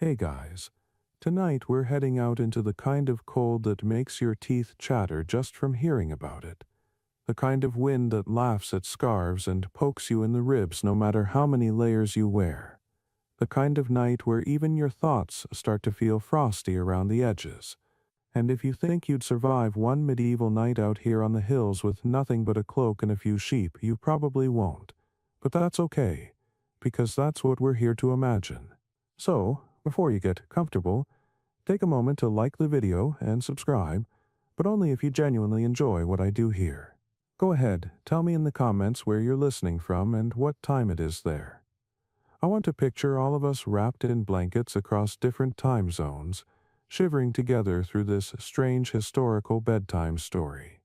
Hey guys, tonight we're heading out into the kind of cold that makes your teeth chatter just from hearing about it. The kind of wind that laughs at scarves and pokes you in the ribs no matter how many layers you wear. The kind of night where even your thoughts start to feel frosty around the edges. And if you think you'd survive one medieval night out here on the hills with nothing but a cloak and a few sheep, you probably won't. But that's okay, because that's what we're here to imagine. So, before you get comfortable, take a moment to like the video and subscribe, but only if you genuinely enjoy what I do here. Go ahead, tell me in the comments where you're listening from and what time it is there. I want to picture all of us wrapped in blankets across different time zones, shivering together through this strange historical bedtime story.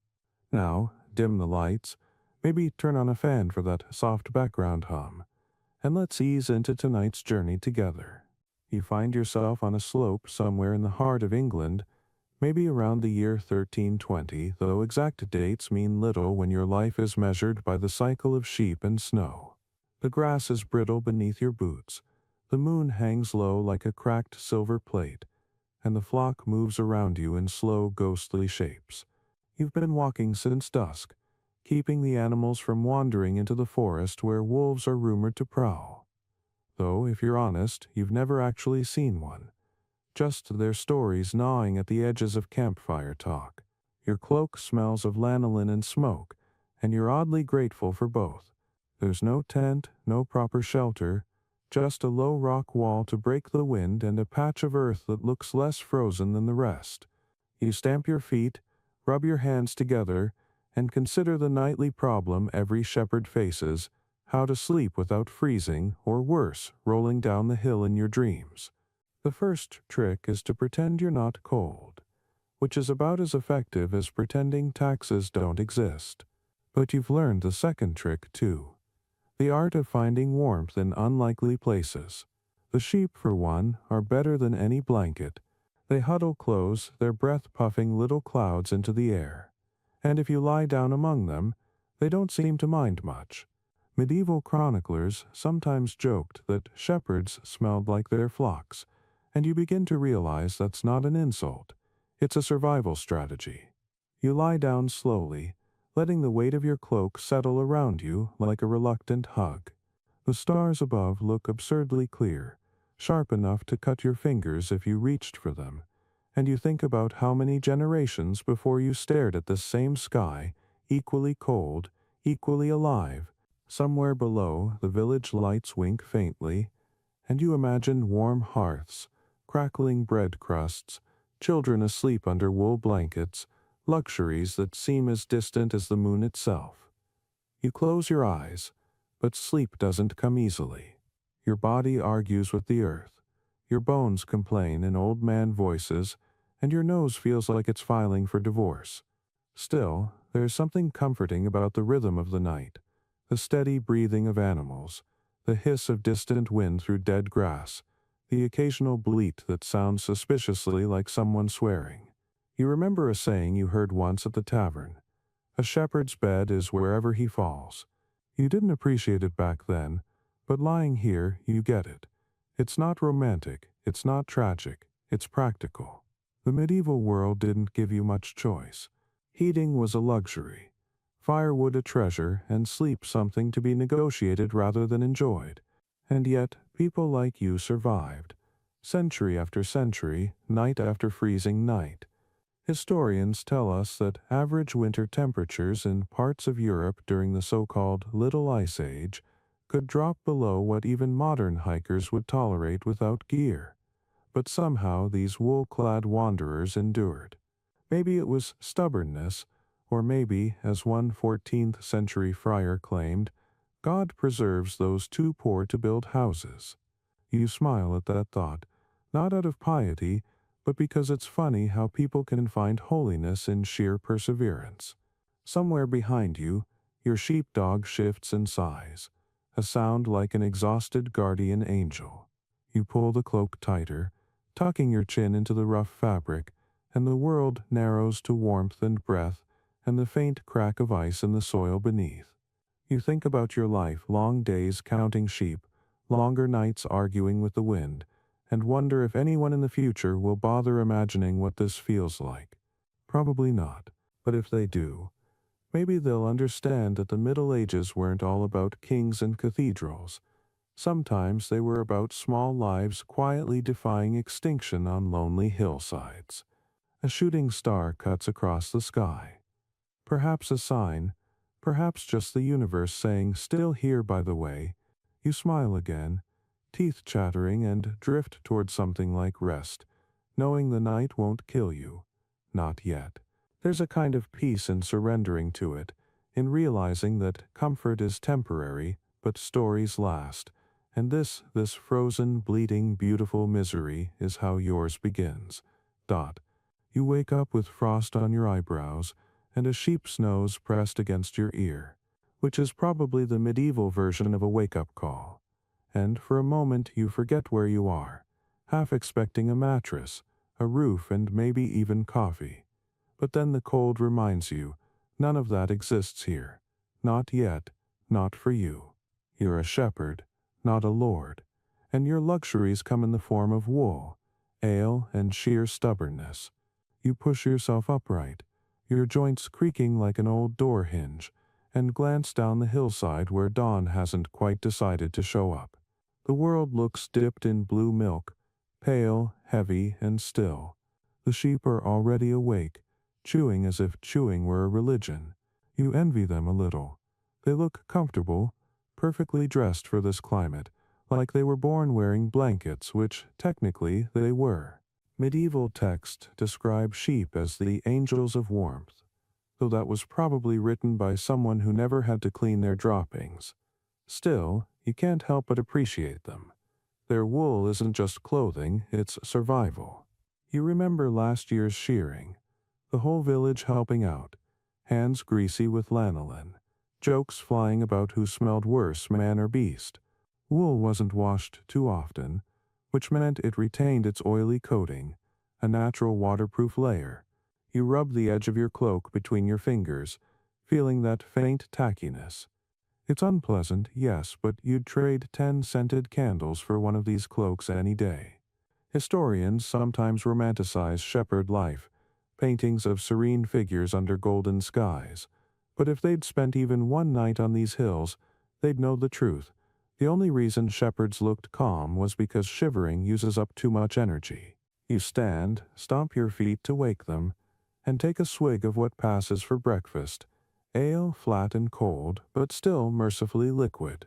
Now, dim the lights, maybe turn on a fan for that soft background hum, and let's ease into tonight's journey together. You find yourself on a slope somewhere in the heart of England, maybe around the year 1320, though exact dates mean little when your life is measured by the cycle of sheep and snow. The grass is brittle beneath your boots, the moon hangs low like a cracked silver plate, and the flock moves around you in slow, ghostly shapes. You've been walking since dusk, keeping the animals from wandering into the forest where wolves are rumored to prowl. Though, if you're honest, you've never actually seen one. Just their stories gnawing at the edges of campfire talk. Your cloak smells of lanolin and smoke, and you're oddly grateful for both. There's no tent, no proper shelter, just a low rock wall to break the wind and a patch of earth that looks less frozen than the rest. You stamp your feet, rub your hands together, and consider the nightly problem every shepherd faces: how to sleep without freezing, or worse, rolling down the hill in your dreams. The first trick is to pretend you're not cold, which is about as effective as pretending taxes don't exist. But you've learned the second trick too. The art of finding warmth in unlikely places. The sheep, for one, are better than any blanket. They huddle close, their breath puffing little clouds into the air. And if you lie down among them, they don't seem to mind much. Medieval chroniclers sometimes joked that shepherds smelled like their flocks, and you begin to realize that's not an insult. It's a survival strategy. You lie down slowly, letting the weight of your cloak settle around you like a reluctant hug. The stars above look absurdly clear, sharp enough to cut your fingers if you reached for them, and you think about how many generations before you stared at this same sky, equally cold, equally alive. Somewhere below, the village lights wink faintly, and you imagine warm hearths, crackling bread crusts, children asleep under wool blankets, luxuries that seem as distant as the moon itself. You close your eyes, but sleep doesn't come easily. Your body argues with the earth, your bones complain in old man voices, and your nose feels like it's filing for divorce. Still, there's something comforting about the rhythm of the night, the steady breathing of animals, the hiss of distant wind through dead grass, the occasional bleat that sounds suspiciously like someone swearing. You remember a saying you heard once at the tavern: "A shepherd's bed is wherever he falls." You didn't appreciate it back then, but lying here, you get it. It's not romantic, it's not tragic, it's practical. The medieval world didn't give you much choice. Heating was a luxury, firewood a treasure, and sleep something to be negotiated rather than enjoyed. And yet, people like you survived, century after century, night after freezing night. Historians tell us that average winter temperatures in parts of Europe during the so-called Little Ice Age could drop below what even modern hikers would tolerate without gear. But somehow these wool-clad wanderers endured. Maybe it was stubbornness, or maybe, as one 14th-century friar claimed, God preserves those too poor to build houses. You smile at that thought, not out of piety, but because it's funny how people can find holiness in sheer perseverance. Somewhere behind you, your sheepdog shifts and sighs, a sound like an exhausted guardian angel. You pull the cloak tighter, tucking your chin into the rough fabric, and the world narrows to warmth and breath and the faint crack of ice in the soil beneath. You think about your life, long days counting sheep, longer nights arguing with the wind, and wonder if anyone in the future will bother imagining what this feels like. Probably not, but if they do, maybe they'll understand that the Middle Ages weren't all about kings and cathedrals. Sometimes they were about small lives quietly defying extinction on lonely hillsides. A shooting star cuts across the sky. Perhaps a sign, perhaps just the universe saying, "Still here, by the way." You smile again, teeth chattering, and drift toward something like rest, knowing the night won't kill you. Not yet. There's a kind of peace in surrendering to it, in realizing that comfort is temporary, but stories last, and this frozen, bleeding, beautiful misery is how yours begins. Dot. You wake up with frost on your eyebrows, and a sheep's nose pressed against your ear, which is probably the medieval version of a wake-up call. And for a moment you forget where you are, half expecting a mattress, a roof, and maybe even coffee. But then the cold reminds you, none of that exists here. Not yet, not for you. You're a shepherd, not a lord, and your luxuries come in the form of wool, ale, and sheer stubbornness. You push yourself upright, your joints creaking like an old door hinge, and glance down the hillside where dawn hasn't quite decided to show up. The world looks dipped in blue milk, pale, heavy, and still. The sheep are already awake, chewing as if chewing were a religion. You envy them a little. They look comfortable, perfectly dressed for this climate, like they were born wearing blankets, which technically they were. Medieval texts describe sheep as the angels of warmth, though that was probably written by someone who never had to clean their droppings. Still, you can't help but appreciate them. Their wool isn't just clothing, it's survival. You remember last year's shearing, the whole village helping out, hands greasy with lanolin, jokes flying about who smelled worse, man or beast. Wool wasn't washed too often, which meant it retained its oily coating, a natural waterproof layer. You rub the edge of your cloak between your fingers, feeling that faint tackiness. It's unpleasant, yes, but you'd trade 10 scented candles for one of these cloaks any day. Historians sometimes romanticize shepherd life, paintings of serene figures under golden skies. But if they'd spent even one night on these hills, they'd know the truth. The only reason shepherds looked calm was because shivering uses up too much energy. You stand, stomp your feet to wake them, and take a swig of what passes for breakfast. Ale, flat and cold, but still mercifully liquid.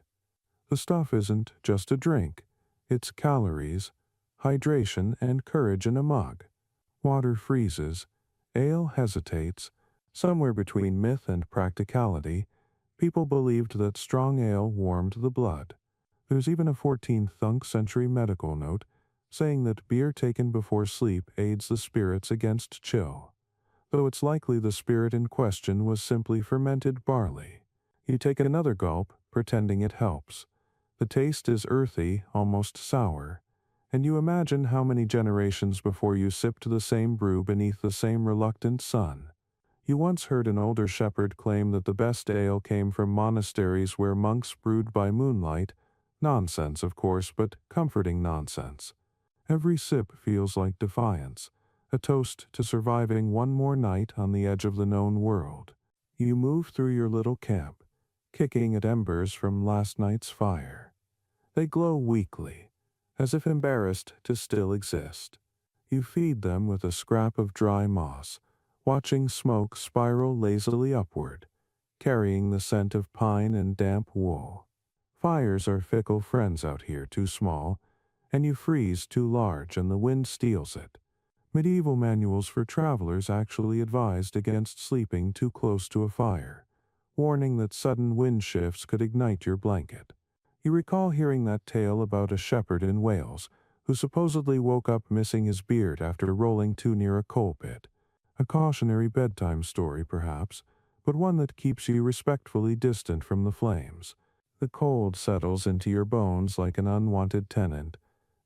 The stuff isn't just a drink. It's calories, hydration, and courage in a mug. Water freezes. Ale hesitates. Somewhere between myth and practicality, people believed that strong ale warmed the blood. There's even a 14th century medical note saying that beer taken before sleep aids the spirits against chill, though it's likely the spirit in question was simply fermented barley. You take another gulp, pretending it helps. The taste is earthy, almost sour, and you imagine how many generations before you sipped the same brew beneath the same reluctant sun. You once heard an older shepherd claim that the best ale came from monasteries where monks brewed by moonlight. Nonsense, of course, but comforting nonsense. Every sip feels like defiance, a toast to surviving one more night on the edge of the known world. You move through your little camp, kicking at embers from last night's fire. They glow weakly, as if embarrassed to still exist. You feed them with a scrap of dry moss, watching smoke spiral lazily upward, carrying the scent of pine and damp wool. Fires are fickle friends out here, too small, and you freeze too large and the wind steals it. Medieval manuals for travelers actually advised against sleeping too close to a fire, warning that sudden wind shifts could ignite your blanket. You recall hearing that tale about a shepherd in Wales who supposedly woke up missing his beard after rolling too near a coal pit. A cautionary bedtime story, perhaps, but one that keeps you respectfully distant from the flames. The cold settles into your bones like an unwanted tenant,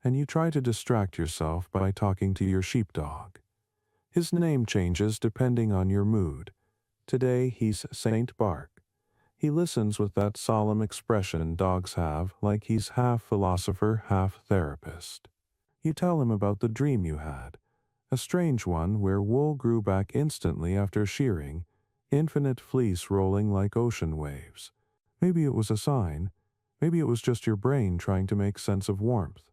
and you try to distract yourself by talking to your sheepdog. His name changes depending on your mood. Today he's Saint Bark. He listens with that solemn expression dogs have, like he's half philosopher, half therapist. You tell him about the dream you had, a strange one where wool grew back instantly after shearing, infinite fleece rolling like ocean waves. Maybe it was a sign, maybe it was just your brain trying to make sense of warmth.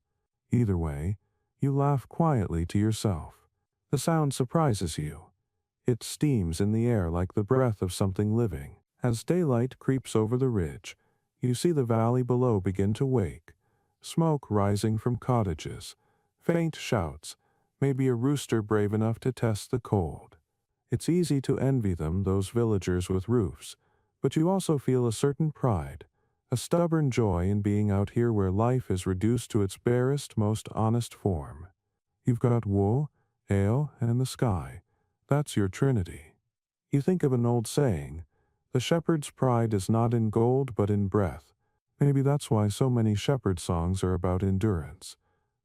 Either way, you laugh quietly to yourself. The sound surprises you. It steams in the air like the breath of something living. As daylight creeps over the ridge, you see the valley below begin to wake, smoke rising from cottages, faint shouts, maybe a rooster brave enough to test the cold. It's easy to envy them, those villagers with roofs, but you also feel a certain pride, a stubborn joy in being out here where life is reduced to its barest, most honest form. You've got wool, ale, and the sky. That's your trinity. You think of an old saying, the shepherd's pride is not in gold but in breath. Maybe that's why so many shepherd songs are about endurance.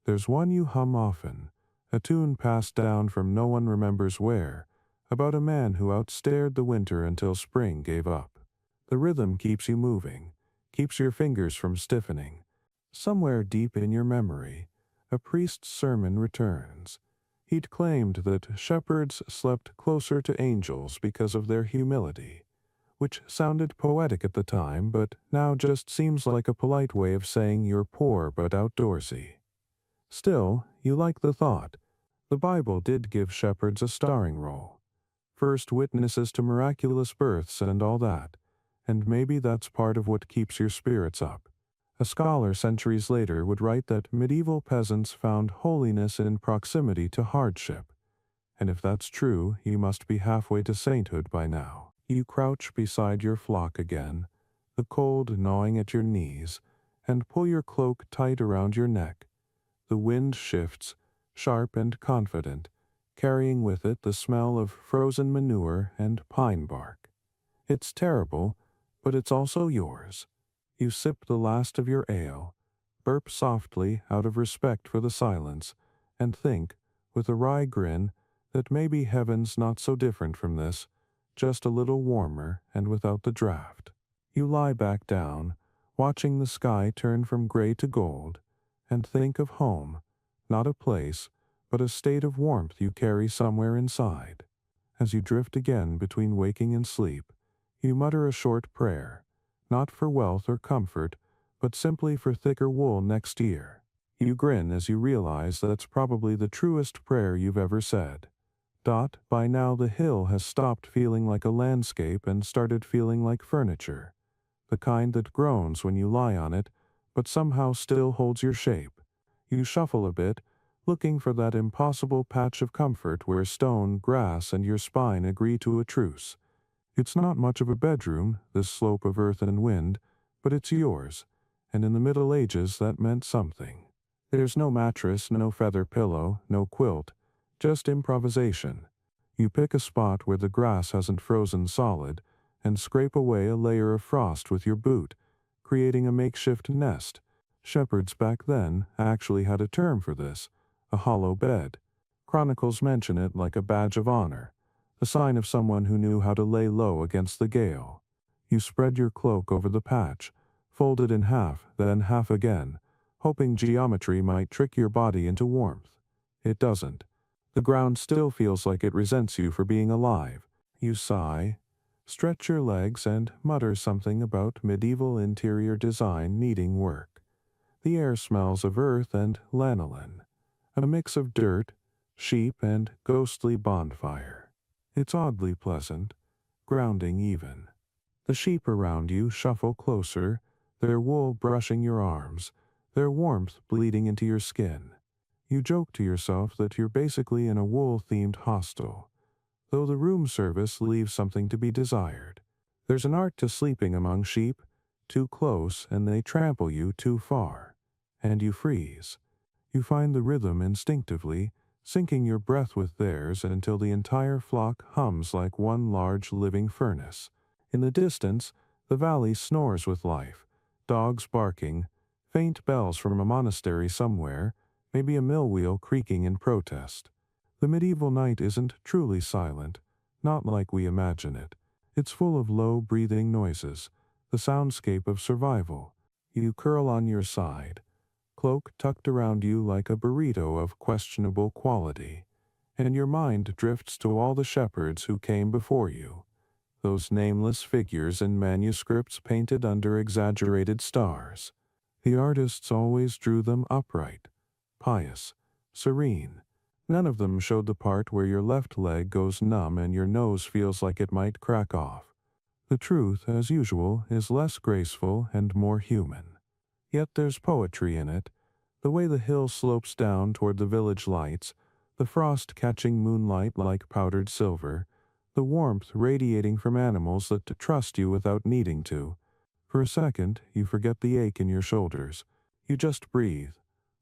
There's one you hum often, a tune passed down from no one remembers where, about a man who outstared the winter until spring gave up. The rhythm keeps you moving, keeps your fingers from stiffening. Somewhere deep in your memory, a priest's sermon returns. He'd claimed that shepherds slept closer to angels because of their humility, which sounded poetic at the time but now just seems like a polite way of saying you're poor but outdoorsy. Still, you like the thought. The Bible did give shepherds a starring role. First witnesses to miraculous births and all that, and maybe that's part of what keeps your spirits up. A scholar centuries later would write that medieval peasants found holiness in proximity to hardship. And if that's true, you must be halfway to sainthood by now. You crouch beside your flock again, the cold gnawing at your knees, and pull your cloak tight around your neck. The wind shifts, sharp and confident, carrying with it the smell of frozen manure and pine bark. It's terrible, but it's also yours. You sip the last of your ale, burp softly out of respect for the silence, and think, with a wry grin, that maybe heaven's not so different from this, just a little warmer and without the draft. You lie back down, watching the sky turn from gray to gold, and think of home, not a place, but a state of warmth you carry somewhere inside. As you drift again between waking and sleep, you mutter a short prayer, not for wealth or comfort, but simply for thicker wool next year. You grin as you realize that's probably the truest prayer you've ever said. By now the hill has stopped feeling like a landscape and started feeling like furniture, the kind that groans when you lie on it, but somehow still holds your shape. You shuffle a bit, looking for that impossible patch of comfort where stone, grass, and your spine agree to a truce. It's not much of a bedroom, this slope of earth and wind, but it's yours, and in the Middle Ages that meant something. There's no mattress, no feather pillow, no quilt, just improvisation. You pick a spot where the grass hasn't frozen solid, and scrape away a layer of frost with your boot, creating a makeshift nest. Shepherds back then actually had a term for this, a hollow bed. Chronicles mention it like a badge of honor, a sign of someone who knew how to lay low against the gale. You spread your cloak over the patch, fold it in half, then half again, hoping geometry might trick your body into warmth. It doesn't. The ground still feels like it resents you for being alive. You sigh, stretch your legs, and mutter something about medieval interior design needing work. The air smells of earth and lanolin, a mix of dirt, sheep, and ghostly bonfire. It's oddly pleasant, grounding even. The sheep around you shuffle closer, their wool brushing your arms, their warmth bleeding into your skin. You joke to yourself that you're basically in a wool-themed hostel, though the room service leaves something to be desired. There's an art to sleeping among sheep, too close and they trample you too far, and you freeze. You find the rhythm instinctively, syncing your breath with theirs until the entire flock hums like one large living furnace. In the distance, the valley snores with life, dogs barking, faint bells from a monastery somewhere, maybe a mill wheel creaking in protest. The medieval night isn't truly silent, not like we imagine it. It's full of low breathing noises, the soundscape of survival. You curl on your side, cloak tucked around you like a burrito of questionable quality, and your mind drifts to all the shepherds who came before you, those nameless figures in manuscripts painted under exaggerated stars. The artists always drew them upright, pious, serene. None of them showed the part where your left leg goes numb and your nose feels like it might crack off. The truth, as usual, is less graceful and more human. Yet there's poetry in it. The way the hill slopes down toward the village lights, the frost catching moonlight like powdered silver, the warmth radiating from animals that trust you without needing to. For a second, you forget the ache in your shoulders. You just breathe,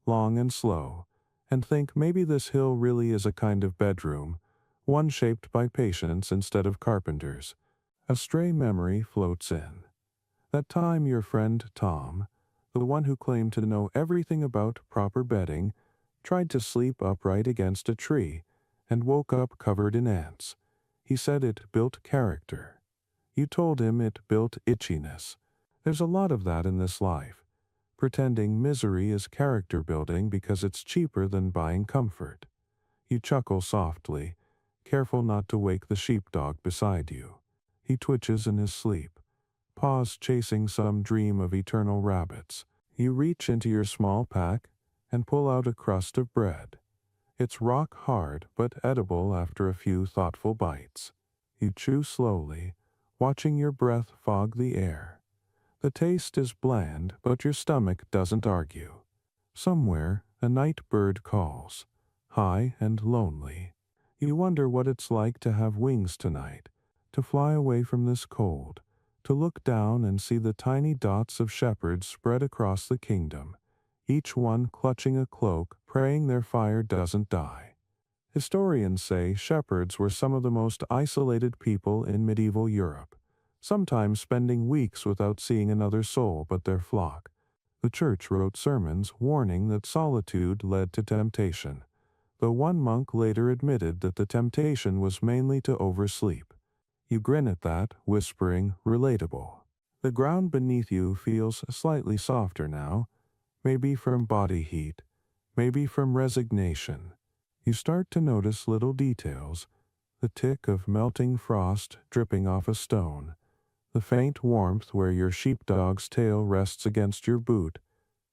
long and slow, and think maybe this hill really is a kind of bedroom, one shaped by patience instead of carpenters. A stray memory floats in. That time your friend Tom, the one who claimed to know everything about proper bedding, tried to sleep upright against a tree and woke up covered in ants. He said it built character. You told him it built itchiness. There's a lot of that in this life. Pretending misery is character building because it's cheaper than buying comfort. You chuckle softly, careful not to wake the sheepdog beside you. He twitches in his sleep, paws chasing some dream of eternal rabbits. You reach into your small pack and pull out a crust of bread. It's rock hard but edible after a few thoughtful bites. You chew slowly, watching your breath fog the air. The taste is bland, but your stomach doesn't argue. Somewhere, a night bird calls, high and lonely. You wonder what it's like to have wings tonight, to fly away from this cold, to look down and see the tiny dots of shepherds spread across the kingdom, each one clutching a cloak, praying their fire doesn't die. Historians say shepherds were some of the most isolated people in medieval Europe, sometimes spending weeks without seeing another soul but their flock. The church wrote sermons warning that solitude led to temptation, though one monk later admitted that the temptation was mainly to oversleep. You grin at that, whispering, relatable. The ground beneath you feels slightly softer now, maybe from body heat, maybe from resignation. You start to notice little details, the tick of melting frost dripping off a stone, the faint warmth where your sheepdog's tail rests against your boot,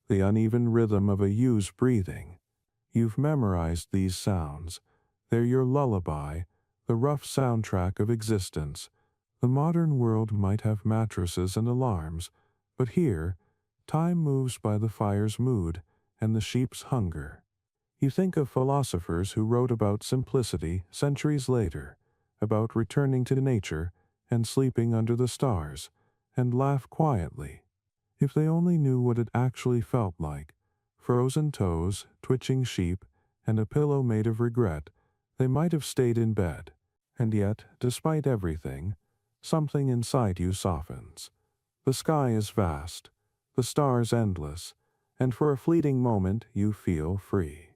the uneven rhythm of a ew's breathing. You've memorized these sounds. They're your lullaby, the rough soundtrack of existence. The modern world might have mattresses and alarms, but here, time moves by the fire's mood and the sheep's hunger. You think of philosophers who wrote about simplicity centuries later, about returning to nature and sleeping under the stars, and laugh quietly. If they only knew what it actually felt like, frozen toes, twitching sheep, and a pillow made of regret, they might have stayed in bed. And yet, despite everything, something inside you softens. The sky is vast, the stars endless, and for a fleeting moment you feel free.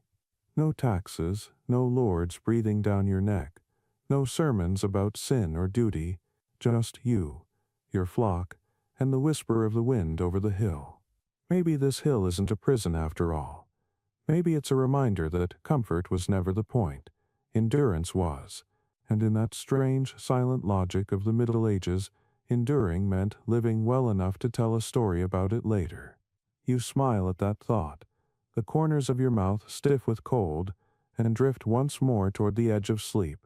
No taxes, no lords breathing down your neck, no sermons about sin or duty, just you, your flock, and the whisper of the wind over the hill. Maybe this hill isn't a prison after all. Maybe it's a reminder that comfort was never the point, endurance was, and in that strange, silent logic of the Middle Ages, enduring meant living well enough to tell a story about it later. You smile at that thought, the corners of your mouth stiff with cold, and drift once more toward the edge of sleep,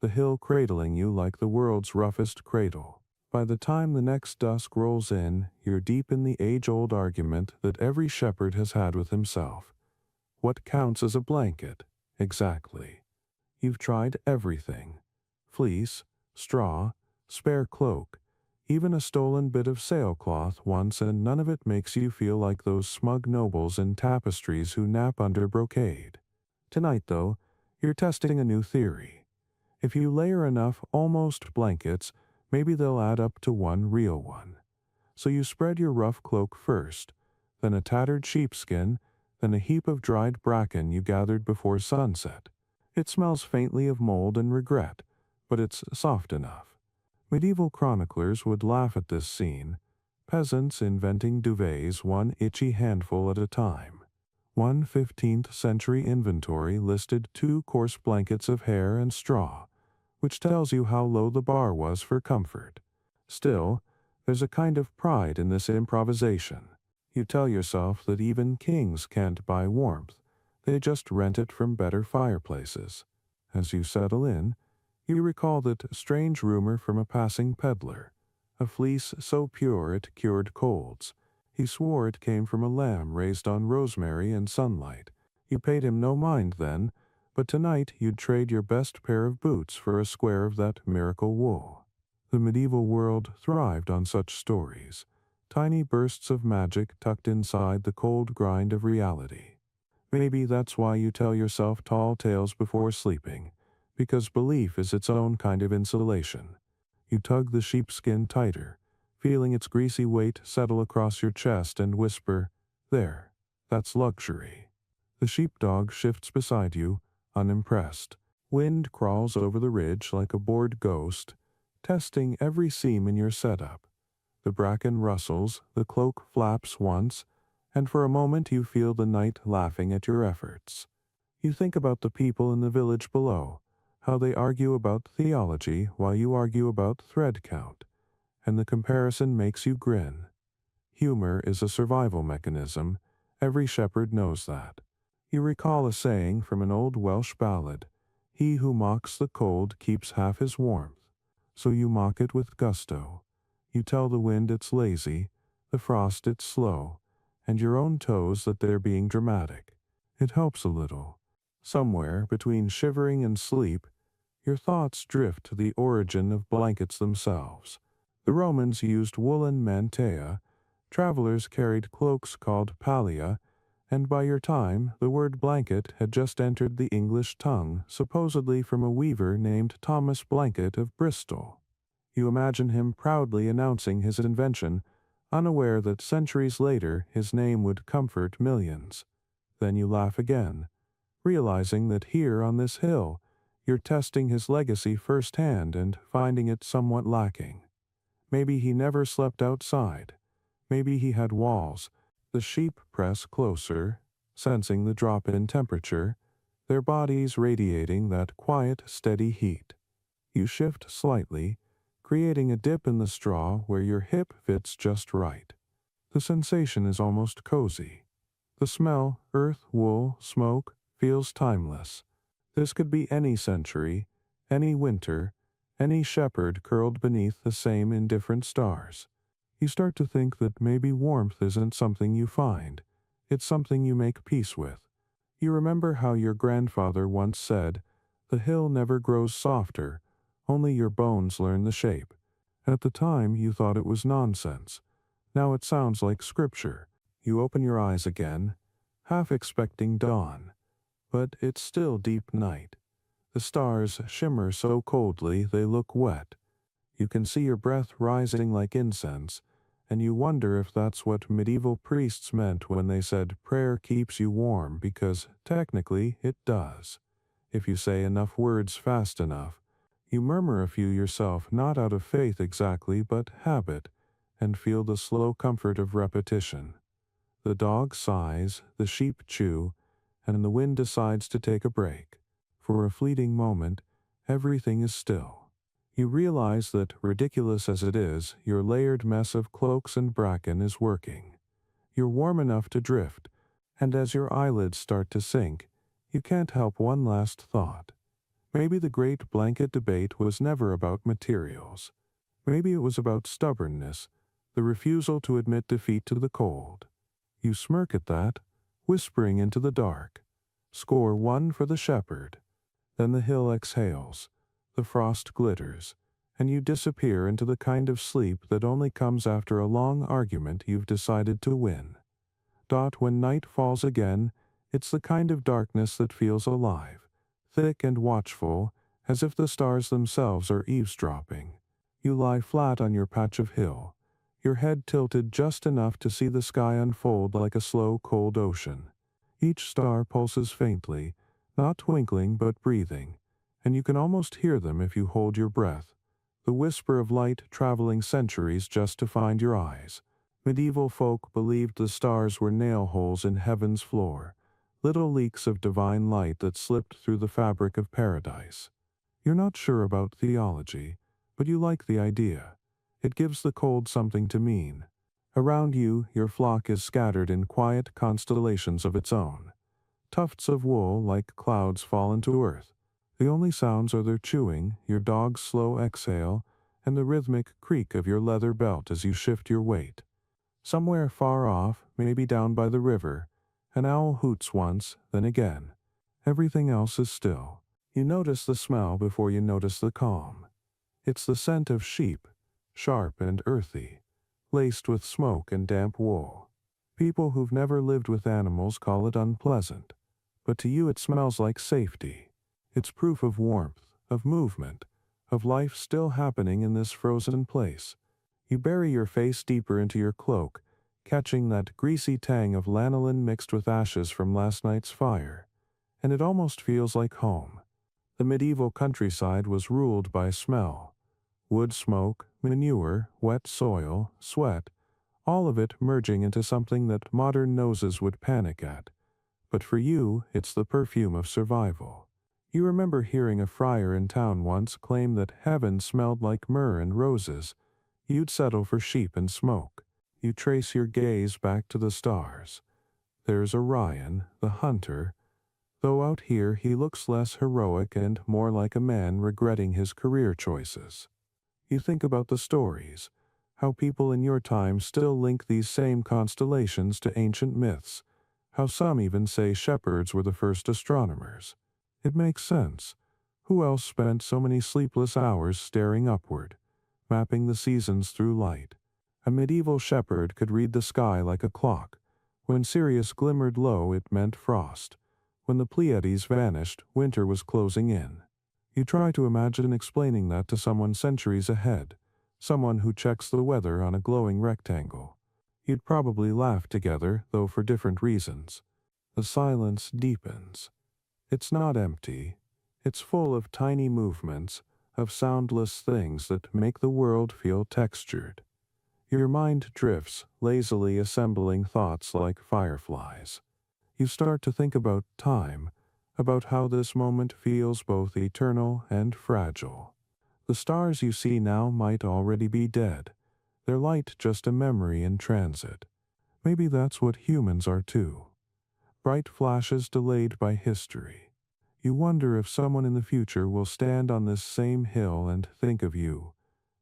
the hill cradling you like the world's roughest cradle. By the time the next dusk rolls in, you're deep in the age-old argument that every shepherd has had with himself. What counts as a blanket? Exactly. You've tried everything. Fleece, straw, spare cloak, even a stolen bit of sailcloth once, and none of it makes you feel like those smug nobles in tapestries who nap under brocade. Tonight, though, you're testing a new theory. If you layer enough almost blankets, maybe they'll add up to one real one. So you spread your rough cloak first, then a tattered sheepskin, then a heap of dried bracken you gathered before sunset. It smells faintly of mold and regret, but it's soft enough. Medieval chroniclers would laugh at this scene, peasants inventing duvets one itchy handful at a time. One 15th century inventory listed 2 coarse blankets of hair and straw, which tells you how low the bar was for comfort. Still, there's a kind of pride in this improvisation. You tell yourself that even kings can't buy warmth, they just rent it from better fireplaces. As you settle in, you recall that strange rumor from a passing peddler, a fleece so pure it cured colds. He swore it came from a lamb raised on rosemary and sunlight. You paid him no mind then, but tonight you'd trade your best pair of boots for a square of that miracle wool. The medieval world thrived on such stories, tiny bursts of magic tucked inside the cold grind of reality. Maybe that's why you tell yourself tall tales before sleeping, because belief is its own kind of insulation. You tug the sheepskin tighter, feeling its greasy weight settle across your chest and whisper, "There, that's luxury." The sheepdog shifts beside you, unimpressed. Wind crawls over the ridge like a bored ghost, testing every seam in your setup. The bracken rustles, the cloak flaps once, and for a moment you feel the night laughing at your efforts. You think about the people in the village below, how they argue about theology while you argue about thread count, and the comparison makes you grin. Humor is a survival mechanism. Every shepherd knows that. You recall a saying from an old Welsh ballad, "He who mocks the cold keeps half his warmth." So you mock it with gusto. You tell the wind it's lazy, the frost it's slow, and your own toes that they're being dramatic. It helps a little. Somewhere between shivering and sleep, your thoughts drift to the origin of blankets themselves. The Romans used woolen mantea, travelers carried cloaks called pallia, and by your time the word blanket had just entered the English tongue, supposedly from a weaver named Thomas Blanket of Bristol. You imagine him proudly announcing his invention, unaware that centuries later his name would comfort millions. Then you laugh again, realizing that here on this hill, you're testing his legacy firsthand and finding it somewhat lacking. Maybe he never slept outside. Maybe he had walls. The sheep press closer, sensing the drop in temperature, their bodies radiating that quiet, steady heat. You shift slightly, creating a dip in the straw where your hip fits just right. The sensation is almost cozy. The smell, earth, wool, smoke, feels timeless. This could be any century, any winter, any shepherd curled beneath the same indifferent stars. You start to think that maybe warmth isn't something you find, it's something you make peace with. You remember how your grandfather once said, "The hill never grows softer, only your bones learn the shape." At the time you thought it was nonsense. Now it sounds like scripture. You open your eyes again, half expecting dawn. But it's still deep night. The stars shimmer so coldly they look wet. You can see your breath rising like incense, and you wonder if that's what medieval priests meant when they said prayer keeps you warm, because technically it does. If you say enough words fast enough, you murmur a few yourself, not out of faith exactly, but habit, and feel the slow comfort of repetition. The dog sighs, the sheep chew, and the wind decides to take a break. For a fleeting moment, everything is still. You realize that, ridiculous as it is, your layered mess of cloaks and bracken is working. You're warm enough to drift, and as your eyelids start to sink, you can't help one last thought. Maybe the great blanket debate was never about materials. Maybe it was about stubbornness, the refusal to admit defeat to the cold. You smirk at that, whispering into the dark. Score 1 for the shepherd. Then the hill exhales, the frost glitters, and you disappear into the kind of sleep that only comes after a long argument you've decided to win. When night falls again, it's the kind of darkness that feels alive, thick and watchful, as if the stars themselves are eavesdropping. You lie flat on your patch of hill, your head tilted just enough to see the sky unfold like a slow, cold ocean. Each star pulses faintly, not twinkling but breathing, and you can almost hear them if you hold your breath, the whisper of light traveling centuries just to find your eyes. Medieval folk believed the stars were nail holes in heaven's floor, little leaks of divine light that slipped through the fabric of paradise. You're not sure about theology, but you like the idea. It gives the cold something to mean. Around you, your flock is scattered in quiet constellations of its own. Tufts of wool like clouds fall into earth. The only sounds are their chewing, your dog's slow exhale, and the rhythmic creak of your leather belt as you shift your weight. Somewhere far off, maybe down by the river, an owl hoots once, then again. Everything else is still. You notice the smell before you notice the calm. It's the scent of sheep, sharp and earthy, laced with smoke and damp wool. People who've never lived with animals call it unpleasant, but to you it smells like safety. It's proof of warmth, of movement, of life still happening in this frozen place. You bury your face deeper into your cloak, catching that greasy tang of lanolin mixed with ashes from last night's fire, and it almost feels like home. The medieval countryside was ruled by smell. Wood smoke, manure, wet soil, sweat, all of it merging into something that modern noses would panic at. But for you, it's the perfume of survival. You remember hearing a friar in town once claim that heaven smelled like myrrh and roses. You'd settle for sheep and smoke. You trace your gaze back to the stars. There's Orion, the hunter, though out here he looks less heroic and more like a man regretting his career choices. You think about the stories, how people in your time still link these same constellations to ancient myths, how some even say shepherds were the first astronomers. It makes sense. Who else spent so many sleepless hours staring upward, mapping the seasons through light? A medieval shepherd could read the sky like a clock. When Sirius glimmered low, it meant frost. When the Pleiades vanished, winter was closing in. You try to imagine explaining that to someone centuries ahead, someone who checks the weather on a glowing rectangle. You'd probably laugh together, though for different reasons. The silence deepens. It's not empty. It's full of tiny movements, of soundless things that make the world feel textured. Your mind drifts, lazily assembling thoughts like fireflies. You start to think about time, about how this moment feels both eternal and fragile. The stars you see now might already be dead, their light just a memory in transit. Maybe that's what humans are too. Bright flashes delayed by history. You wonder if someone in the future will stand on this same hill and think of you,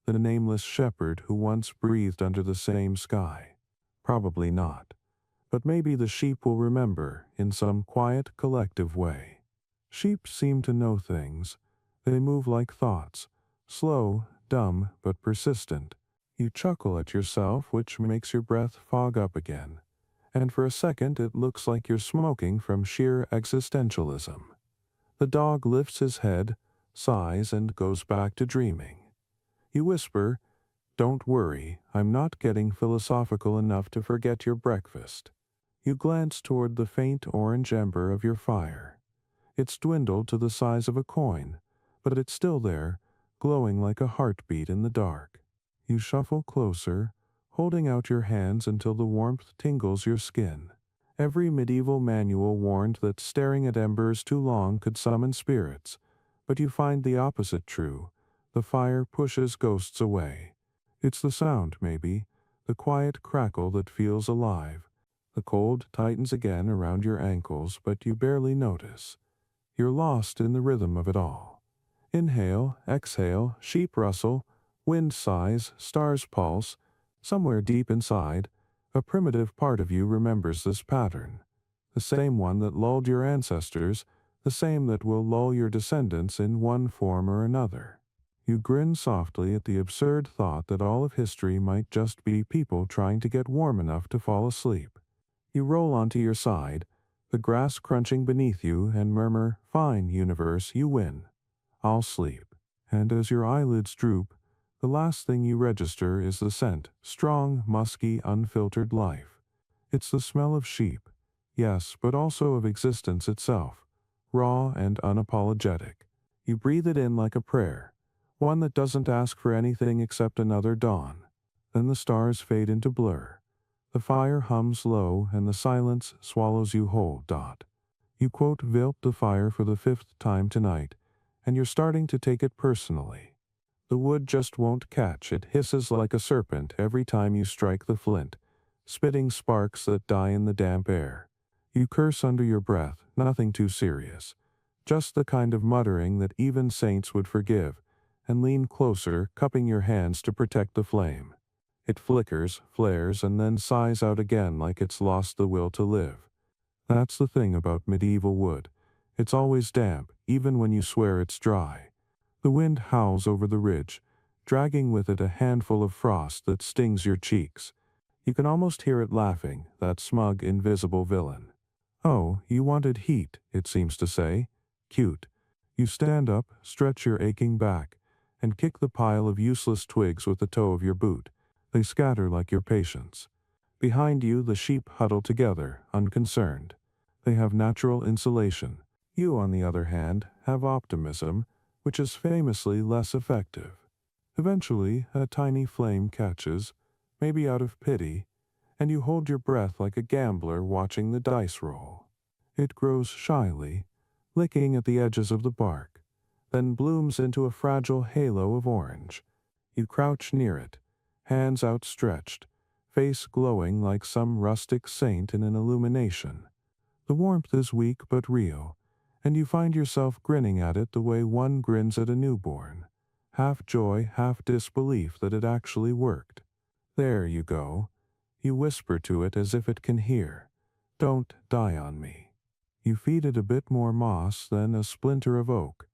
the nameless shepherd who once breathed under the same sky. Probably not. But maybe the sheep will remember in some quiet, collective way. Sheep seem to know things. They move like thoughts, slow, dumb, but persistent. You chuckle at yourself, which makes your breath fog up again. And for a second it looks like you're smoking from sheer existentialism. The dog lifts his head, sighs, and goes back to dreaming. You whisper, "Don't worry, I'm not getting philosophical enough to forget your breakfast." You glance toward the faint orange ember of your fire. It's dwindled to the size of a coin, but it's still there, glowing like a heartbeat in the dark. You shuffle closer, holding out your hands until the warmth tingles your skin. Every medieval manual warned that staring at embers too long could summon spirits, but you find the opposite true. The fire pushes ghosts away. It's the sound, maybe, the quiet crackle that feels alive. The cold tightens again around your ankles, but you barely notice. You're lost in the rhythm of it all. Inhale, exhale, sheep rustle, wind sighs, stars pulse. Somewhere deep inside, a primitive part of you remembers this pattern. The same one that lulled your ancestors, the same that will lull your descendants in one form or another. You grin softly at the absurd thought that all of history might just be people trying to get warm enough to fall asleep. You roll onto your side, the grass crunching beneath you, and murmur, "Fine, universe, you win. I'll sleep." And as your eyelids droop, the last thing you register is the scent, strong, musky, unfiltered life. It's the smell of sheep, yes, but also of existence itself, raw and unapologetic. You breathe it in like a prayer, one that doesn't ask for anything except another dawn. Then the stars fade into blur. The fire hums low and the silence swallows you whole. You built the fire for the fifth time tonight, and you're starting to take it personally. The wood just won't catch. It hisses like a serpent every time you strike the flint, spitting sparks that die in the damp air. You curse under your breath, nothing too serious. Just the kind of muttering that even saints would forgive, and lean closer, cupping your hands to protect the flame. It flickers, flares, and then sighs out again like it's lost the will to live. That's the thing about medieval wood. It's always damp, even when you swear it's dry. The wind howls over the ridge, dragging with it a handful of frost that stings your cheeks. You can almost hear it laughing, that smug, invisible villain. Oh, you wanted heat, it seems to say. Cute. You stand up, stretch your aching back, and kick the pile of useless twigs with the toe of your boot. They scatter like your patience. Behind you, the sheep huddle together, unconcerned. They have natural insulation. You, on the other hand, have optimism, which is famously less effective. Eventually, a tiny flame catches, maybe out of pity, and you hold your breath like a gambler watching the dice roll. It grows shyly, licking at the edges of the bark, then blooms into a fragile halo of orange. You crouch near it, hands outstretched, face glowing like some rustic saint in an illumination. The warmth is weak but real, and you find yourself grinning at it the way one grins at a newborn, half joy, half disbelief that it actually worked. There you go. You whisper to it as if it can hear. Don't die on me. You feed it a bit more moss, then a splinter of oak,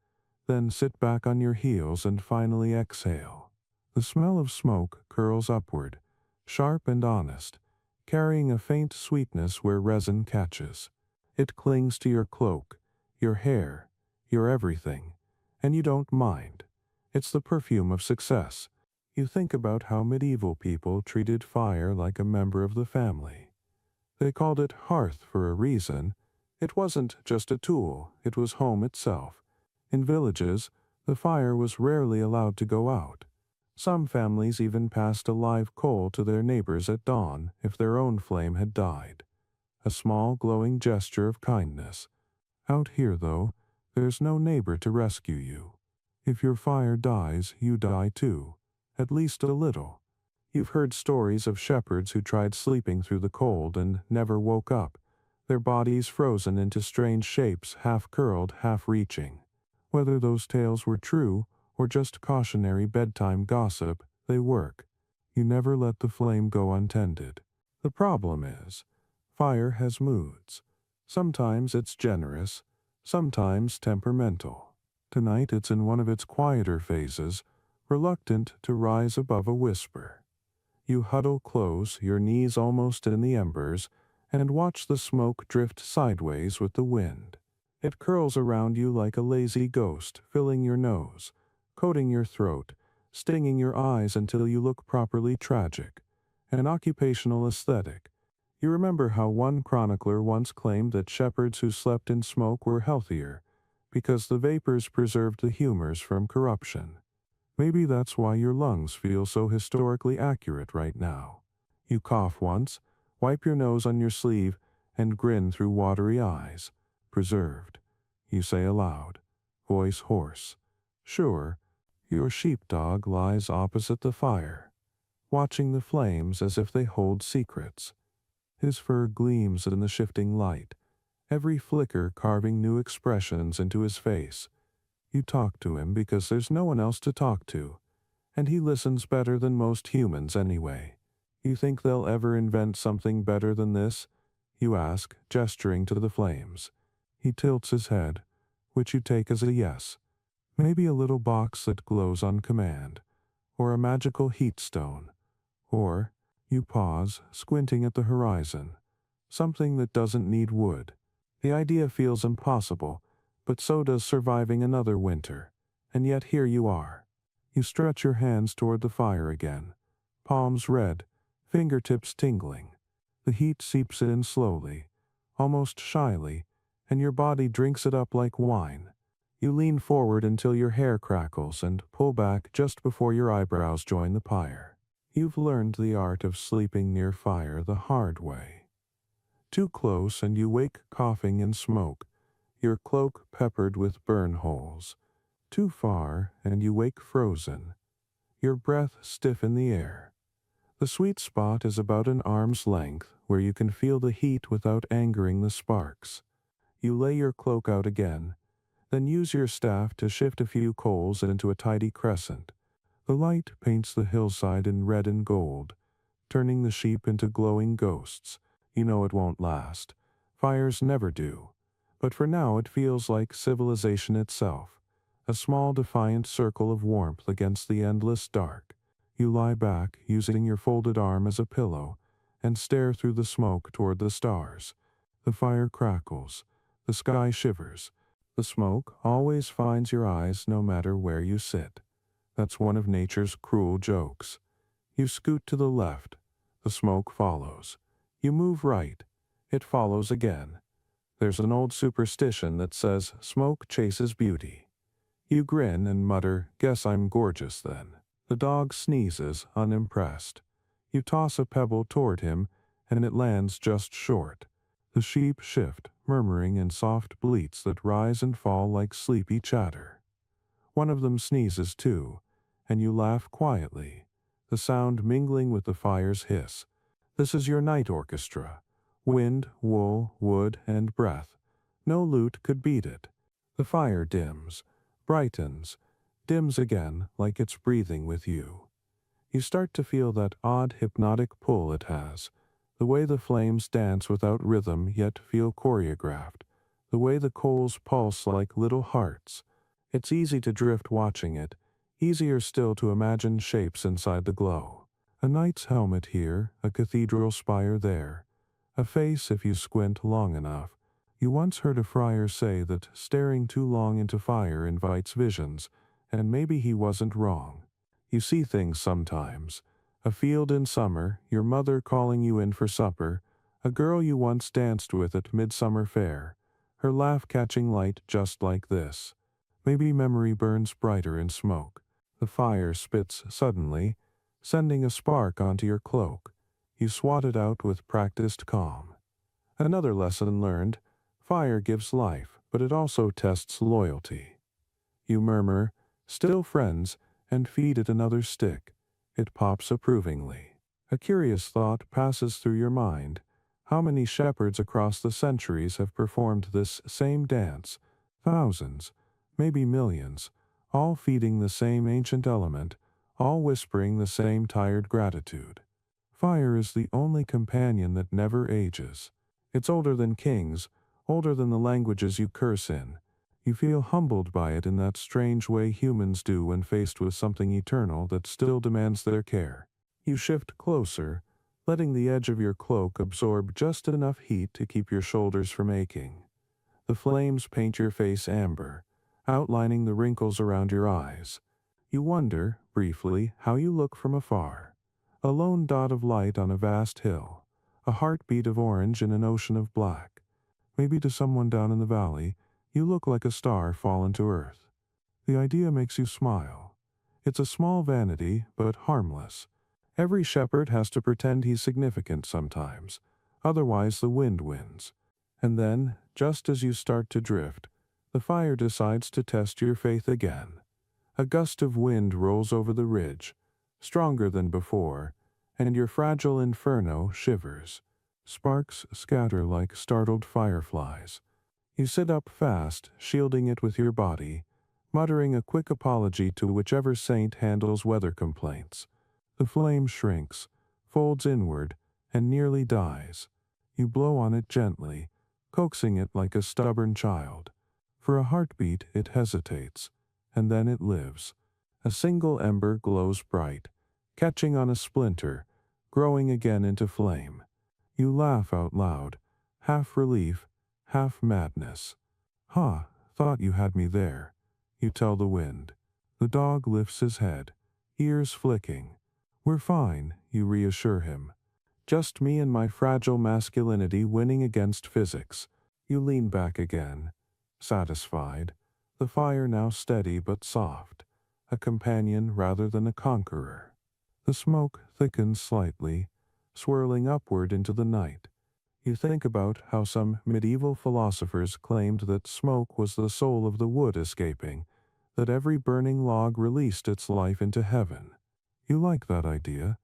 then sit back on your heels and finally exhale. The smell of smoke curls upward, sharp and honest, carrying a faint sweetness where resin catches. It clings to your cloak, your hair, your everything, and you don't mind. It's the perfume of success. You think about how medieval people treated fire like a member of the family. They called it hearth for a reason. It wasn't just a tool, it was home itself. In villages, the fire was rarely allowed to go out. Some families even passed a live coal to their neighbors at dawn if their own flame had died. A small glowing gesture of kindness. Out here, though, there's no neighbor to rescue you. If your fire dies, you die too. At least a little. You've heard stories of shepherds who tried sleeping through the cold and never woke up, their bodies frozen into strange shapes, half curled, half reaching. Whether those tales were true or just cautionary bedtime gossip, they work. You never let the flame go untended. The problem is, fire has moods. Sometimes it's generous, sometimes temperamental. Tonight it's in one of its quieter phases, reluctant to rise above a whisper. You huddle close, your knees almost in the embers, and watch the smoke drift sideways with the wind. It curls around you like a lazy ghost, filling your nose, coating your throat, stinging your eyes until you look properly tragic. An occupational aesthetic. You remember how one chronicler once claimed that shepherds who slept in smoke were healthier, because the vapors preserved the humors from corruption. Maybe that's why your lungs feel so historically accurate right now. You cough once, wipe your nose on your sleeve, and grin through watery eyes. Preserved. You say aloud, voice hoarse. Sure, your sheepdog lies opposite the fire, watching the flames as if they hold secrets. His fur gleams in the shifting light, every flicker carving new expressions into his face. You talk to him because there's no one else to talk to, and he listens better than most humans anyway. You think they'll ever invent something better than this? You ask, gesturing to the flames. He tilts his head, which you take as a yes. Maybe a little box that glows on command, or a magical heat stone, or, you pause, squinting at the horizon, something that doesn't need wood. The idea feels impossible, but so does surviving another winter, and yet here you are. You stretch your hands toward the fire again, palms red, fingertips tingling. The heat seeps in slowly, almost shyly, and your body drinks it up like wine. You lean forward until your hair crackles and pull back just before your eyebrows join the pyre. You've learned the art of sleeping near fire the hard way. Too close and you wake coughing in smoke, your cloak peppered with burn holes. Too far, and you wake frozen, your breath stiff in the air. The sweet spot is about an arm's length, where you can feel the heat without angering the sparks. You lay your cloak out again, then use your staff to shift a few coals into a tidy crescent. The light paints the hillside in red and gold, turning the sheep into glowing ghosts. You know it won't last. Fires never do. But for now it feels like civilization itself, a small defiant circle of warmth against the endless dark. You lie back, using your folded arm as a pillow, and stare through the smoke toward the stars. The fire crackles. The sky shivers. The smoke always finds your eyes no matter where you sit. That's one of nature's cruel jokes. You scoot to the left. The smoke follows. You move right. It follows again. There's an old superstition that says smoke chases beauty. You grin and mutter, "Guess I'm gorgeous then." The dog sneezes, unimpressed. You toss a pebble toward him, and it lands just short. The sheep shift, murmuring in soft bleats that rise and fall like sleepy chatter. One of them sneezes too, and you laugh quietly, the sound mingling with the fire's hiss. This is your night orchestra. Wind, wool, wood, and breath. No lute could beat it. The fire dims, brightens, dims again like it's breathing with you. You start to feel that odd hypnotic pull it has, the way the flames dance without rhythm yet feel choreographed, the way the coals pulse like little hearts. It's easy to drift watching it, easier still to imagine shapes inside the glow. A knight's helmet here, a cathedral spire there, a face if you squint long enough. You once heard a friar say that staring too long into fire invites visions, and maybe he wasn't wrong. You see things sometimes. A field in summer, your mother calling you in for supper, a girl you once danced with at midsummer fair, her laugh catching light just like this. Maybe memory burns brighter in smoke. The fire spits suddenly, sending a spark onto your cloak. You swat it out with practiced calm. Another lesson learned: fire gives life, but it also tests loyalty. You murmur, "Still friends," and feed it another stick. It pops approvingly. A curious thought passes through your mind. How many shepherds across the centuries have performed this same dance? Thousands, maybe millions, all feeding the same ancient element, all whispering the same tired gratitude. Fire is the only companion that never ages. It's older than kings, older than the languages you curse in. You feel humbled by it in that strange way humans do when faced with something eternal that still demands their care. You shift closer, letting the edge of your cloak absorb just enough heat to keep your shoulders from aching. The flames paint your face amber, outlining the wrinkles around your eyes. You wonder, briefly, how you look from afar. A lone dot of light on a vast hill, a heartbeat of orange in an ocean of black. Maybe to someone down in the valley, you look like a star fallen to earth. The idea makes you smile. It's a small vanity, but harmless. Every shepherd has to pretend he's significant sometimes, otherwise the wind wins. And then, just as you start to drift, the fire decides to test your faith again. A gust of wind rolls over the ridge, stronger than before, and your fragile inferno shivers. Sparks scatter like startled fireflies. You sit up fast, shielding it with your body, muttering a quick apology to whichever saint handles weather complaints. The flame shrinks, folds inward, and nearly dies. You blow on it gently, coaxing it like a stubborn child. For a heartbeat it hesitates, and then it lives. A single ember glows bright, catching on a splinter, growing again into flame. You laugh out loud, half relief, half madness. "Ha, thought you had me there," you tell the wind. The dog lifts his head, ears flicking. "We're fine," you reassure him. "Just me and my fragile masculinity winning against physics." You lean back again, satisfied, the fire now steady but soft, a companion rather than a conqueror. The smoke thickens slightly, swirling upward into the night. You think about how some medieval philosophers claimed that smoke was the soul of the wood escaping, that every burning log released its life into heaven. You like that idea.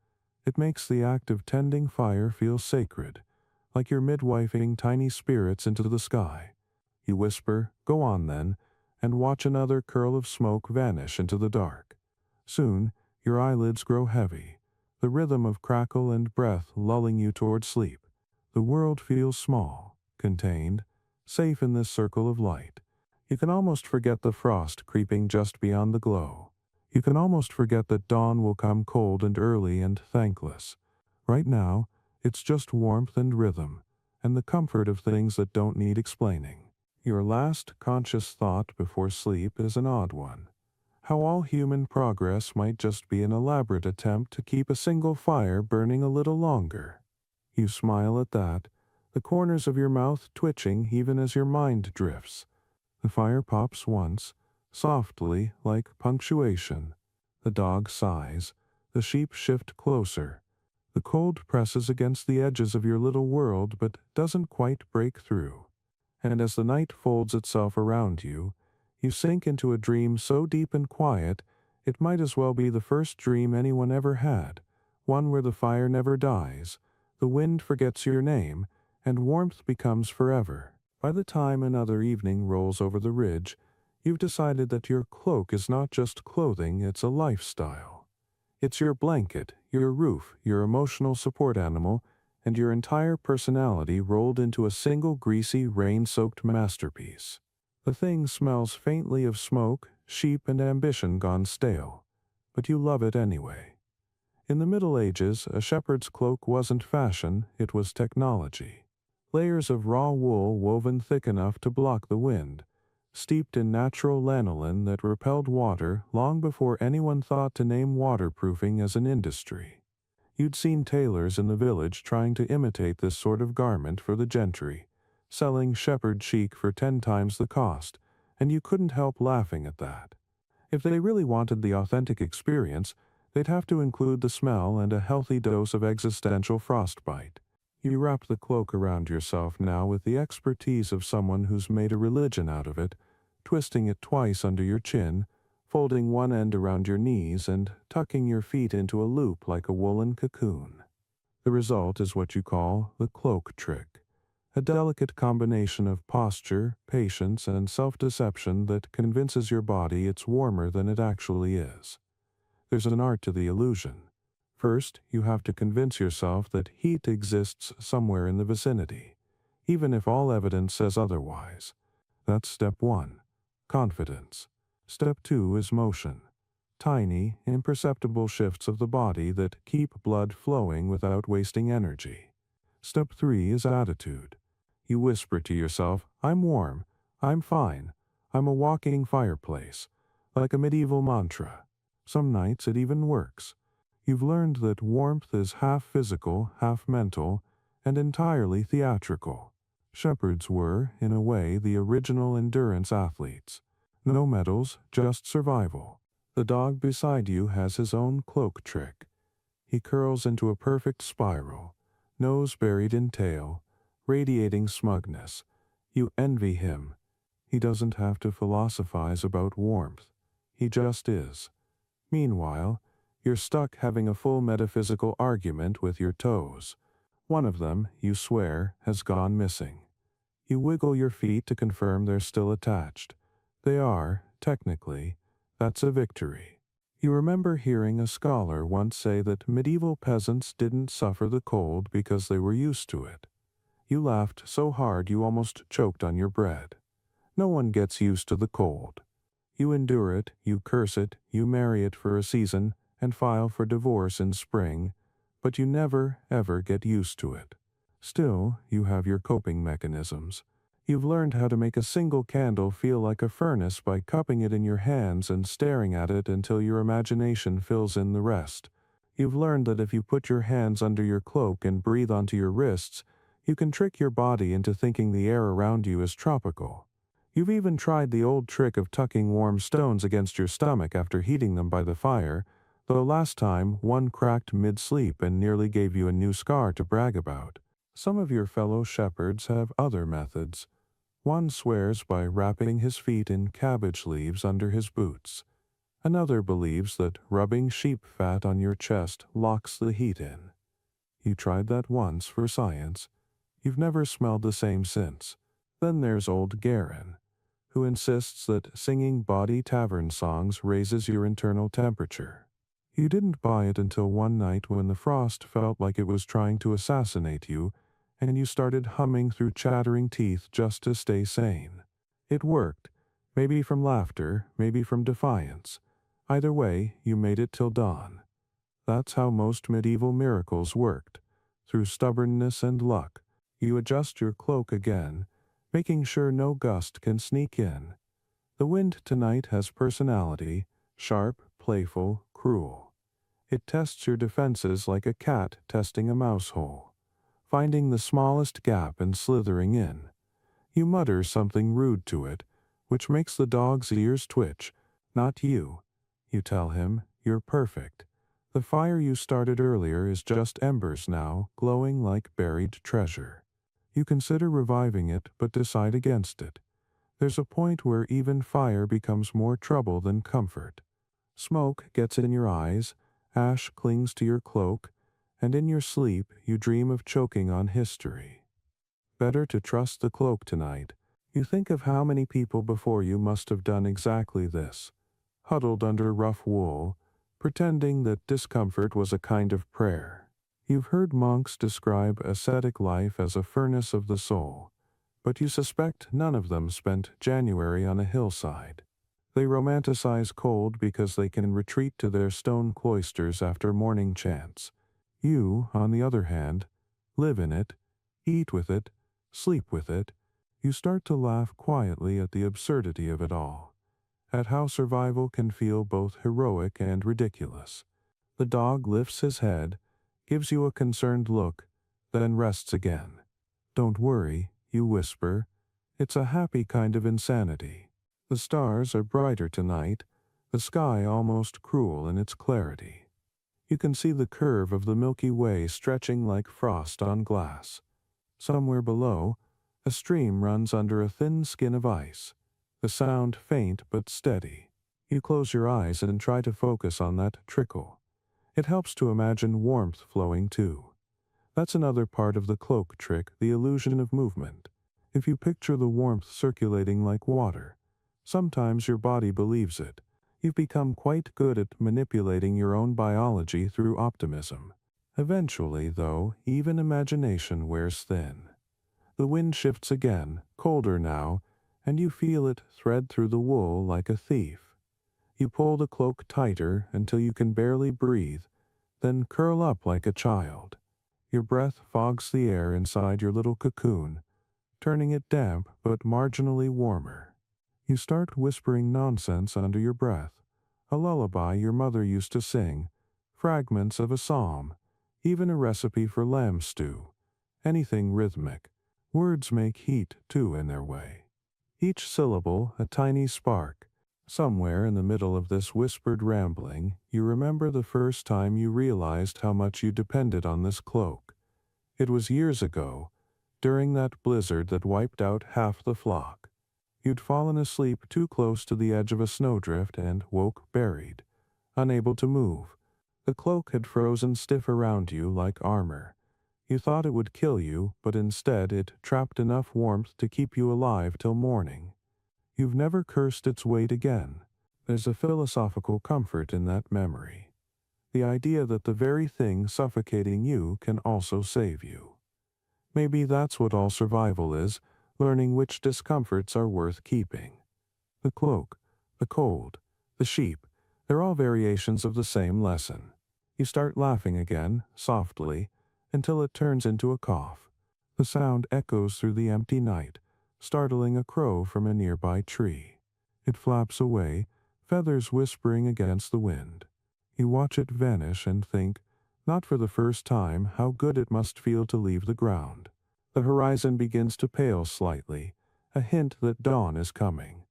It makes the act of tending fire feel sacred, like you're midwifing tiny spirits into the sky. You whisper, "Go on then," and watch another curl of smoke vanish into the dark. Soon, your eyelids grow heavy, the rhythm of crackle and breath lulling you toward sleep. The world feels small, contained, safe in this circle of light. You can almost forget the frost creeping just beyond the glow. You can almost forget that dawn will come cold and early and thankless. Right now, it's just warmth and rhythm, and the comfort of things that don't need explaining. Your last conscious thought before sleep is an odd one. How all human progress might just be an elaborate attempt to keep a single fire burning a little longer. You smile at that, the corners of your mouth twitching even as your mind drifts. The fire pops once, softly, like punctuation. The dog sighs, the sheep shift closer. The cold presses against the edges of your little world but doesn't quite break through. And as the night folds itself around you, you sink into a dream so deep and quiet, it might as well be the first dream anyone ever had, one where the fire never dies, the wind forgets your name, and warmth becomes forever. By the time another evening rolls over the ridge, you've decided that your cloak is not just clothing, it's a lifestyle. It's your blanket, your roof, your emotional support animal, and your entire personality rolled into a single greasy, rain-soaked masterpiece. The thing smells faintly of smoke, sheep, and ambition gone stale, but you love it anyway. In the Middle Ages, a shepherd's cloak wasn't fashion, it was technology. Layers of raw wool woven thick enough to block the wind, steeped in natural lanolin that repelled water long before anyone thought to name waterproofing as an industry. You'd seen tailors in the village trying to imitate this sort of garment for the gentry, selling shepherd chic for 10 times the cost, and you couldn't help laughing at that. If they really wanted the authentic experience, they'd have to include the smell and a healthy dose of existential frostbite. You wrap the cloak around yourself now with the expertise of someone who's made a religion out of it, twisting it twice under your chin, folding one end around your knees and tucking your feet into a loop like a woolen cocoon. The result is what you call the cloak trick, a delicate combination of posture, patience, and self-deception that convinces your body it's warmer than it actually is. There's an art to the illusion. First, you have to convince yourself that heat exists somewhere in the vicinity, even if all evidence says otherwise. That's step 1. Confidence. Step 2 is motion. Tiny, imperceptible shifts of the body that keep blood flowing without wasting energy. Step 3 is attitude. You whisper to yourself, "I'm warm, I'm fine, I'm a walking fireplace," like a medieval mantra. Some nights it even works. You've learned that warmth is half physical, half mental, and entirely theatrical. Shepherds were, in a way, the original endurance athletes. No medals, just survival. The dog beside you has his own cloak trick. He curls into a perfect spiral, nose buried in tail, radiating smugness. You envy him. He doesn't have to philosophize about warmth. He just is. Meanwhile, you're stuck having a full metaphysical argument with your toes. One of them, you swear, has gone missing. You wiggle your feet to confirm they're still attached. They are, technically. That's a victory. You remember hearing a scholar once say that medieval peasants didn't suffer the cold because they were used to it. You laughed so hard you almost choked on your bread. No one gets used to the cold. You endure it, you curse it, you marry it for a season, and file for divorce in spring, but you never, ever get used to it. Still, you have your coping mechanisms. You've learned how to make a single candle feel like a furnace by cupping it in your hands and staring at it until your imagination fills in the rest. You've learned that if you put your hands under your cloak and breathe onto your wrists, you can trick your body into thinking the air around you is tropical. You've even tried the old trick of tucking warm stones against your stomach after heating them by the fire, though last time one cracked mid-sleep and nearly gave you a new scar to brag about. Some of your fellow shepherds have other methods. One swears by wrapping his feet in cabbage leaves under his boots. Another believes that rubbing sheep fat on your chest locks the heat in. You tried that once for science. You've never smelled the same since. Then there's old Garin, who insists that singing bawdy tavern songs raises your internal temperature. You didn't buy it until one night when the frost felt like it was trying to assassinate you, and you started humming through chattering teeth just to stay sane. It worked, maybe from laughter, maybe from defiance. Either way, you made it till dawn. That's how most medieval miracles worked. Through stubbornness and luck, you adjust your cloak again, making sure no gust can sneak in. The wind tonight has personality, sharp, playful, cruel. It tests your defenses like a cat testing a mouse hole, finding the smallest gap and slithering in. You mutter something rude to it, which makes the dog's ears twitch. Not you. You tell him, you're perfect. The fire you started earlier is just embers now, glowing like buried treasure. You consider reviving it, but decide against it. There's a point where even fire becomes more trouble than comfort. Smoke gets in your eyes, ash clings to your cloak, and in your sleep you dream of choking on history. Better to trust the cloak tonight. You think of how many people before you must have done exactly this, huddled under rough wool, pretending that discomfort was a kind of prayer. You've heard monks describe ascetic life as a furnace of the soul, but you suspect none of them spent January on a hillside. They romanticize cold because they can retreat to their stone cloisters after morning chants. You, on the other hand, live in it, eat with it, sleep with it. You start to laugh quietly at the absurdity of it all, at how survival can feel both heroic and ridiculous. The dog lifts his head, gives you a concerned look, then rests again. Don't worry, you whisper. It's a happy kind of insanity. The stars are brighter tonight, the sky almost cruel in its clarity. You can see the curve of the Milky Way stretching like frost on glass. Somewhere below, a stream runs under a thin skin of ice, the sound faint but steady. You close your eyes and try to focus on that trickle. It helps to imagine warmth flowing too. That's another part of the cloak trick, the illusion of movement. If you picture the warmth circulating like water, sometimes your body believes it. You've become quite good at manipulating your own biology through optimism. Eventually, though, even imagination wears thin. The wind shifts again, colder now, and you feel it thread through the wool like a thief. You pull the cloak tighter until you can barely breathe, then curl up like a child. Your breath fogs the air inside your little cocoon, turning it damp but marginally warmer. You start whispering nonsense under your breath, a lullaby your mother used to sing, fragments of a psalm, even a recipe for lamb stew. Anything rhythmic. Words make heat, too, in their way. Each syllable a tiny spark. Somewhere in the middle of this whispered rambling, you remember the first time you realized how much you depended on this cloak. It was years ago, during that blizzard that wiped out half the flock. You'd fallen asleep too close to the edge of a snowdrift and woke buried, unable to move. The cloak had frozen stiff around you like armor. You thought it would kill you, but instead it trapped enough warmth to keep you alive till morning. You've never cursed its weight again. There's a philosophical comfort in that memory. The idea that the very thing suffocating you can also save you. Maybe that's what all survival is, learning which discomforts are worth keeping. The cloak, the cold, the sheep, they're all variations of the same lesson. You start laughing again, softly, until it turns into a cough. The sound echoes through the empty night, startling a crow from a nearby tree. It flaps away, feathers whispering against the wind. You watch it vanish and think, not for the first time, how good it must feel to leave the ground. The horizon begins to pale slightly, a hint that dawn is coming.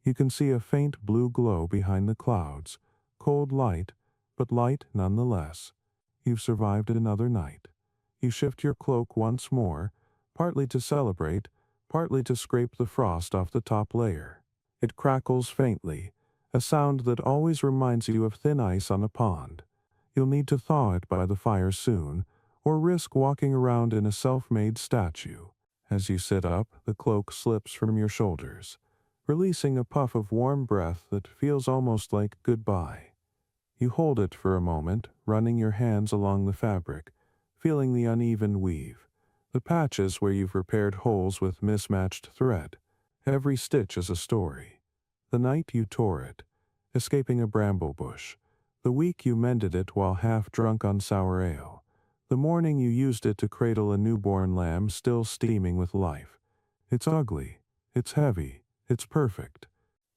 You can see a faint blue glow behind the clouds, cold light, but light nonetheless. You've survived another night. You shift your cloak once more, partly to celebrate, partly to scrape the frost off the top layer. It crackles faintly, a sound that always reminds you of thin ice on a pond. You'll need to thaw it by the fire soon, or risk walking around in a self-made statue. As you sit up, the cloak slips from your shoulders, releasing a puff of warm breath that feels almost like goodbye. You hold it for a moment, running your hands along the fabric, feeling the uneven weave, the patches where you've repaired holes with mismatched thread. Every stitch is a story. The night you tore it, escaping a bramble bush. The week you mended it while half drunk on sour ale. The morning you used it to cradle a newborn lamb still steaming with life. It's ugly, it's heavy, it's perfect.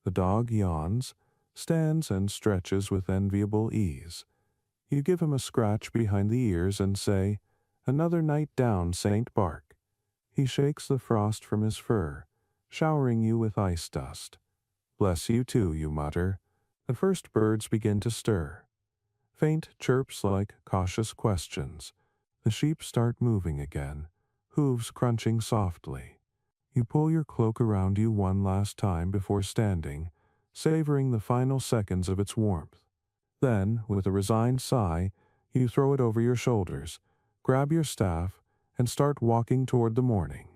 The dog yawns, stands and stretches with enviable ease. You give him a scratch behind the ears and say, "Another night down, Saint Bark." He shakes the frost from his fur, showering you with ice dust. "Bless you too," you mutter. The first birds begin to stir. Faint chirps like cautious questions. The sheep start moving again, hooves crunching softly. You pull your cloak around you one last time before standing, savoring the final seconds of its warmth. Then, with a resigned sigh, you throw it over your shoulders, grab your staff, and start walking toward the morning.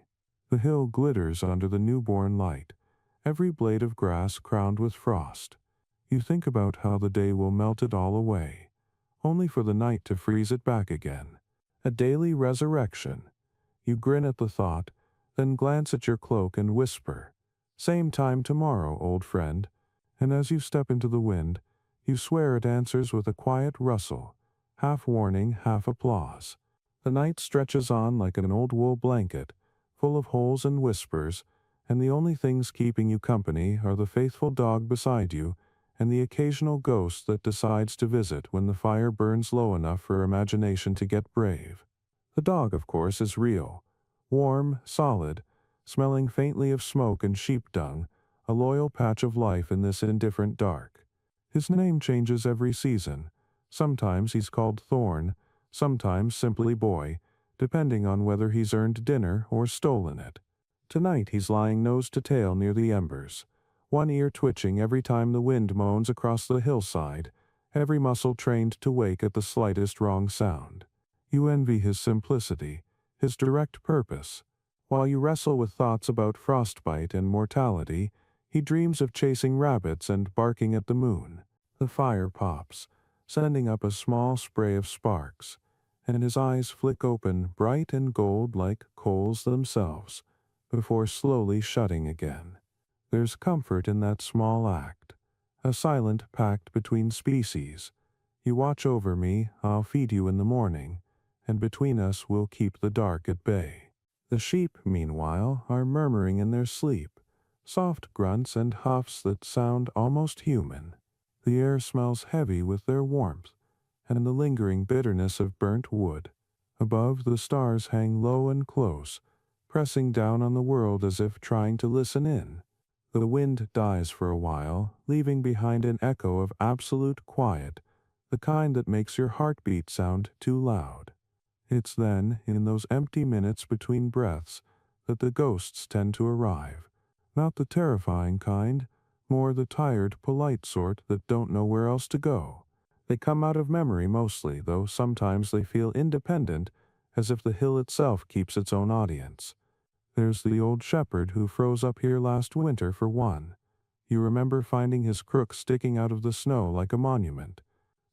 The hill glitters under the newborn light, every blade of grass crowned with frost. You think about how the day will melt it all away, only for the night to freeze it back again. A daily resurrection. You grin at the thought, then glance at your cloak and whisper, "Same time tomorrow, old friend." And as you step into the wind, you swear it answers with a quiet rustle, half warning, half applause. The night stretches on like an old wool blanket, full of holes and whispers, and the only things keeping you company are the faithful dog beside you and the occasional ghost that decides to visit when the fire burns low enough for imagination to get brave. The dog, of course, is real. Warm, solid, smelling faintly of smoke and sheep dung, a loyal patch of life in this indifferent dark. His name changes every season. Sometimes he's called Thorn, sometimes simply Boy, depending on whether he's earned dinner or stolen it. Tonight he's lying nose to tail near the embers, one ear twitching every time the wind moans across the hillside, every muscle trained to wake at the slightest wrong sound. You envy his simplicity, his direct purpose. While you wrestle with thoughts about frostbite and mortality, he dreams of chasing rabbits and barking at the moon. The fire pops, sending up a small spray of sparks, and his eyes flick open bright and gold like coals themselves, before slowly shutting again. There's comfort in that small act, a silent pact between species. You watch over me, I'll feed you in the morning, and between us we'll keep the dark at bay. The sheep, meanwhile, are murmuring in their sleep, soft grunts and huffs that sound almost human. The air smells heavy with their warmth, and the lingering bitterness of burnt wood. Above, the stars hang low and close, pressing down on the world as if trying to listen in. The wind dies for a while, leaving behind an echo of absolute quiet, the kind that makes your heartbeat sound too loud. It's then, in those empty minutes between breaths, that the ghosts tend to arrive. Not the terrifying kind, more the tired, polite sort that don't know where else to go. They come out of memory mostly, though sometimes they feel independent, as if the hill itself keeps its own audience. There's the old shepherd who froze up here last winter for one. You remember finding his crook sticking out of the snow like a monument.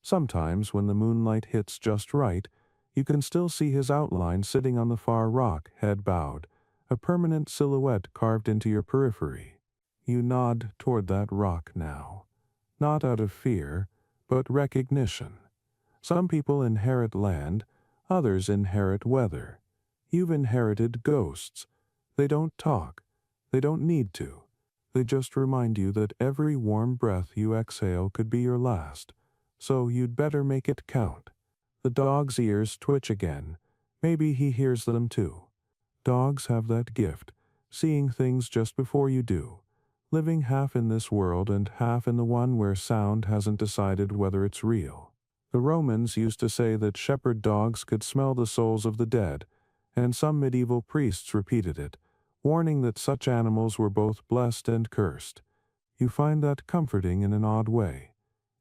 Sometimes, when the moonlight hits just right, you can still see his outline sitting on the far rock, head bowed, a permanent silhouette carved into your periphery. You nod toward that rock now, not out of fear, but recognition. Some people inherit land, others inherit weather. You've inherited ghosts. They don't talk. They don't need to. They just remind you that every warm breath you exhale could be your last, so you'd better make it count. The dog's ears twitch again. Maybe he hears them too. Dogs have that gift, seeing things just before you do, living half in this world and half in the one where sound hasn't decided whether it's real. The Romans used to say that shepherd dogs could smell the souls of the dead, and some medieval priests repeated it, warning that such animals were both blessed and cursed. You find that comforting in an odd way.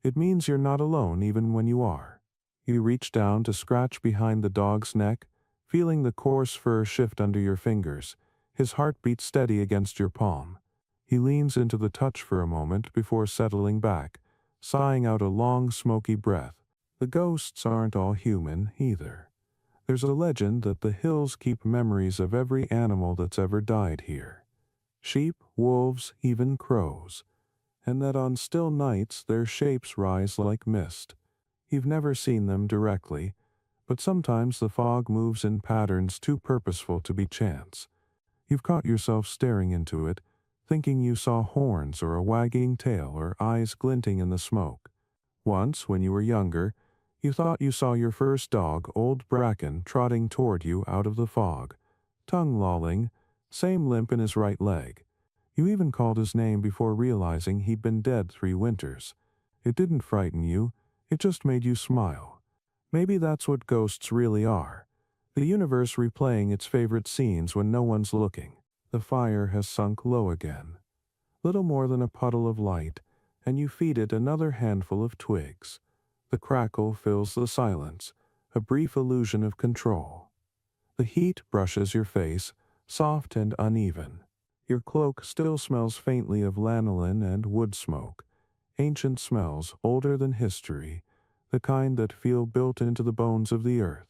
It means you're not alone even when you are. You reach down to scratch behind the dog's neck, feeling the coarse fur shift under your fingers, his heart beats steady against your palm. He leans into the touch for a moment before settling back, sighing out a long, smoky breath. The ghosts aren't all human, either. There's a legend that the hills keep memories of every animal that's ever died here. Sheep, wolves, even crows. And that on still nights their shapes rise like mist. You've never seen them directly, but sometimes the fog moves in patterns too purposeful to be chance. You've caught yourself staring into it, thinking you saw horns or a wagging tail or eyes glinting in the smoke. Once, when you were younger, you thought you saw your first dog, Old Bracken, trotting toward you out of the fog, tongue lolling, same limp in his right leg. You even called his name before realizing he'd been dead 3 winters. It didn't frighten you, it just made you smile. Maybe that's what ghosts really are. The universe replaying its favorite scenes when no one's looking. The fire has sunk low again. Little more than a puddle of light, and you feed it another handful of twigs. The crackle fills the silence, a brief illusion of control. The heat brushes your face, soft and uneven. Your cloak still smells faintly of lanolin and wood smoke, ancient smells older than history, the kind that feel built into the bones of the earth.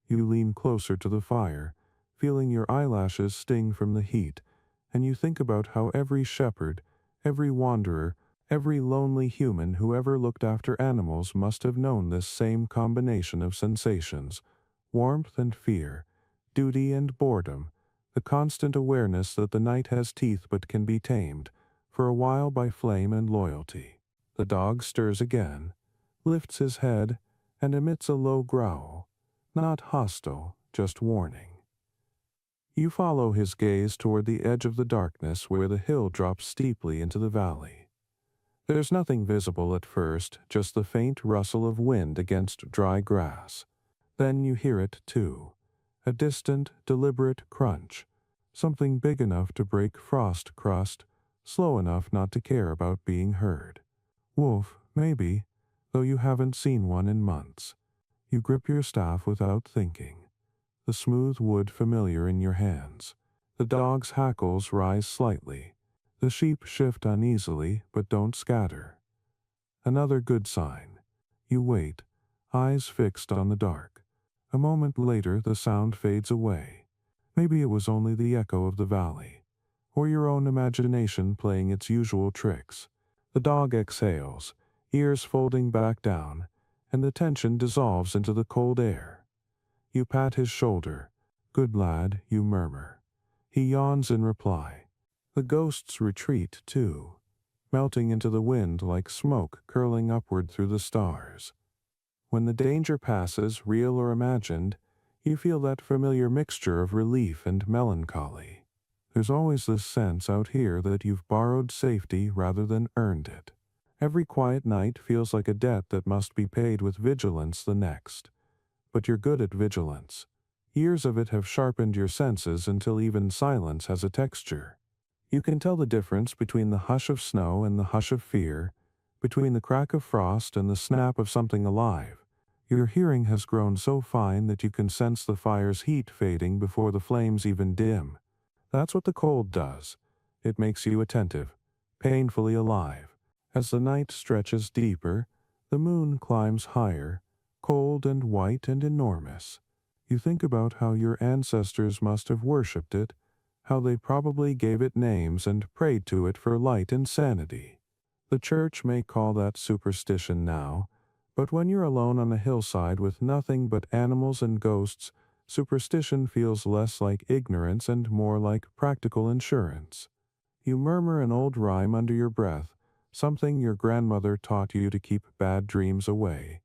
You lean closer to the fire, feeling your eyelashes sting from the heat, and you think about how every shepherd, every wanderer, every lonely human who ever looked after animals must have known this same combination of sensations, warmth and fear, duty and boredom, the constant awareness that the night has teeth but can be tamed, for a while by flame and loyalty. The dog stirs again, lifts his head, and emits a low growl, not hostile, just warning. You follow his gaze toward the edge of the darkness where the hill drops steeply into the valley. There's nothing visible at first, just the faint rustle of wind against dry grass. Then you hear it, too. A distant, deliberate crunch. Something big enough to break frost crust, slow enough not to care about being heard. Wolf, maybe, though you haven't seen one in months. You grip your staff without thinking, the smooth wood familiar in your hands. The dog's hackles rise slightly. The sheep shift uneasily, but don't scatter. Another good sign. You wait, eyes fixed on the dark. A moment later the sound fades away. Maybe it was only the echo of the valley, or your own imagination playing its usual tricks. The dog exhales, ears folding back down, and the tension dissolves into the cold air. You pat his shoulder. Good lad, you murmur. He yawns in reply. The ghosts retreat, too, melting into the wind like smoke curling upward through the stars. When the danger passes, real or imagined, you feel that familiar mixture of relief and melancholy. There's always this sense out here that you've borrowed safety rather than earned it. Every quiet night feels like a debt that must be paid with vigilance the next. But you're good at vigilance. Years of it have sharpened your senses until even silence has a texture. You can tell the difference between the hush of snow and the hush of fear, between the crack of frost and the snap of something alive. Your hearing has grown so fine that you can sense the fire's heat fading before the flames even dim. That's what the cold does. It makes you attentive, painfully alive. As the night stretches deeper, the moon climbs higher, cold and white and enormous. You think about how your ancestors must have worshipped it, how they probably gave it names and prayed to it for light and sanity. The church may call that superstition now, but when you're alone on a hillside with nothing but animals and ghosts, superstition feels less like ignorance and more like practical insurance. You murmur an old rhyme under your breath, something your grandmother taught you to keep bad dreams away.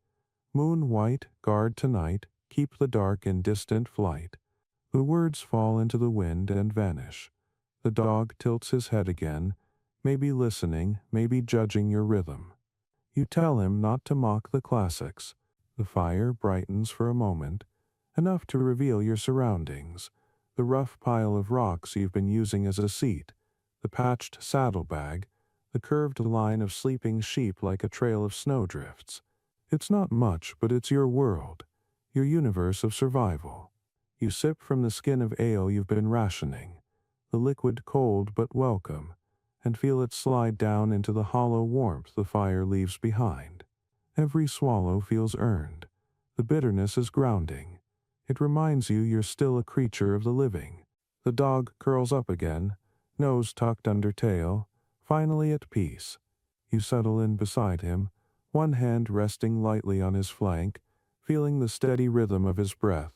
Moon white, guard tonight, keep the dark in distant flight. The words fall into the wind and vanish. The dog tilts his head again, maybe listening, maybe judging your rhythm. You tell him not to mock the classics. The fire brightens for a moment, enough to reveal your surroundings, the rough pile of rocks you've been using as a seat, the patched saddlebag, the curved line of sleeping sheep like a trail of snowdrifts. It's not much, but it's your world, your universe of survival. You sip from the skin of ale you've been rationing, the liquid cold but welcome, and feel it slide down into the hollow warmth the fire leaves behind. Every swallow feels earned. The bitterness is grounding. It reminds you you're still a creature of the living. The dog curls up again, nose tucked under tail, finally at peace. You settle in beside him, one hand resting lightly on his flank, feeling the steady rhythm of his breath.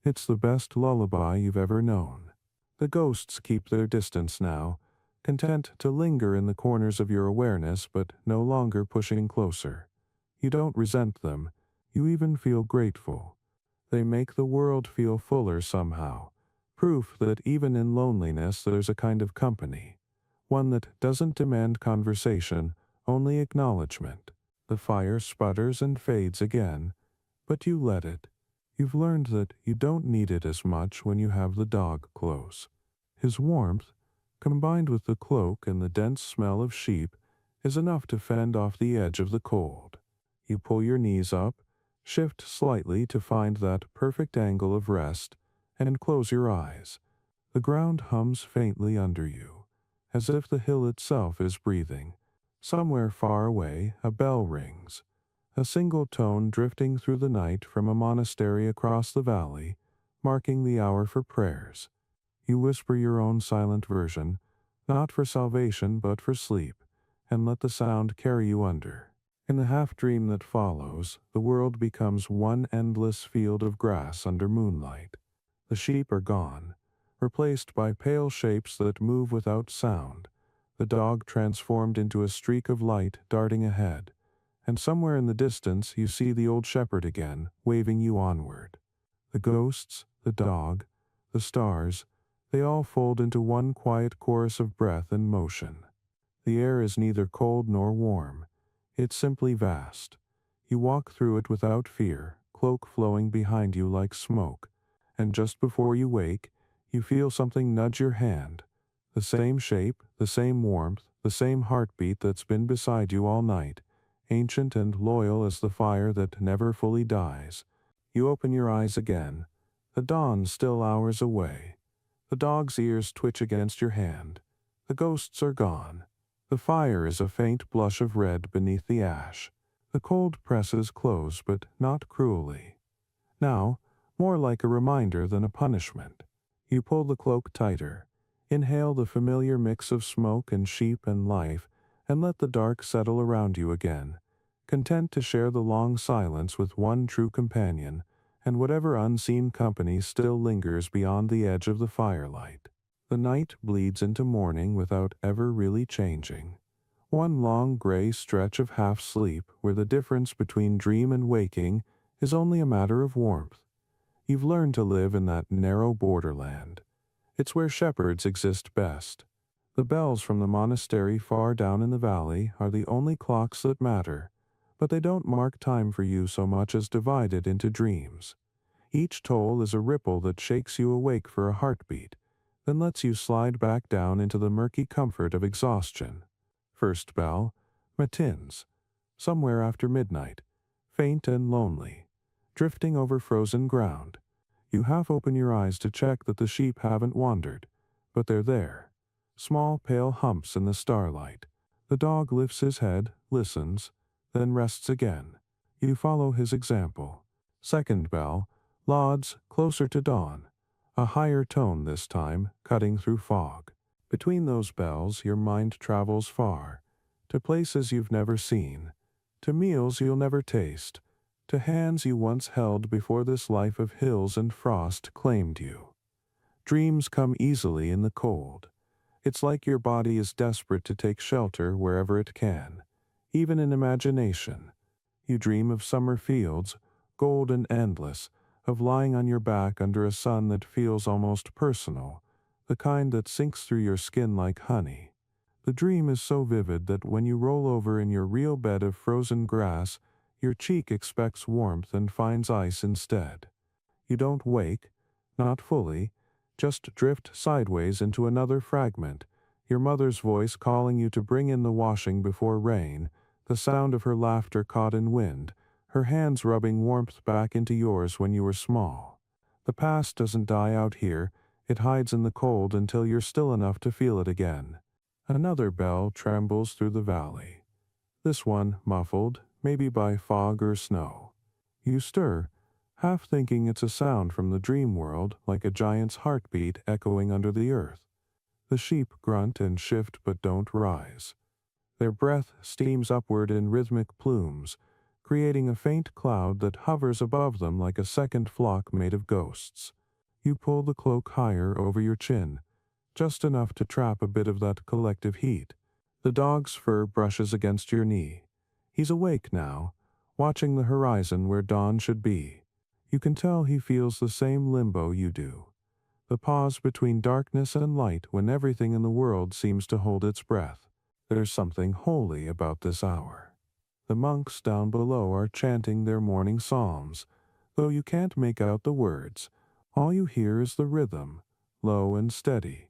It's the best lullaby you've ever known. The ghosts keep their distance now, content to linger in the corners of your awareness but no longer pushing closer. You don't resent them, you even feel grateful. They make the world feel fuller somehow, proof that even in loneliness there's a kind of company, one that doesn't demand conversation, only acknowledgement. The fire sputters and fades again, but you let it. You've learned that you don't need it as much when you have the dog close. His warmth, combined with the cloak and the dense smell of sheep, is enough to fend off the edge of the cold. You pull your knees up, shift slightly to find that perfect angle of rest, and close your eyes. The ground hums faintly under you, as if the hill itself is breathing. Somewhere far away, a bell rings, a single tone drifting through the night from a monastery across the valley, marking the hour for prayers. You whisper your own silent version, not for salvation but for sleep, and let the sound carry you under. In the half-dream that follows, the world becomes one endless field of grass under moonlight. The sheep are gone, replaced by pale shapes that move without sound, the dog transformed into a streak of light darting ahead, and somewhere in the distance you see the old shepherd again, waving you onward. The ghosts, the dog, the stars, they all fold into one quiet chorus of breath and motion. The air is neither cold nor warm. It's simply vast. You walk through it without fear, cloak flowing behind you like smoke, and just before you wake, you feel something nudge your hand. The same shape, the same warmth, the same heartbeat that's been beside you all night, ancient and loyal as the fire that never fully dies. You open your eyes again. The dawn's still hours away. The dog's ears twitch against your hand. The ghosts are gone. The fire is a faint blush of red beneath the ash. The cold presses close, but not cruelly. Now, more like a reminder than a punishment. You pull the cloak tighter, inhale the familiar mix of smoke and sheep and life, and let the dark settle around you again, content to share the long silence with one true companion, and whatever unseen company still lingers beyond the edge of the firelight. The night bleeds into morning without ever really changing. One long gray stretch of half-sleep where the difference between dream and waking is only a matter of warmth. You've learned to live in that narrow borderland. It's where shepherds exist best. The bells from the monastery far down in the valley are the only clocks that matter, but they don't mark time for you so much as divide it into dreams. Each toll is a ripple that shakes you awake for a heartbeat, then lets you slide back down into the murky comfort of exhaustion. First bell, matins, somewhere after midnight, faint and lonely, drifting over frozen ground. You half open your eyes to check that the sheep haven't wandered, but they're there. Small pale humps in the starlight. The dog lifts his head, listens, then rests again. You follow his example. Second bell, lauds, closer to dawn. A higher tone this time, cutting through fog. Between those bells your mind travels far, to places you've never seen, to meals you'll never taste, to hands you once held before this life of hills and frost claimed you. Dreams come easily in the cold. It's like your body is desperate to take shelter wherever it can, even in imagination. You dream of summer fields, gold and endless, of lying on your back under a sun that feels almost personal, the kind that sinks through your skin like honey. The dream is so vivid that when you roll over in your real bed of frozen grass, Your cheek expects warmth and finds ice instead. You don't wake, not fully, just drift sideways into another fragment, your mother's voice calling you to bring in the washing before rain, the sound of her laughter caught in wind, her hands rubbing warmth back into yours when you were small. The past doesn't die out here, it hides in the cold until you're still enough to feel it again. Another bell trembles through the valley. This one muffled, maybe by fog or snow. You stir, half thinking it's a sound from the dream world, like a giant's heartbeat echoing under the earth. The sheep grunt and shift but don't rise. Their breath steams upward in rhythmic plumes, creating a faint cloud that hovers above them like a second flock made of ghosts. You pull the cloak higher over your chin, just enough to trap a bit of that collective heat. The dog's fur brushes against your knee. He's awake now, watching the horizon where dawn should be. You can tell he feels the same limbo you do. The pause between darkness and light when everything in the world seems to hold its breath. There's something holy about this hour. The monks down below are chanting their morning psalms, though you can't make out the words. All you hear is the rhythm, low and steady,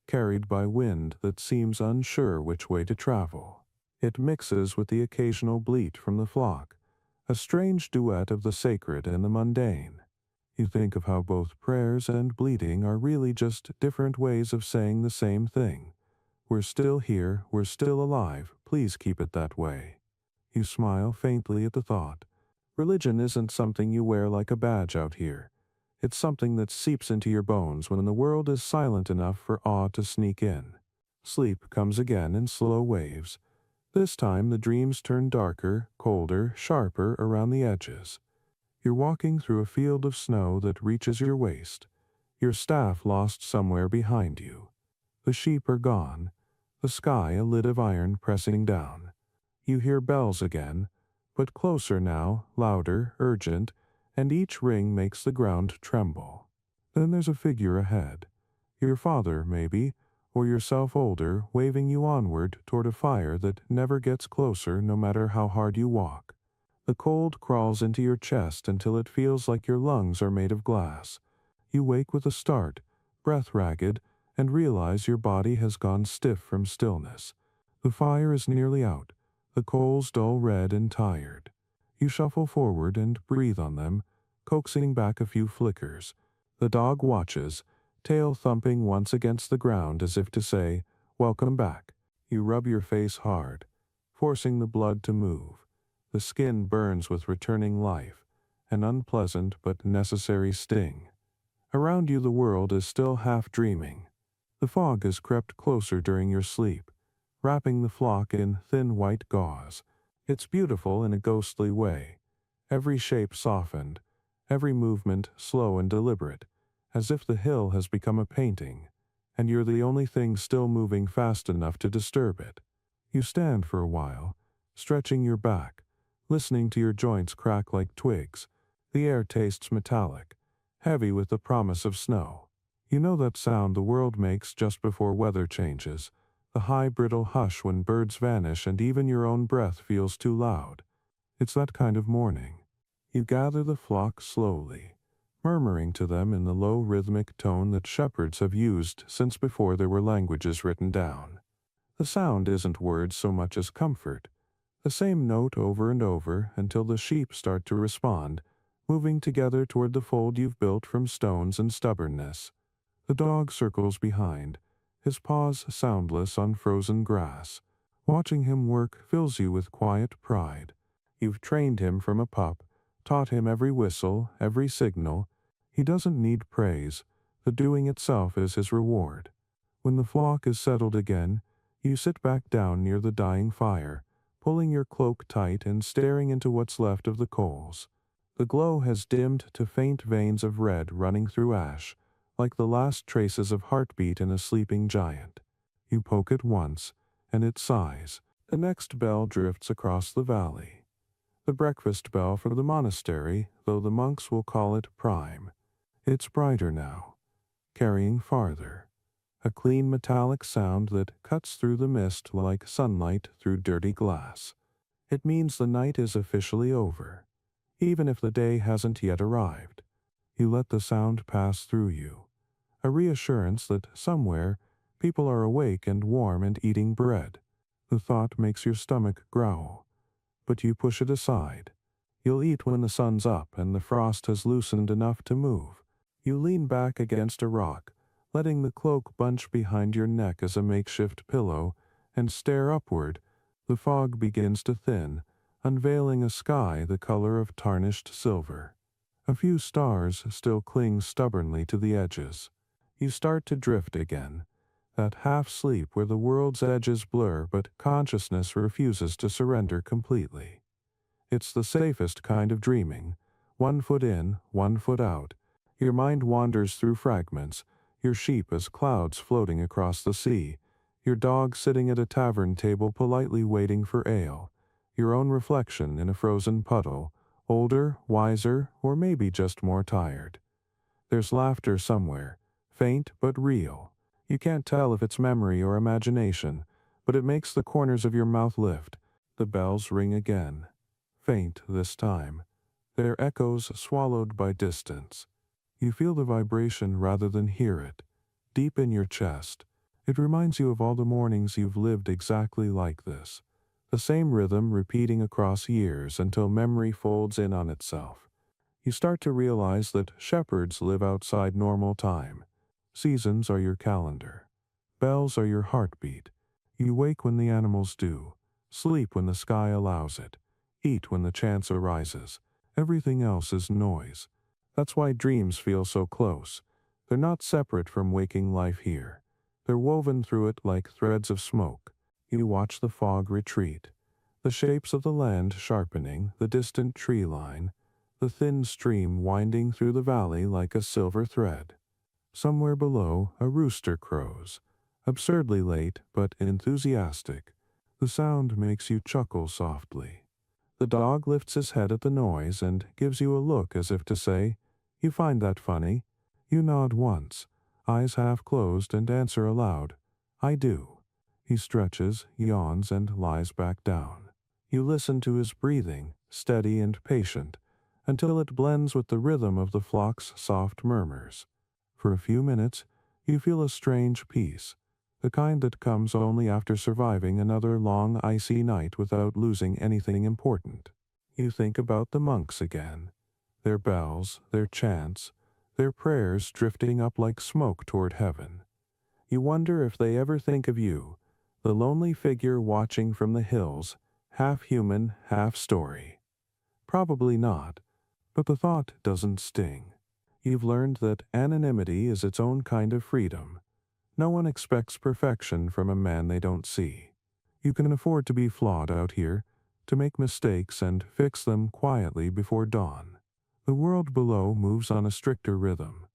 carried by wind that seems unsure which way to travel. It mixes with the occasional bleat from the flock, a strange duet of the sacred and the mundane. You think of how both prayers and bleating are really just different ways of saying the same thing. We're still here, we're still alive, please keep it that way. You smile faintly at the thought. Religion isn't something you wear like a badge out here. It's something that seeps into your bones when the world is silent enough for awe to sneak in. Sleep comes again in slow waves. This time the dreams turn darker, colder, sharper around the edges. You're walking through a field of snow that reaches your waist, your staff lost somewhere behind you. The sheep are gone, the sky a lid of iron pressing down. You hear bells again, but closer now, louder, urgent, and each ring makes the ground tremble. Then there's a figure ahead. Your father, maybe, or yourself older, waving you onward toward a fire that never gets closer no matter how hard you walk. The cold crawls into your chest until it feels like your lungs are made of glass. You wake with a start, breath ragged, and realize your body has gone stiff from stillness. The fire is nearly out, the coals dull red and tired. You shuffle forward and breathe on them, coaxing back a few flickers. The dog watches, tail thumping once against the ground as if to say, "Welcome back." You rub your face hard, forcing the blood to move. The skin burns with returning life, an unpleasant but necessary sting. Around you the world is still half dreaming. The fog has crept closer during your sleep, wrapping the flock in thin white gauze. It's beautiful in a ghostly way, every shape softened, every movement slow and deliberate, as if the hill has become a painting, and you're the only thing still moving fast enough to disturb it. You stand for a while, stretching your back, listening to your joints crack like twigs. The air tastes metallic, heavy with the promise of snow. You know that sound the world makes just before weather changes, the high brittle hush when birds vanish and even your own breath feels too loud. It's that kind of morning. You gather the flock slowly, murmuring to them in the low rhythmic tone that shepherds have used since before there were languages written down. The sound isn't words so much as comfort, the same note over and over until the sheep start to respond, moving together toward the fold you've built from stones and stubbornness. The dog circles behind, his paws soundless on frozen grass. Watching him work fills you with quiet pride. You've trained him from a pup, taught him every whistle, every signal. He doesn't need praise. The doing itself is his reward. When the flock is settled again, you sit back down near the dying fire, pulling your cloak tight and staring into what's left of the coals. The glow has dimmed to faint veins of red running through ash, like the last traces of heartbeat in a sleeping giant. You poke it once, and it sighs. The next bell drifts across the valley. The breakfast bell for the monastery, though the monks will call it prime. It's brighter now, carrying farther. A clean metallic sound that cuts through the mist like sunlight through dirty glass. It means the night is officially over, even if the day hasn't yet arrived. You let the sound pass through you, a reassurance that somewhere people are awake and warm and eating bread. The thought makes your stomach growl, but you push it aside. You'll eat when the sun's up and the frost has loosened enough to move. You lean back against a rock, letting the cloak bunch behind your neck as a makeshift pillow, and stare upward. The fog begins to thin, unveiling a sky the color of tarnished silver. A few stars still cling stubbornly to the edges. You start to drift again, that half-sleep where the world's edges blur but consciousness refuses to surrender completely. It's the safest kind of dreaming. 1 foot in, 1 foot out. Your mind wanders through fragments, your sheep as clouds floating across the sea, your dog sitting at a tavern table politely waiting for ale, your own reflection in a frozen puddle, older, wiser, or maybe just more tired. There's laughter somewhere, faint but real. You can't tell if it's memory or imagination, but it makes the corners of your mouth lift. The bells ring again. Faint this time, their echoes swallowed by distance. You feel the vibration rather than hear it, deep in your chest. It reminds you of all the mornings you've lived exactly like this, the same rhythm repeating across years until memory folds in on itself. You start to realize that shepherds live outside normal time. Seasons are your calendar. Bells are your heartbeat. You wake when the animals do, sleep when the sky allows it, eat when the chance arises. Everything else is noise. That's why dreams feel so close. They're not separate from waking life here. They're woven through it like threads of smoke. You watch the fog retreat, the shapes of the land sharpening, the distant tree line, the thin stream winding through the valley like a silver thread. Somewhere below, a rooster crows, absurdly late but enthusiastic. The sound makes you chuckle softly. The dog lifts his head at the noise and gives you a look as if to say, "You find that funny?" You nod once, eyes half closed, and answer aloud, "I do." He stretches, yawns, and lies back down. You listen to his breathing, steady and patient, until it blends with the rhythm of the flock's soft murmurs. For a few minutes, you feel a strange peace, the kind that comes only after surviving another long icy night without losing anything important. You think about the monks again, their bells, their chants, their prayers drifting up like smoke toward heaven. You wonder if they ever think of you, the lonely figure watching from the hills, half human, half story. Probably not, but the thought doesn't sting. You've learned that anonymity is its own kind of freedom. No one expects perfection from a man they don't see. You can afford to be flawed out here, to make mistakes and fix them quietly before dawn. The world below moves on a stricter rhythm.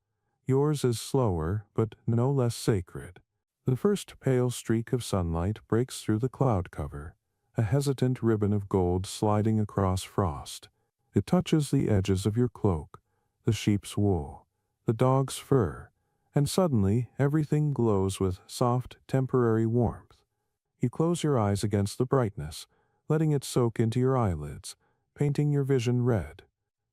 Yours is slower, but no less sacred. The first pale streak of sunlight breaks through the cloud cover, a hesitant ribbon of gold sliding across frost. It touches the edges of your cloak, the sheep's wool, the dog's fur, and suddenly everything glows with soft, temporary warmth. You close your eyes against the brightness, letting it soak into your eyelids, painting your vision red.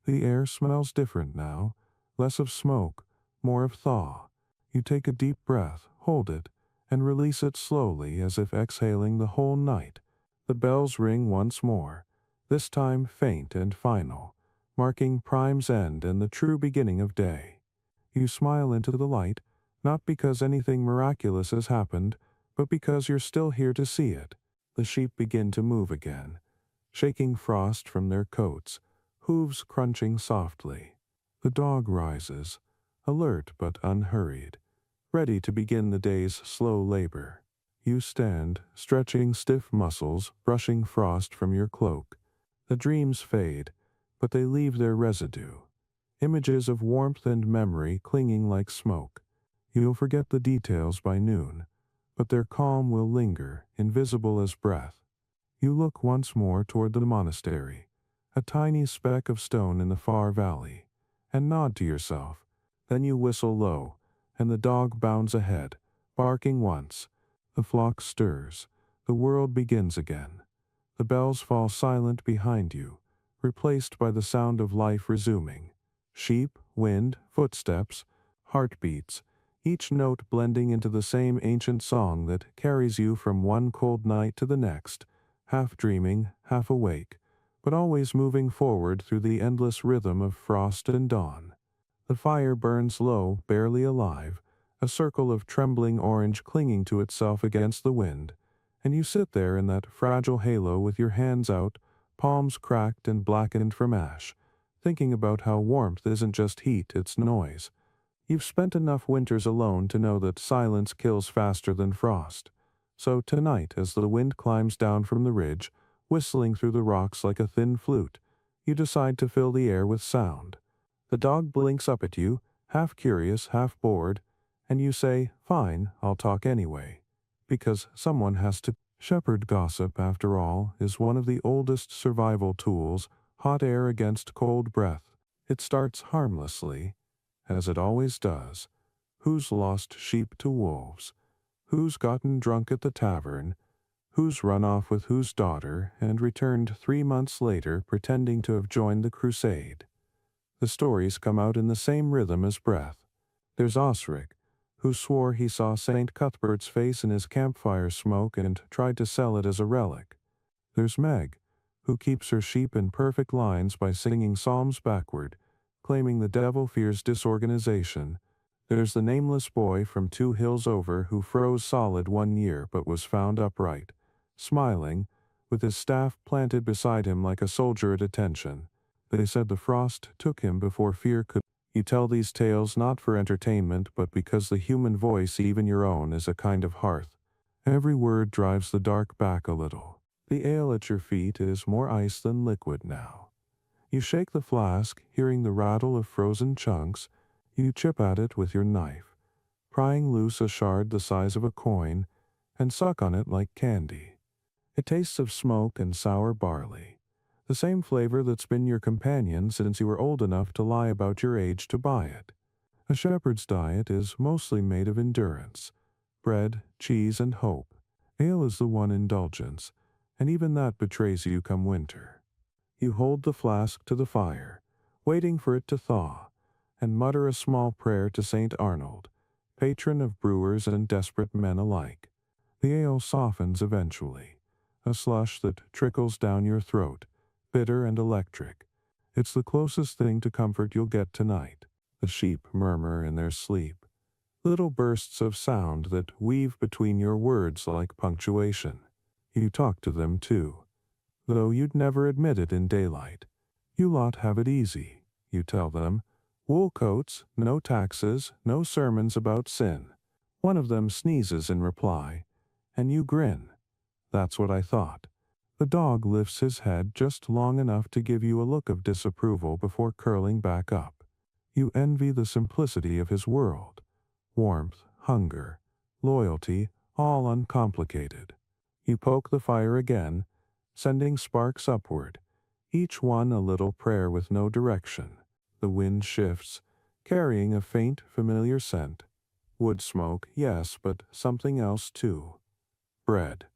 The air smells different now, less of smoke, more of thaw. You take a deep breath, hold it, and release it slowly as if exhaling the whole night. The bells ring once more, this time faint and final, marking prime's end and the true beginning of day. You smile into the light, not because anything miraculous has happened, but because you're still here to see it. The sheep begin to move again, shaking frost from their coats, hooves crunching softly. The dog rises, alert but unhurried, ready to begin the day's slow labor. You stand, stretching stiff muscles, brushing frost from your cloak. The dreams fade, but they leave their residue. Images of warmth and memory clinging like smoke. You'll forget the details by noon, but their calm will linger, invisible as breath. You look once more toward the monastery, a tiny speck of stone in the far valley, and nod to yourself. Then you whistle low, and the dog bounds ahead, barking once. The flock stirs. The world begins again. The bells fall silent behind you, replaced by the sound of life resuming. Sheep, wind, footsteps, heartbeats, each note blending into the same ancient song that carries you from one cold night to the next, half dreaming, half awake, but always moving forward through the endless rhythm of frost and dawn. The fire burns low, barely alive, a circle of trembling orange clinging to itself against the wind, and you sit there in that fragile halo with your hands out, palms cracked and blackened from ash, thinking about how warmth isn't just heat, it's noise. You've spent enough winters alone to know that silence kills faster than frost. So tonight, as the wind climbs down from the ridge, whistling through the rocks like a thin flute, you decide to fill the air with sound. The dog blinks up at you, half curious, half bored, and you say, "Fine, I'll talk anyway." Because someone has to. Shepherd gossip, after all, is one of the oldest survival tools, hot air against cold breath. It starts harmlessly, as it always does. Who's lost sheep to wolves? Who's gotten drunk at the tavern? Who's run off with whose daughter and returned 3 months later pretending to have joined the crusade? The stories come out in the same rhythm as breath. There's Osric, who swore he saw St. Cuthbert's face in his campfire smoke and tried to sell it as a relic. There's Meg, who keeps her sheep in perfect lines by singing psalms backward, claiming the devil fears disorganization. There's the nameless boy from 2 hills over who froze solid 1 year but was found upright, smiling, with his staff planted beside him like a soldier at attention. They said the frost took him before fear could. You tell these tales not for entertainment but because the human voice, even your own, is a kind of hearth. Every word drives the dark back a little. The ale at your feet is more ice than liquid now. You shake the flask, hearing the rattle of frozen chunks. You chip at it with your knife, prying loose a shard the size of a coin, and suck on it like candy. It tastes of smoke and sour barley, the same flavor that's been your companion since you were old enough to lie about your age to buy it. A shepherd's diet is mostly made of endurance, bread, cheese, and hope. Ale is the one indulgence, and even that betrays you come winter. You hold the flask to the fire, waiting for it to thaw, and mutter a small prayer to St. Arnold, patron of brewers and desperate men alike. The ale softens eventually, a slush that trickles down your throat, bitter and electric. It's the closest thing to comfort you'll get tonight. The sheep murmur in their sleep, little bursts of sound that weave between your words like punctuation. You talk to them too, though you'd never admit it in daylight. You lot have it easy, you tell them. Wool coats, no taxes, no sermons about sin. One of them sneezes in reply, and you grin. That's what I thought. The dog lifts his head just long enough to give you a look of disapproval before curling back up. You envy the simplicity of his world. Warmth, hunger, loyalty, all uncomplicated. You poke the fire again, sending sparks upward, each one a little prayer with no direction. The wind shifts, carrying a faint, familiar scent. Wood smoke, yes, but something else too. Bread,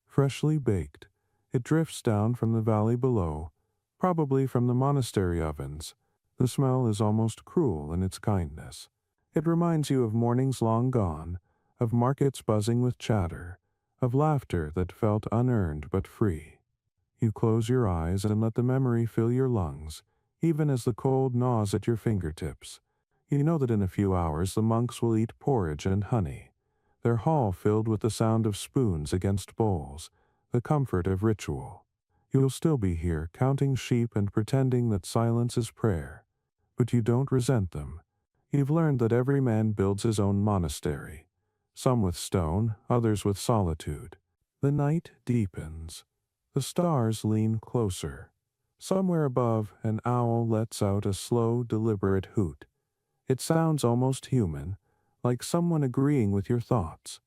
freshly baked. It drifts down from the valley below, probably from the monastery ovens. The smell is almost cruel in its kindness. It reminds you of mornings long gone, of markets buzzing with chatter, of laughter that felt unearned but free. You close your eyes and let the memory fill your lungs, even as the cold gnaws at your fingertips. You know that in a few hours the monks will eat porridge and honey, their hall filled with the sound of spoons against bowls, the comfort of ritual. You'll still be here, counting sheep and pretending that silence is prayer. But you don't resent them. You've learned that every man builds his own monastery, some with stone, others with solitude. The night deepens. The stars lean closer. Somewhere above, an owl lets out a slow, deliberate hoot. It sounds almost human, like someone agreeing with your thoughts.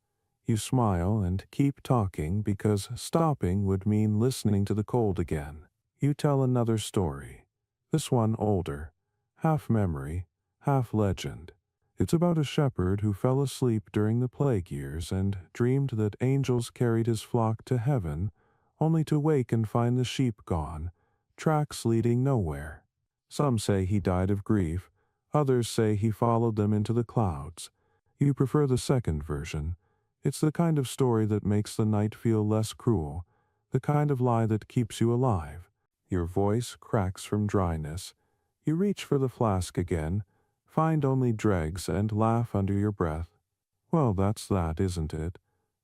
You smile and keep talking because stopping would mean listening to the cold again. You tell another story, this one older, half memory, half legend. It's about a shepherd who fell asleep during the plague years and dreamed that angels carried his flock to heaven, only to wake and find the sheep gone, tracks leading nowhere. Some say he died of grief, others say he followed them into the clouds. You prefer the second version. It's the kind of story that makes the night feel less cruel, the kind of lie that keeps you alive. Your voice cracks from dryness. You reach for the flask again, find only dregs, and laugh under your breath. Well, that's that, isn't it?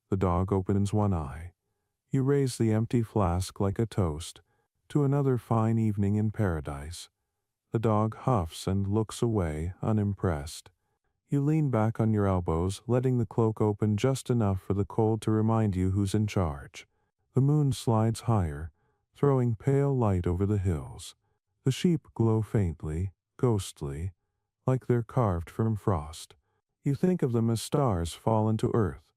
The dog opens one eye. You raise the empty flask like a toast to another fine evening in paradise. The dog huffs and looks away, unimpressed. You lean back on your elbows, letting the cloak open just enough for the cold to remind you who's in charge. The moon slides higher, throwing pale light over the hills. The sheep glow faintly, ghostly, like they're carved from frost. You think of them as stars fallen to earth,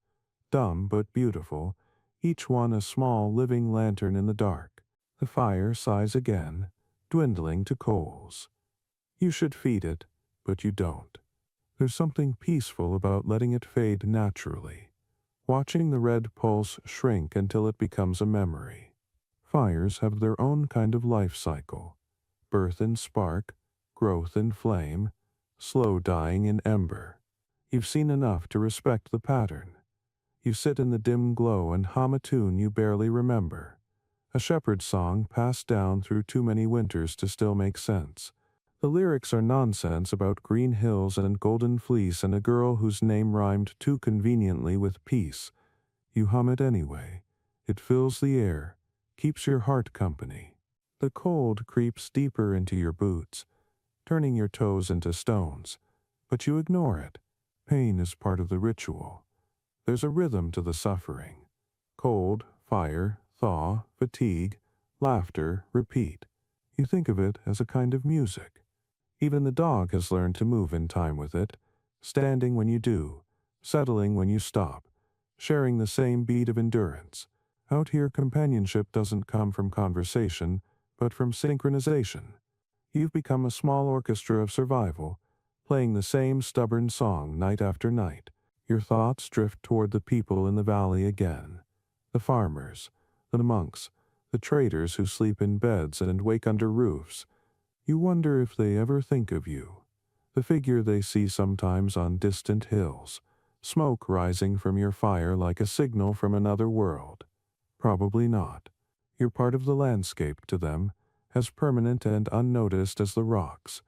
dumb but beautiful, each one a small living lantern in the dark. The fire sighs again, dwindling to coals. You should feed it, but you don't. There's something peaceful about letting it fade naturally, watching the red pulse shrink until it becomes a memory. Fires have their own kind of life cycle: birth in spark, growth in flame, slow dying in ember. You've seen enough to respect the pattern. You sit in the dim glow and hum a tune you barely remember, a shepherd's song passed down through too many winters to still make sense. The lyrics are nonsense about green hills and golden fleece and a girl whose name rhymed too conveniently with peace. You hum it anyway. It fills the air, keeps your heart company. The cold creeps deeper into your boots, turning your toes into stones. But you ignore it. Pain is part of the ritual. There's a rhythm to the suffering. Cold, fire, thaw, fatigue, laughter, repeat. You think of it as a kind of music. Even the dog has learned to move in time with it, standing when you do, settling when you stop, sharing the same beat of endurance. Out here, companionship doesn't come from conversation, but from synchronization. You've become a small orchestra of survival, playing the same stubborn song night after night. Your thoughts drift toward the people in the valley again. The farmers, the monks, the traders who sleep in beds and wake under roofs. You wonder if they ever think of you, the figure they see sometimes on distant hills, smoke rising from your fire like a signal from another world. Probably not. You're part of the landscape to them, as permanent and unnoticed as the rocks.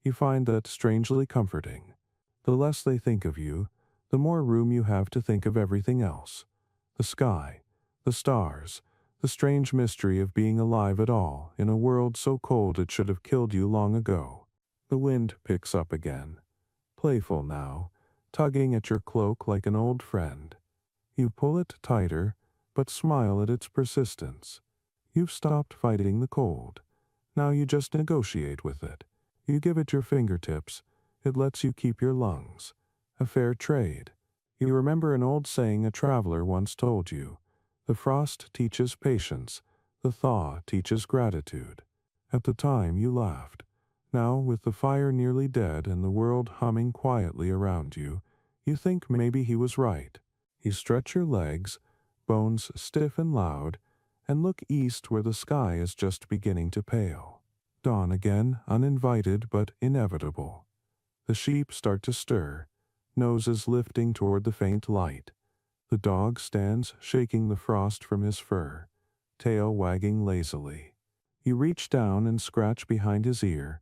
You find that strangely comforting. The less they think of you, the more room you have to think of everything else. The sky, the stars, the strange mystery of being alive at all in a world so cold it should have killed you long ago. The wind picks up again, playful now, tugging at your cloak like an old friend. You pull it tighter, but smile at its persistence. You've stopped fighting the cold. Now you just negotiate with it. You give it your fingertips. It lets you keep your lungs. A fair trade. You remember an old saying a traveler once told you: the frost teaches patience, the thaw teaches gratitude. At the time you laughed. Now, with the fire nearly dead and the world humming quietly around you, you think maybe he was right. You stretch your legs, bones stiff and loud, and look east where the sky is just beginning to pale. Dawn again, uninvited but inevitable. The sheep start to stir, noses lifting toward the faint light. The dog stands shaking the frost from his fur, tail wagging lazily. You reach down and scratch behind his ear,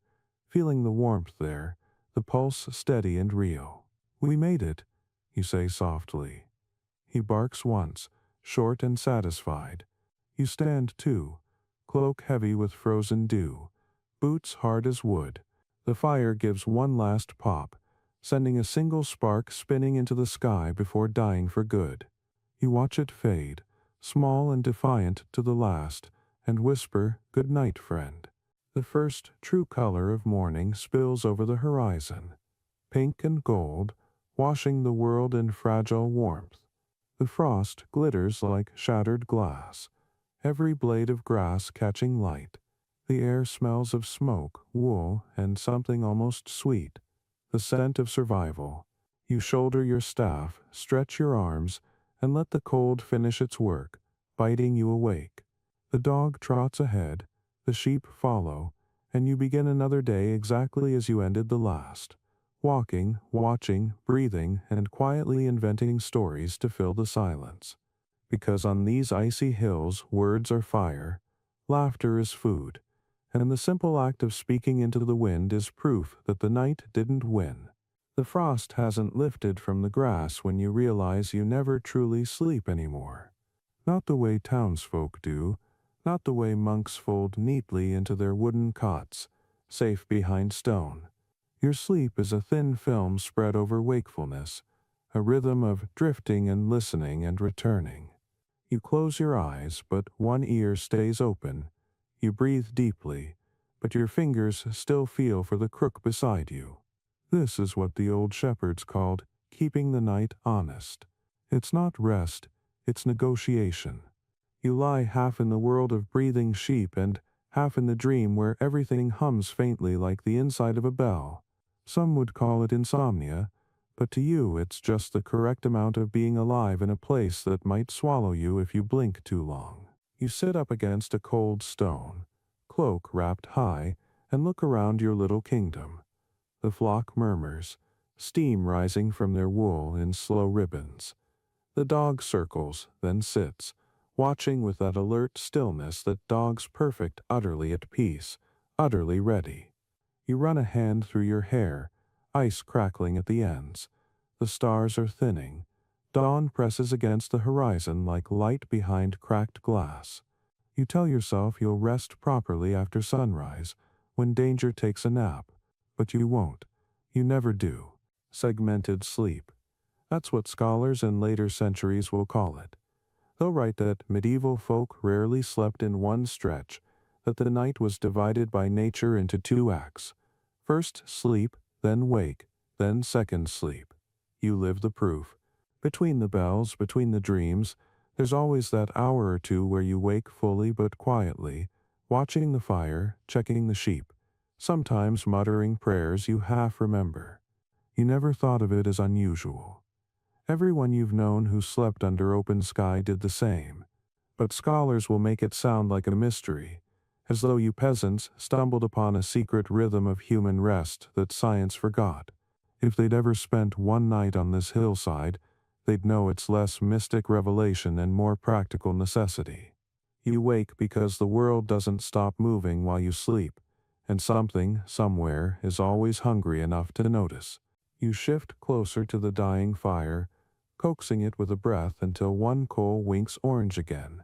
feeling the warmth there, the pulse steady and real. "We made it," you say softly. He barks once, short and satisfied. You stand too, cloak heavy with frozen dew, boots hard as wood. The fire gives one last pop, sending a single spark spinning into the sky before dying for good. You watch it fade, small and defiant to the last, and whisper, "Good night, friend." The first true color of morning spills over the horizon, pink and gold, washing the world in fragile warmth. The frost glitters like shattered glass, every blade of grass catching light. The air smells of smoke, wool, and something almost sweet, the scent of survival. You shoulder your staff, stretch your arms, and let the cold finish its work, biting you awake. The dog trots ahead, the sheep follow, and you begin another day exactly as you ended the last, walking, watching, breathing, and quietly inventing stories to fill the silence. Because on these icy hills words are fire, laughter is food, and the simple act of speaking into the wind is proof that the night didn't win. The frost hasn't lifted from the grass when you realize you never truly sleep anymore. Not the way townsfolk do, not the way monks fold neatly into their wooden cots, safe behind stone. Your sleep is a thin film spread over wakefulness, a rhythm of drifting and listening and returning. You close your eyes, but one ear stays open. You breathe deeply, but your fingers still feel for the crook beside you. This is what the old shepherds called keeping the night honest. It's not rest, it's negotiation. You lie half in the world of breathing sheep and half in the dream where everything hums faintly like the inside of a bell. Some would call it insomnia, but to you it's just the correct amount of being alive in a place that might swallow you if you blink too long. You sit up against a cold stone, cloak wrapped high, and look around your little kingdom. The flock murmurs, steam rising from their wool in slow ribbons. The dog circles, then sits, watching with that alert stillness that dogs perfect, utterly at peace, utterly ready. You run a hand through your hair, ice crackling at the ends. The stars are thinning. Dawn presses against the horizon like light behind cracked glass. You tell yourself you'll rest properly after sunrise, when danger takes a nap, but you won't. You never do. Segmented sleep. That's what scholars in later centuries will call it. They'll write that medieval folk rarely slept in one stretch, that the night was divided by nature into two acts. First sleep, then wake, then second sleep. You live the proof. Between the bells, between the dreams, there's always that hour or two where you wake fully but quietly, watching the fire, checking the sheep, sometimes muttering prayers you half remember. You never thought of it as unusual. Everyone you've known who slept under open sky did the same. But scholars will make it sound like a mystery, as though you peasants stumbled upon a secret rhythm of human rest that science forgot. If they'd ever spent one night on this hillside, they'd know it's less mystic revelation and more practical necessity. You wake because the world doesn't stop moving while you sleep, and something, somewhere, is always hungry enough to notice. You shift closer to the dying fire, coaxing it with a breath until one coal winks orange again.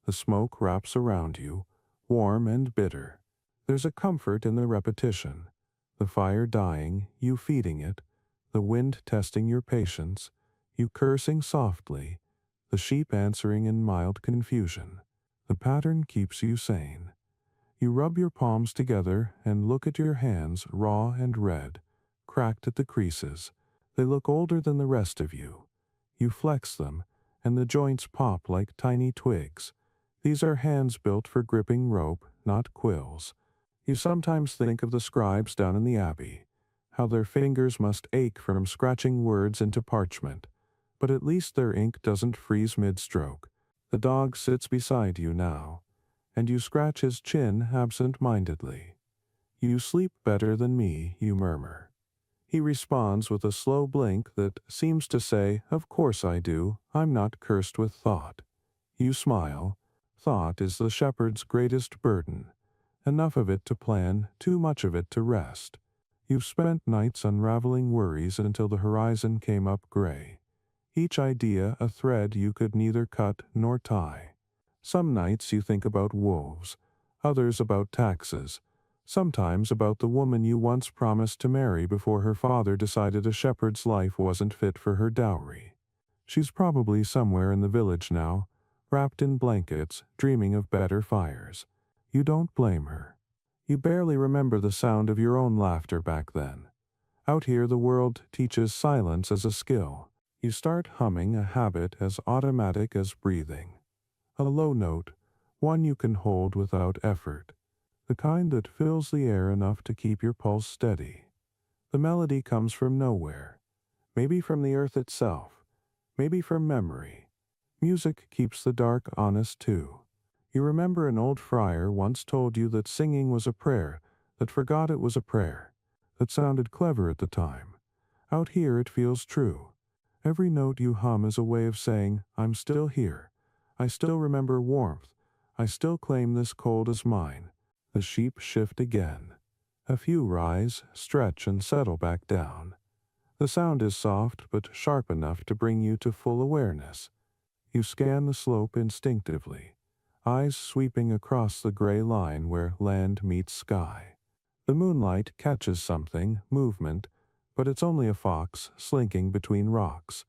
The smoke wraps around you, warm and bitter. There's a comfort in the repetition. The fire dying, you feeding it, the wind testing your patience, you cursing softly, the sheep answering in mild confusion. The pattern keeps you sane. You rub your palms together and look at your hands, raw and red, cracked at the creases. They look older than the rest of you. You flex them, and the joints pop like tiny twigs. These are hands built for gripping rope, not quills. You sometimes think of the scribes down in the abbey, how their fingers must ache from scratching words into parchment. But at least their ink doesn't freeze mid-stroke. The dog sits beside you now, and you scratch his chin absent-mindedly. You sleep better than me, you murmur. He responds with a slow blink that seems to say, "Of course I do, I'm not cursed with thought." You smile. Thought is the shepherd's greatest burden. Enough of it to plan, too much of it to rest. You've spent nights unraveling worries until the horizon came up gray. Each idea a thread you could neither cut nor tie. Some nights you think about wolves, others about taxes, sometimes about the woman you once promised to marry before her father decided a shepherd's life wasn't fit for her dowry. She's probably somewhere in the village now, wrapped in blankets, dreaming of better fires. You don't blame her. You barely remember the sound of your own laughter back then. Out here the world teaches silence as a skill. You start humming a habit as automatic as breathing. A low note, one you can hold without effort. The kind that fills the air enough to keep your pulse steady. The melody comes from nowhere, maybe from the earth itself, maybe from memory. Music keeps the dark honest too. You remember an old friar once told you that singing was a prayer, that forgot it was a prayer. That sounded clever at the time. Out here it feels true. Every note you hum is a way of saying, I'm still here. I still remember warmth. I still claim this cold as mine. The sheep shift again. A few rise, stretch, and settle back down. The sound is soft but sharp enough to bring you to full awareness. You scan the slope instinctively, eyes sweeping across the gray line where land meets sky. The moonlight catches something, movement, but it's only a fox slinking between rocks.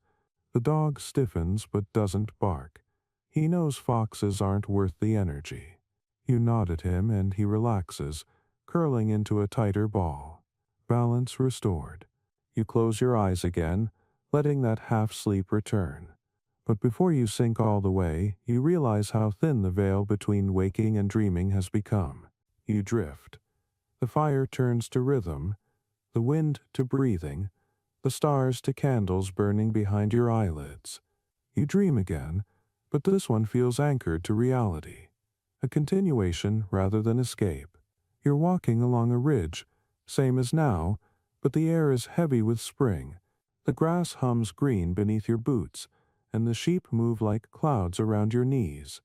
The dog stiffens but doesn't bark. He knows foxes aren't worth the energy. You nod at him and he relaxes, curling into a tighter ball. Balance restored. You close your eyes again, letting that half-sleep return. But before you sink all the way, you realize how thin the veil between waking and dreaming has become. You drift. The fire turns to rhythm, the wind to breathing, the stars to candles burning behind your eyelids. You dream again, but this one feels anchored to reality. A continuation rather than escape. You're walking along a ridge, same as now, but the air is heavy with spring. The grass hums green beneath your boots, and the sheep move like clouds around your knees.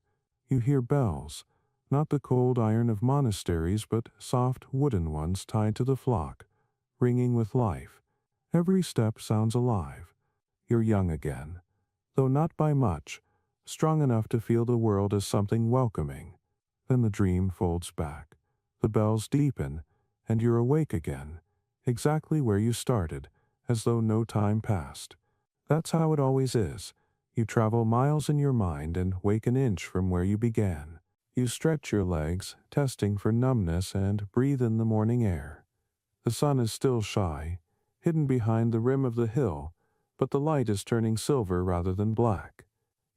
You hear bells, not the cold iron of monasteries, but soft wooden ones tied to the flock, ringing with life. Every step sounds alive. You're young again, though not by much, strong enough to feel the world as something welcoming. Then the dream folds back. The bells deepen, and you're awake again, exactly where you started, as though no time passed. That's how it always is. You travel miles in your mind and wake an inch from where you began. You stretch your legs, testing for numbness, and breathe in the morning air. The sun is still shy, hidden behind the rim of the hill, but the light is turning silver rather than black.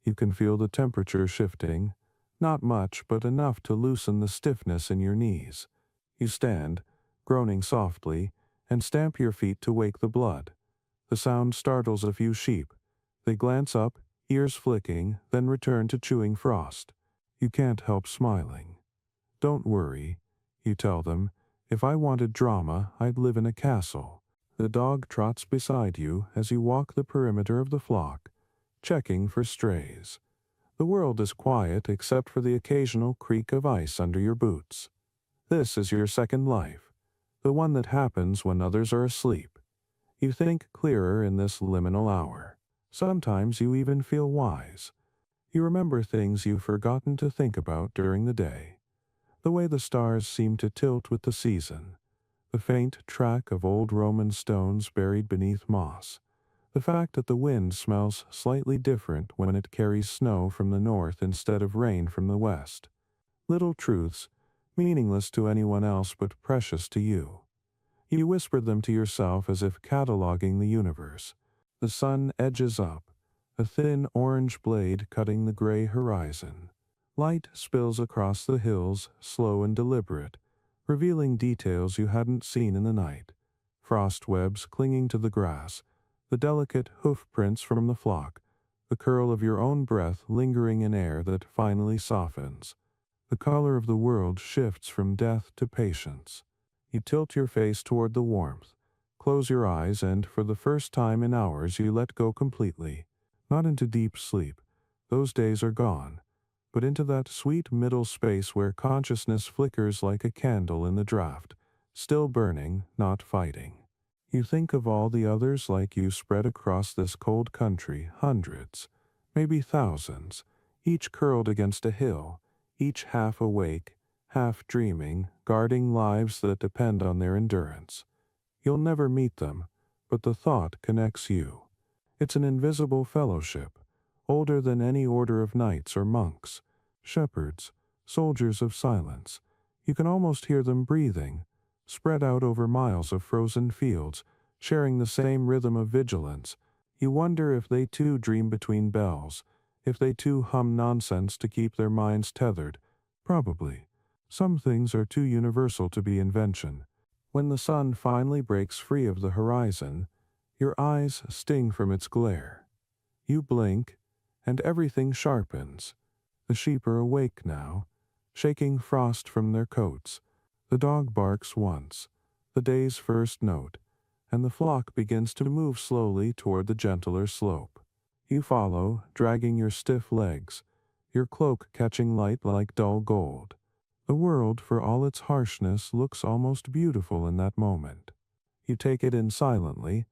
You can feel the temperature shifting, not much, but enough to loosen the stiffness in your knees. You stand, groaning softly, and stamp your feet to wake the blood. The sound startles a few sheep. They glance up, ears flicking, then return to chewing frost. You can't help smiling. Don't worry, you tell them. If I wanted drama, I'd live in a castle. The dog trots beside you as you walk the perimeter of the flock, checking for strays. The world is quiet except for the occasional creak of ice under your boots. This is your second life, the one that happens when others are asleep. You think clearer in this liminal hour. Sometimes you even feel wise. You remember things you've forgotten to think about during the day. The way the stars seem to tilt with the season. The faint track of old Roman stones buried beneath moss. The fact that the wind smells slightly different when it carries snow from the north instead of rain from the west. Little truths, meaningless to anyone else but precious to you. You whisper them to yourself as if cataloging the universe. The sun edges up, a thin orange blade cutting the gray horizon. Light spills across the hills, slow and deliberate, revealing details you hadn't seen in the night. Frost webs clinging to the grass, the delicate hoof prints from the flock, the curl of your own breath lingering in air that finally softens. The color of the world shifts from death to patience. You tilt your face toward the warmth, close your eyes, and for the first time in hours you let go completely. Not into deep sleep, those days are gone, but into that sweet middle space where consciousness flickers like a candle in the draught, still burning, not fighting. You think of all the others like you spread across this cold country, hundreds, maybe thousands, each curled against a hill, each half awake, half dreaming, guarding lives that depend on their endurance. You'll never meet them, but the thought connects you. It's an invisible fellowship, older than any order of knights or monks, shepherds, soldiers of silence. You can almost hear them breathing, spread out over miles of frozen fields, sharing the same rhythm of vigilance. You wonder if they too dream between bells, if they too hum nonsense to keep their minds tethered. Probably. Some things are too universal to be invention. When the sun finally breaks free of the horizon, your eyes sting from its glare. You blink, and everything sharpens. The sheep are awake now, shaking frost from their coats. The dog barks once, the day's first note, and the flock begins to move slowly toward the gentler slope. You follow, dragging your stiff legs, your cloak catching light like dull gold. The world, for all its harshness, looks almost beautiful in that moment. You take it in silently,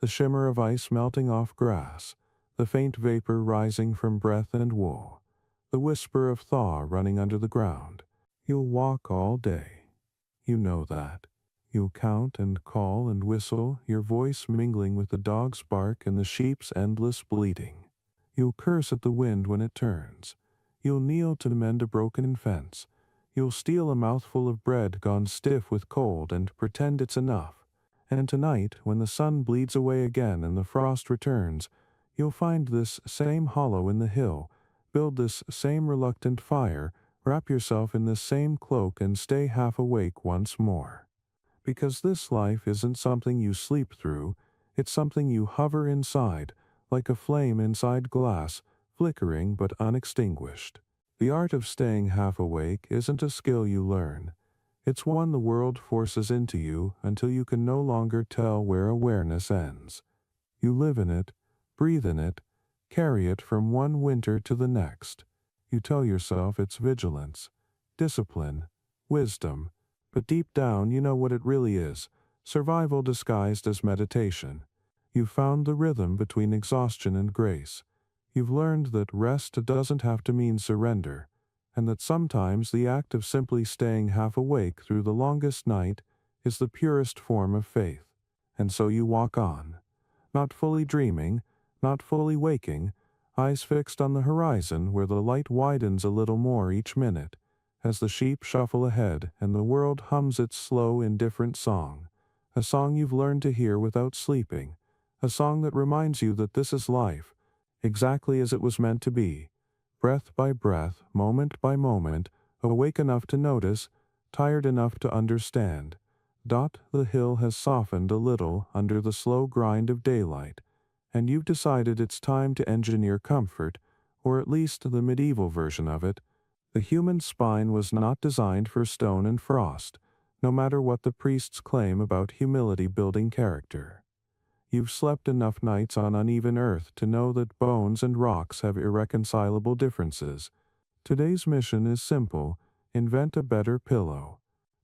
the shimmer of ice melting off grass, the faint vapor rising from breath and wool, the whisper of thaw running under the ground. You'll walk all day. You know that. You'll count and call and whistle, your voice mingling with the dog's bark and the sheep's endless bleating. You'll curse at the wind when it turns. You'll kneel to mend a broken fence. You'll steal a mouthful of bread gone stiff with cold and pretend it's enough. And tonight, when the sun bleeds away again and the frost returns, you'll find this same hollow in the hill, build this same reluctant fire, wrap yourself in this same cloak and stay half awake once more. Because this life isn't something you sleep through, it's something you hover inside, like a flame inside glass, flickering but unextinguished. The art of staying half awake isn't a skill you learn. It's one the world forces into you until you can no longer tell where awareness ends. You live in it, breathe in it, carry it from one winter to the next. You tell yourself it's vigilance, discipline, wisdom, but deep down you know what it really is, survival disguised as meditation. You've found the rhythm between exhaustion and grace. You've learned that rest doesn't have to mean surrender, and that sometimes the act of simply staying half awake through the longest night is the purest form of faith. And so you walk on, not fully dreaming, not fully waking, eyes fixed on the horizon where the light widens a little more each minute, as the sheep shuffle ahead and the world hums its slow, indifferent song, a song you've learned to hear without sleeping, a song that reminds you that this is life, exactly as it was meant to be, breath by breath, moment by moment, awake enough to notice, tired enough to understand. The hill has softened a little under the slow grind of daylight, and you've decided it's time to engineer comfort, or at least the medieval version of it. The human spine was not designed for stone and frost, no matter what the priests claim about humility building character. You've slept enough nights on uneven earth to know that bones and rocks have irreconcilable differences. Today's mission is simple: invent a better pillow.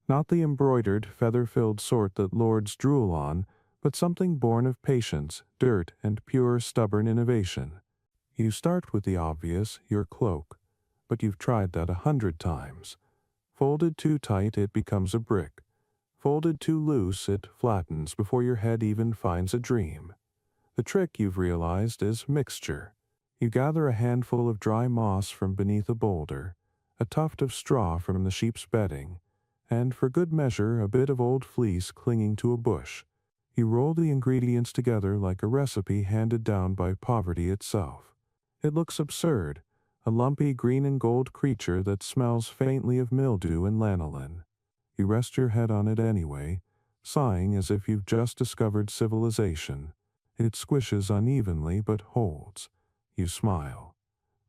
Not the embroidered, feather-filled sort that lords drool on, but something born of patience, dirt, and pure, stubborn innovation. You start with the obvious, your cloak, but you've tried that 100 times. Folded too tight, it becomes a brick. Folded too loose, it flattens before your head even finds a dream. The trick, you've realized, is mixture. You gather a handful of dry moss from beneath a boulder, a tuft of straw from the sheep's bedding, and, for good measure, a bit of old fleece clinging to a bush. You roll the ingredients together like a recipe handed down by poverty itself. It looks absurd, a lumpy green and gold creature that smells faintly of mildew and lanolin. You rest your head on it anyway, sighing as if you've just discovered civilization. It squishes unevenly but holds. You smile.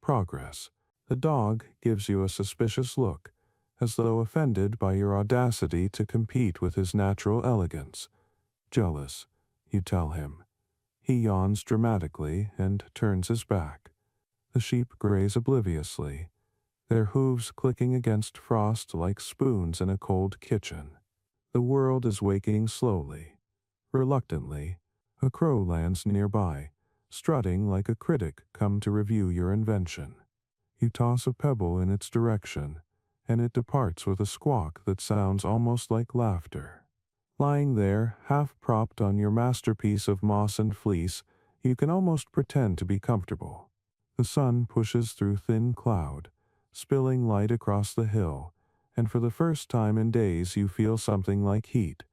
Progress. The dog gives you a suspicious look, as though offended by your audacity to compete with his natural elegance. Jealous, you tell him. He yawns dramatically and turns his back. The sheep graze obliviously, their hooves clicking against frost like spoons in a cold kitchen. The world is waking slowly. Reluctantly, a crow lands nearby, strutting like a critic come to review your invention. You toss a pebble in its direction, and it departs with a squawk that sounds almost like laughter. Lying there, half propped on your masterpiece of moss and fleece, you can almost pretend to be comfortable. The sun pushes through thin cloud, spilling light across the hill, and for the first time in days you feel something like heat.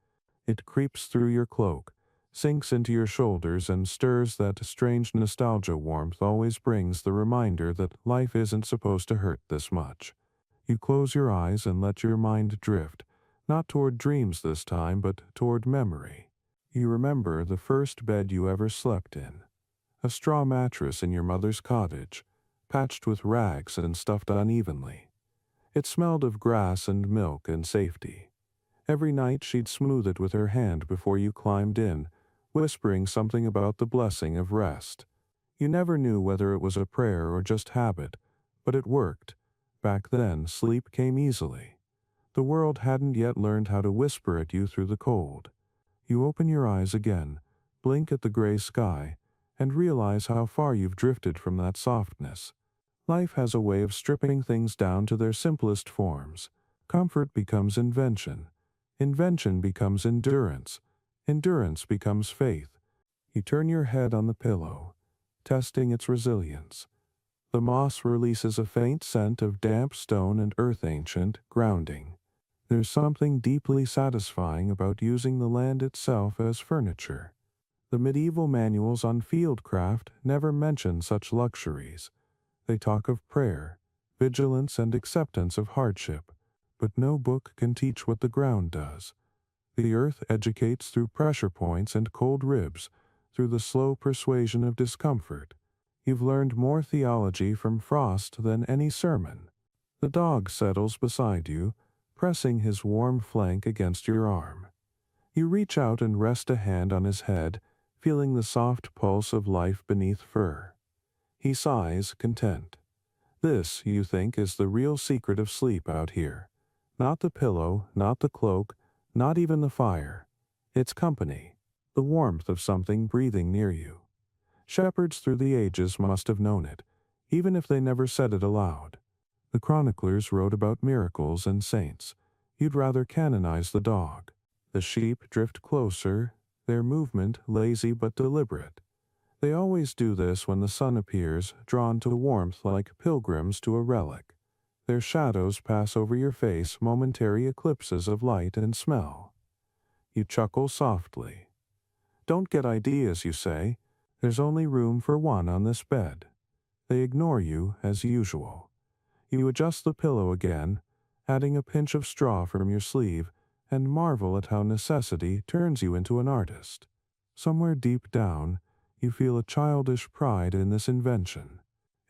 It creeps through your cloak, sinks into your shoulders, and stirs that strange nostalgia warmth always brings, the reminder that life isn't supposed to hurt this much. You close your eyes and let your mind drift, not toward dreams this time, but toward memory. You remember the first bed you ever slept in, a straw mattress in your mother's cottage, patched with rags and stuffed unevenly. It smelled of grass and milk and safety. Every night she'd smooth it with her hand before you climbed in, whispering something about the blessing of rest. You never knew whether it was a prayer or just habit, but it worked. Back then, sleep came easily. The world hadn't yet learned how to whisper at you through the cold. You open your eyes again, blink at the gray sky, and realize how far you've drifted from that softness. Life has a way of stripping things down to their simplest forms. Comfort becomes invention. Invention becomes endurance. Endurance becomes faith. You turn your head on the pillow, testing its resilience. The moss releases a faint scent of damp stone and earth, ancient, grounding. There's something deeply satisfying about using the land itself as furniture. The medieval manuals on fieldcraft never mention such luxuries. They talk of prayer, vigilance, and acceptance of hardship, but no book can teach what the ground does. The earth educates through pressure points and cold ribs, through the slow persuasion of discomfort. You've learned more theology from frost than any sermon. The dog settles beside you, pressing his warm flank against your arm. You reach out and rest a hand on his head, feeling the soft pulse of life beneath fur. He sighs, content. This, you think, is the real secret of sleep out here. Not the pillow, not the cloak, not even the fire. It's company, the warmth of something breathing near you. Shepherds through the ages must have known it, even if they never said it aloud. The chroniclers wrote about miracles and saints. You'd rather canonize the dog. The sheep drift closer, their movement lazy but deliberate. They always do this when the sun appears, drawn to warmth like pilgrims to a relic. Their shadows pass over your face, momentary eclipses of light and smell. You chuckle softly. Don't get ideas, you say. There's only room for one on this bed. They ignore you, as usual. You adjust the pillow again, adding a pinch of straw from your sleeve, and marvel at how necessity turns you into an artist. Somewhere deep down, you feel a childish pride in this invention.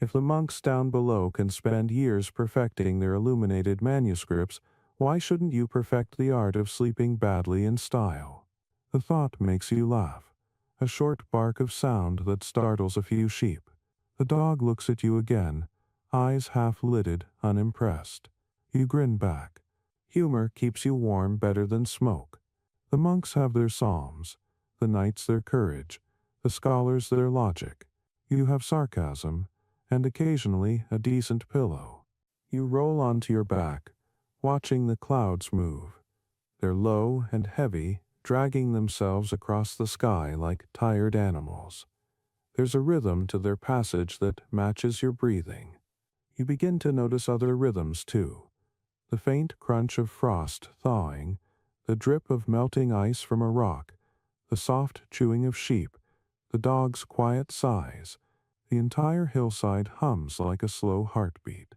If the monks down below can spend years perfecting their illuminated manuscripts, why shouldn't you perfect the art of sleeping badly in style? The thought makes you laugh. A short bark of sound that startles a few sheep. The dog looks at you again, eyes half-lidded, unimpressed. You grin back. Humor keeps you warm better than smoke. The monks have their psalms, the knights their courage, the scholars their logic. You have sarcasm, and occasionally a decent pillow. You roll onto your back, watching the clouds move. They're low and heavy, dragging themselves across the sky like tired animals. There's a rhythm to their passage that matches your breathing. You begin to notice other rhythms too. The faint crunch of frost thawing, the drip of melting ice from a rock, the soft chewing of sheep, the dog's quiet sighs. The entire hillside hums like a slow heartbeat.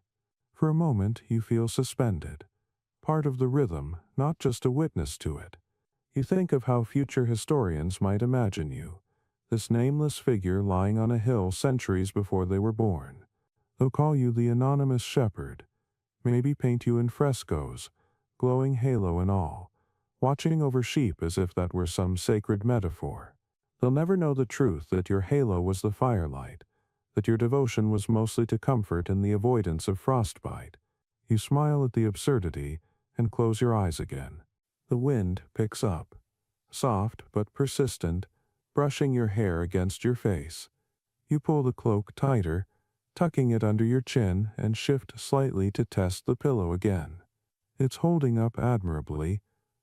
For a moment you feel suspended, part of the rhythm, not just a witness to it. You think of how future historians might imagine you, this nameless figure lying on a hill centuries before they were born. They'll call you the anonymous shepherd, maybe paint you in frescoes, glowing halo and all, watching over sheep as if that were some sacred metaphor. They'll never know the truth that your halo was the firelight, that your devotion was mostly to comfort and the avoidance of frostbite. You smile at the absurdity and close your eyes again. The wind picks up, soft but persistent, brushing your hair against your face. You pull the cloak tighter, tucking it under your chin, and shift slightly to test the pillow again. It's holding up admirably,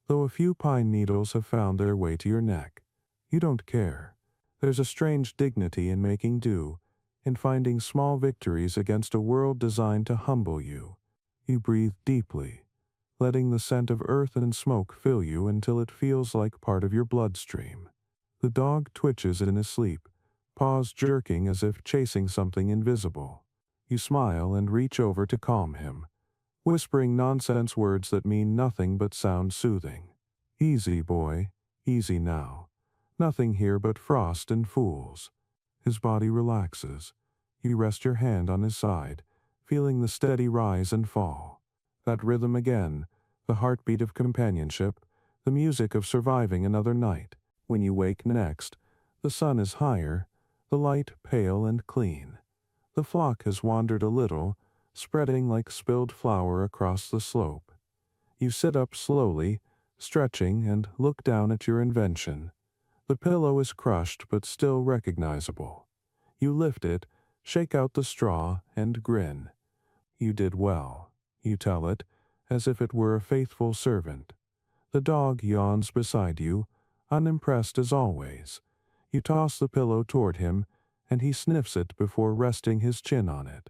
though a few pine needles have found their way to your neck. You don't care. There's a strange dignity in making do, in finding small victories against a world designed to humble you. You breathe deeply, letting the scent of earth and smoke fill you until it feels like part of your bloodstream. The dog twitches in his sleep, paws jerking as if chasing something invisible. You smile and reach over to calm him, whispering nonsense words that mean nothing but sound soothing. Easy, boy, easy now. Nothing here but frost and fools. His body relaxes. You rest your hand on his side, feeling the steady rise and fall. That rhythm again, the heartbeat of companionship, the music of surviving another night. When you wake next, the sun is higher, the light pale and clean. The flock has wandered a little, spreading like spilled flour across the slope. You sit up slowly, stretching, and look down at your invention. The pillow is crushed but still recognizable. You lift it, shake out the straw, and grin. You did well, you tell it, as if it were a faithful servant. The dog yawns beside you, unimpressed as always. You toss the pillow toward him, and he sniffs it before resting his chin on it.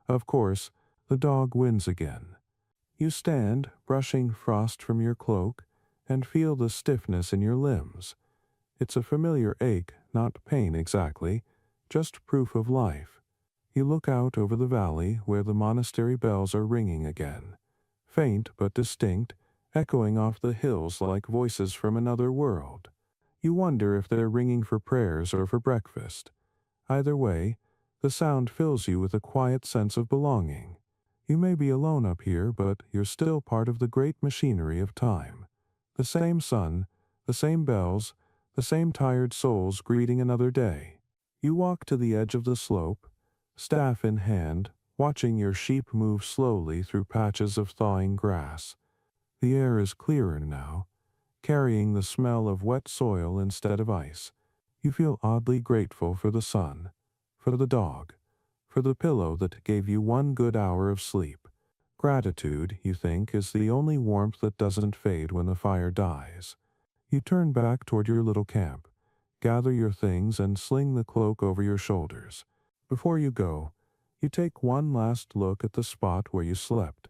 Of course, the dog wins again. You stand, brushing frost from your cloak, and feel the stiffness in your limbs. It's a familiar ache, not pain exactly, just proof of life. You look out over the valley where the monastery bells are ringing again, faint but distinct, echoing off the hills like voices from another world. You wonder if they're ringing for prayers or for breakfast. Either way, the sound fills you with a quiet sense of belonging. You may be alone up here, but you're still part of the great machinery of time. The same sun, the same bells, the same tired souls greeting another day. You walk to the edge of the slope, staff in hand, watching your sheep move slowly through patches of thawing grass. The air is clearer now, carrying the smell of wet soil instead of ice. You feel oddly grateful for the sun, for the dog, for the pillow that gave you one good hour of sleep. Gratitude, you think, is the only warmth that doesn't fade when the fire dies. You turn back toward your little camp, gather your things and sling the cloak over your shoulders. Before you go, you take one last look at the spot where you slept.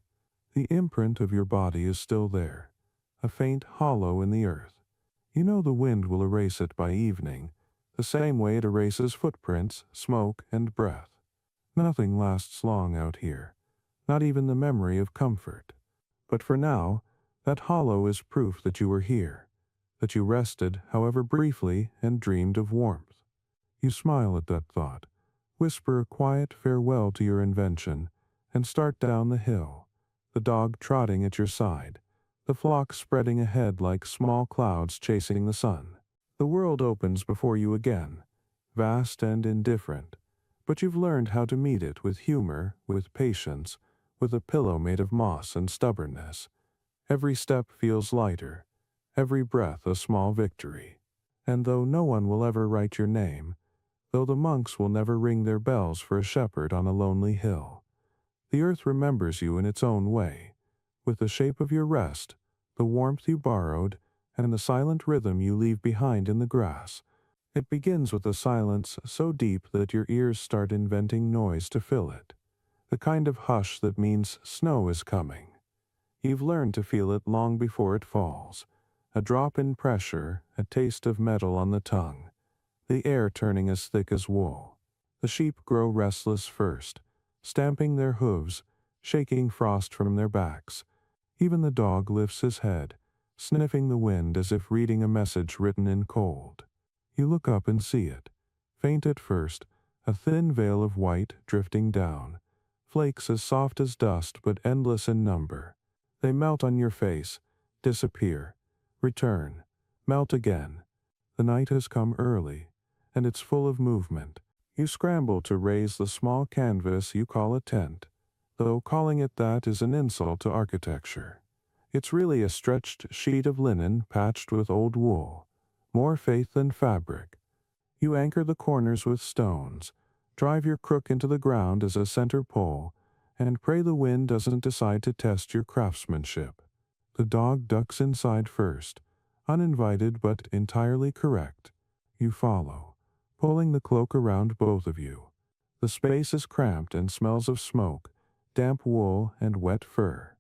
The imprint of your body is still there, a faint hollow in the earth. You know the wind will erase it by evening, the same way it erases footprints, smoke, and breath. Nothing lasts long out here, not even the memory of comfort. But for now, that hollow is proof that you were here, that you rested, however briefly, and dreamed of warmth. You smile at that thought, whisper a quiet farewell to your invention, and start down the hill, the dog trotting at your side, the flock spreading ahead like small clouds chasing the sun. The world opens before you again, vast and indifferent, but you've learned how to meet it with humor, with patience, with a pillow made of moss and stubbornness. Every step feels lighter, every breath a small victory. And though no one will ever write your name, though the monks will never ring their bells for a shepherd on a lonely hill, the earth remembers you in its own way, with the shape of your rest, the warmth you borrowed, and the silent rhythm you leave behind in the grass. It begins with a silence so deep that your ears start inventing noise to fill it, the kind of hush that means snow is coming. You've learned to feel it long before it falls, a drop in pressure, a taste of metal on the tongue, the air turning as thick as wool. The sheep grow restless first, stamping their hooves, shaking frost from their backs. Even the dog lifts his head, sniffing the wind as if reading a message written in cold. You look up and see it, faint at first, a thin veil of white drifting down, flakes as soft as dust but endless in number. They melt on your face, disappear, return, melt again. The night has come early, and it's full of movement. You scramble to raise the small canvas you call a tent, though calling it that is an insult to architecture. It's really a stretched sheet of linen patched with old wool, more faith than fabric. You anchor the corners with stones, drive your crook into the ground as a center pole, and pray the wind doesn't decide to test your craftsmanship. The dog ducks inside first, uninvited but entirely correct. You follow, pulling the cloak around both of you. The space is cramped and smells of smoke, damp wool, and wet fur.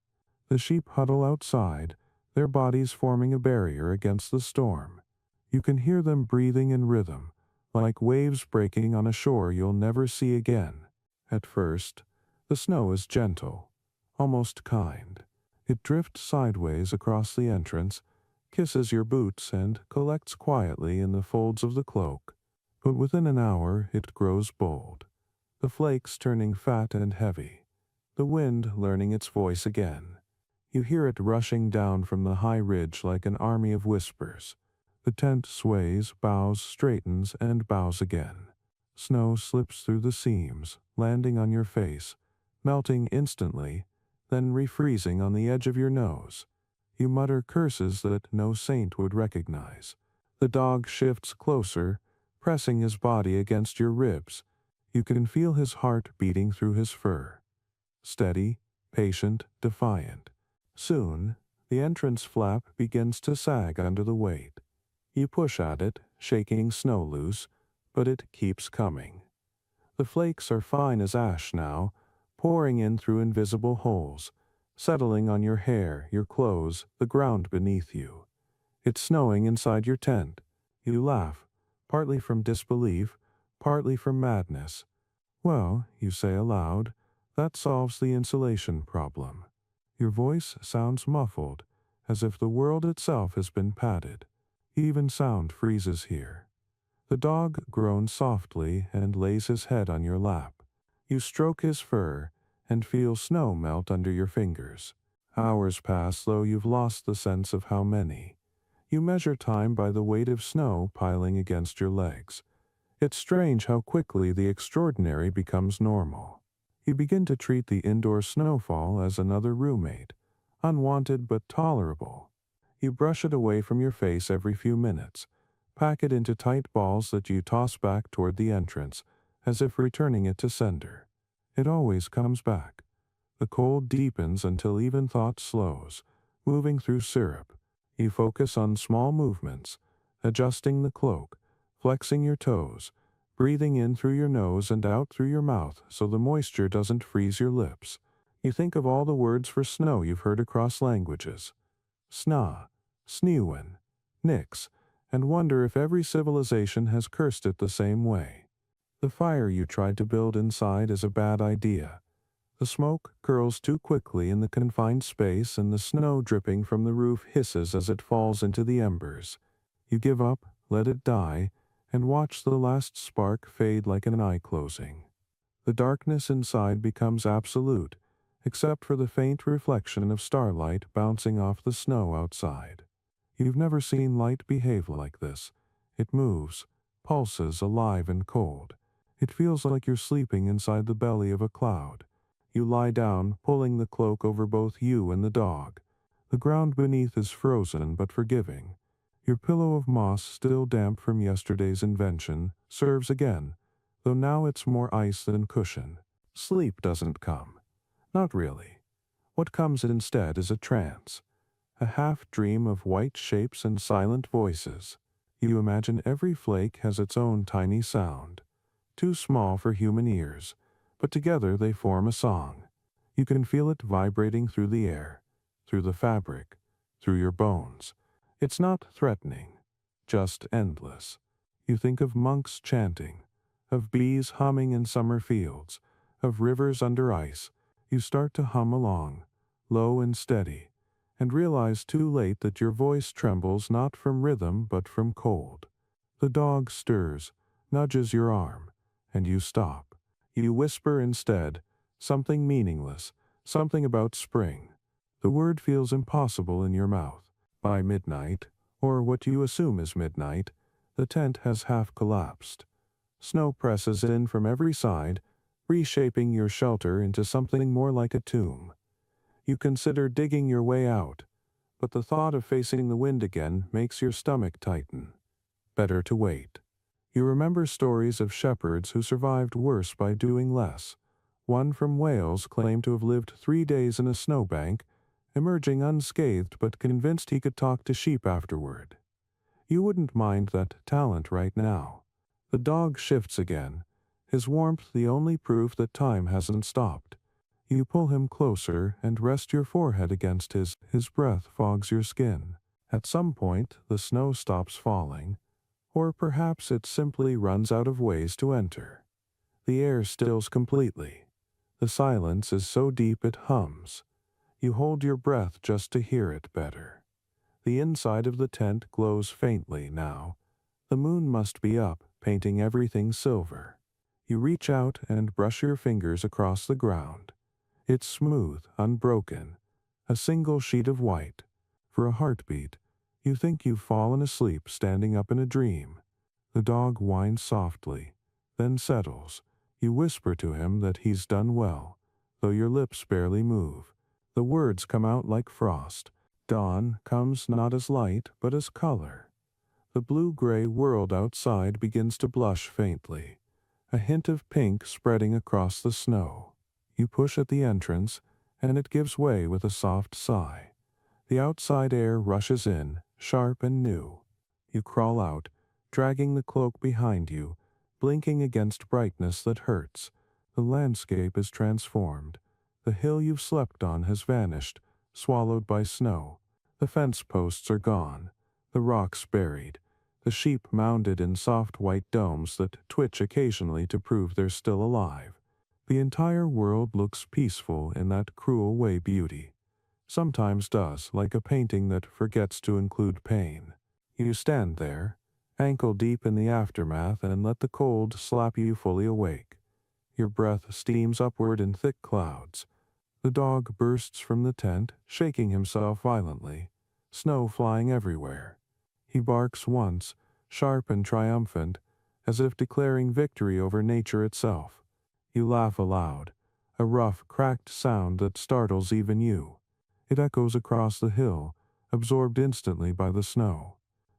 The sheep huddle outside, their bodies forming a barrier against the storm. You can hear them breathing in rhythm, like waves breaking on a shore you'll never see again. At first, the snow is gentle, almost kind. It drifts sideways across the entrance, kisses your boots, and collects quietly in the folds of the cloak. But within an hour it grows bold, the flakes turning fat and heavy, the wind learning its voice again. You hear it rushing down from the high ridge like an army of whispers. The tent sways, bows, straightens, and bows again. Snow slips through the seams, landing on your face, melting instantly, then refreezing on the edge of your nose. You mutter curses that no saint would recognize. The dog shifts closer, pressing his body against your ribs. You can feel his heart beating through his fur. Steady, patient, defiant. Soon, the entrance flap begins to sag under the weight. You push at it, shaking snow loose, but it keeps coming. The flakes are fine as ash now, pouring in through invisible holes, settling on your hair, your clothes, the ground beneath you. It's snowing inside your tent. You laugh, partly from disbelief, partly from madness. Well, you say aloud, that solves the insulation problem. Your voice sounds muffled, as if the world itself has been padded. Even sound freezes here. The dog groans softly and lays his head on your lap. You stroke his fur and feel snow melt under your fingers. Hours pass, though you've lost the sense of how many. You measure time by the weight of snow piling against your legs. It's strange how quickly the extraordinary becomes normal. You begin to treat the indoor snowfall as another roommate, unwanted but tolerable. You brush it away from your face every few minutes, pack it into tight balls that you toss back toward the entrance, as if returning it to sender. It always comes back. The cold deepens until even thought slows, moving through syrup. You focus on small movements, adjusting the cloak, flexing your toes, breathing in through your nose and out through your mouth so the moisture doesn't freeze your lips. You think of all the words for snow you've heard across languages. Sna, snewen, nix, and wonder if every civilization has cursed it the same way. The fire you tried to build inside is a bad idea. The smoke curls too quickly in the confined space, and the snow dripping from the roof hisses as it falls into the embers. You give up, let it die, and watch the last spark fade like an eye closing. The darkness inside becomes absolute, except for the faint reflection of starlight bouncing off the snow outside. You've never seen light behave like this. It moves, pulses alive and cold. It feels like you're sleeping inside the belly of a cloud. You lie down, pulling the cloak over both you and the dog. The ground beneath is frozen but forgiving. Your pillow of moss, still damp from yesterday's invention, serves again, though now it's more ice than cushion. Sleep doesn't come. Not really. What comes instead is a trance. A half-dream of white shapes and silent voices. You imagine every flake has its own tiny sound, too small for human ears, but together they form a song. You can feel it vibrating through the air, through the fabric, through your bones. It's not threatening, just endless. You think of monks chanting, of bees humming in summer fields, of rivers under ice. You start to hum along, low and steady, and realize too late that your voice trembles not from rhythm but from cold. The dog stirs, nudges your arm, and you stop. You whisper instead, something meaningless, something about spring. The word feels impossible in your mouth. By midnight, or what you assume is midnight, the tent has half collapsed. Snow presses in from every side, reshaping your shelter into something more like a tomb. You consider digging your way out, but the thought of facing the wind again makes your stomach tighten. Better to wait. You remember stories of shepherds who survived worse by doing less. One from Wales claimed to have lived 3 days in a snowbank, emerging unscathed but convinced he could talk to sheep afterward. You wouldn't mind that talent right now. The dog shifts again, his warmth the only proof that time hasn't stopped. You pull him closer and rest your forehead against his breath fogs your skin. At some point, the snow stops falling, or perhaps it simply runs out of ways to enter. The air stills completely. The silence is so deep it hums. You hold your breath just to hear it better. The inside of the tent glows faintly now. The moon must be up, painting everything silver. You reach out and brush your fingers across the ground. It's smooth, unbroken, a single sheet of white. For a heartbeat, you think you've fallen asleep standing up in a dream. The dog whines softly, then settles. You whisper to him that he's done well, though your lips barely move. The words come out like frost. Dawn comes not as light, but as color. The blue-gray world outside begins to blush faintly, a hint of pink spreading across the snow. You push at the entrance, and it gives way with a soft sigh. The outside air rushes in, sharp and new. You crawl out, dragging the cloak behind you, blinking against brightness that hurts. The landscape is transformed. The hill you've slept on has vanished, swallowed by snow. The fence posts are gone, the rocks buried, the sheep mounded in soft white domes that twitch occasionally to prove they're still alive. The entire world looks peaceful in that cruel way beauty sometimes does, like a painting that forgets to include pain. You stand there, ankle deep in the aftermath, and let the cold slap you fully awake. Your breath steams upward in thick clouds. The dog bursts from the tent, shaking himself violently, snow flying everywhere. He barks once, sharp and triumphant, as if declaring victory over nature itself. You laugh aloud, a rough, cracked sound that startles even you. It echoes across the hill, absorbed instantly by the snow.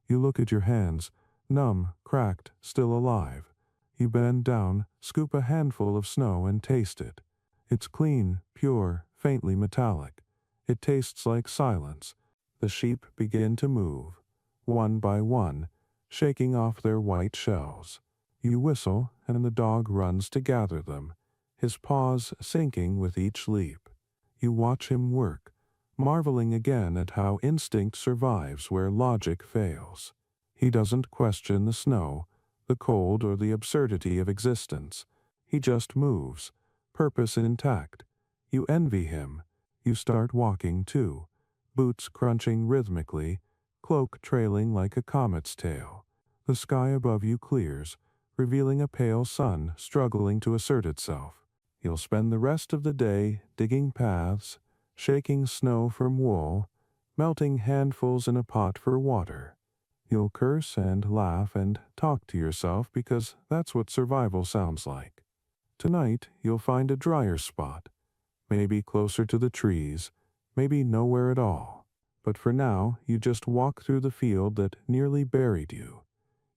You look at your hands, numb, cracked, still alive. You bend down, scoop a handful of snow and taste it. It's clean, pure, faintly metallic. It tastes like silence. The sheep begin to move, one by one, shaking off their white shells. You whistle, and the dog runs to gather them, his paws sinking with each leap. You watch him work, marveling again at how instinct survives where logic fails. He doesn't question the snow, the cold, or the absurdity of existence. He just moves, purpose intact. You envy him. You start walking too, boots crunching rhythmically, cloak trailing like a comet's tail. The sky above you clears, revealing a pale sun struggling to assert itself. You'll spend the rest of the day digging paths, shaking snow from wool, melting handfuls in a pot for water. You'll curse and laugh and talk to yourself because that's what survival sounds like. Tonight, you'll find a drier spot, maybe closer to the trees, maybe nowhere at all. But for now, you just walk through the field that nearly buried you,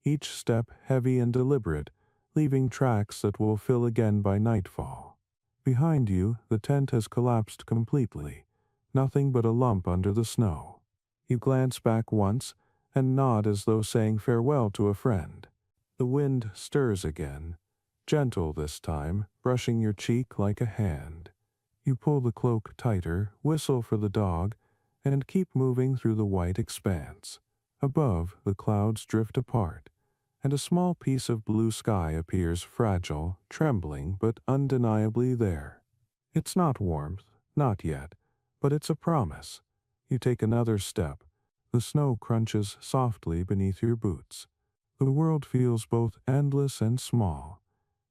each step heavy and deliberate, leaving tracks that will fill again by nightfall. Behind you, the tent has collapsed completely, nothing but a lump under the snow. You glance back once and nod as though saying farewell to a friend. The wind stirs again, gentle this time, brushing your cheek like a hand. You pull the cloak tighter, whistle for the dog, and keep moving through the white expanse. Above, the clouds drift apart, and a small piece of blue sky appears fragile, trembling, but undeniably there. It's not warmth, not yet, but it's a promise. You take another step. The snow crunches softly beneath your boots. The world feels both endless and small,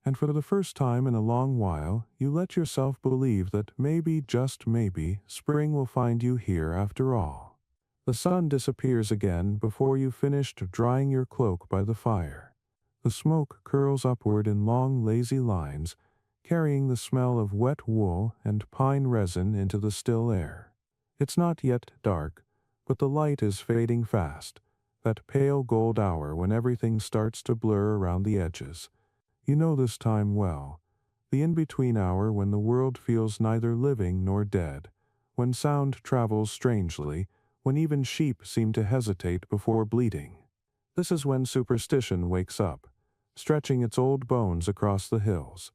and for the first time in a long while, you let yourself believe that maybe, just maybe, spring will find you here after all. The sun disappears again before you've finished drying your cloak by the fire. The smoke curls upward in long, lazy lines, carrying the smell of wet wool and pine resin into the still air. It's not yet dark, but the light is fading fast, that pale gold hour when everything starts to blur around the edges. You know this time well, the in-between hour when the world feels neither living nor dead, when sound travels strangely, when even sheep seem to hesitate before bleating. This is when superstition wakes up, stretching its old bones across the hills.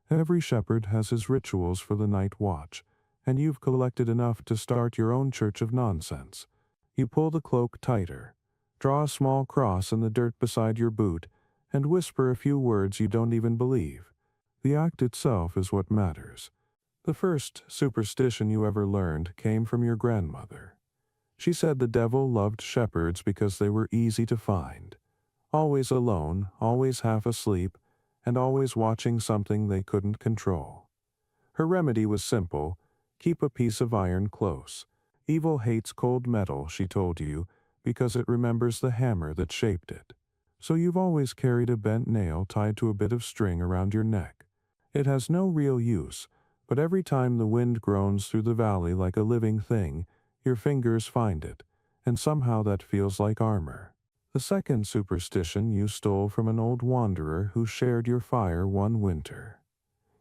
Every shepherd has his rituals for the night watch, and you've collected enough to start your own church of nonsense. You pull the cloak tighter, draw a small cross in the dirt beside your boot, and whisper a few words you don't even believe. The act itself is what matters. The first superstition you ever learned came from your grandmother. She said the devil loved shepherds because they were easy to find, always alone, always half asleep, and always watching something they couldn't control. Her remedy was simple: keep a piece of iron close. Evil hates cold metal, she told you, because it remembers the hammer that shaped it. So you've always carried a bent nail tied to a bit of string around your neck. It has no real use, but every time the wind groans through the valley like a living thing, your fingers find it, and somehow that feels like armor. The second superstition you stole from an old wanderer who shared your fire one winter.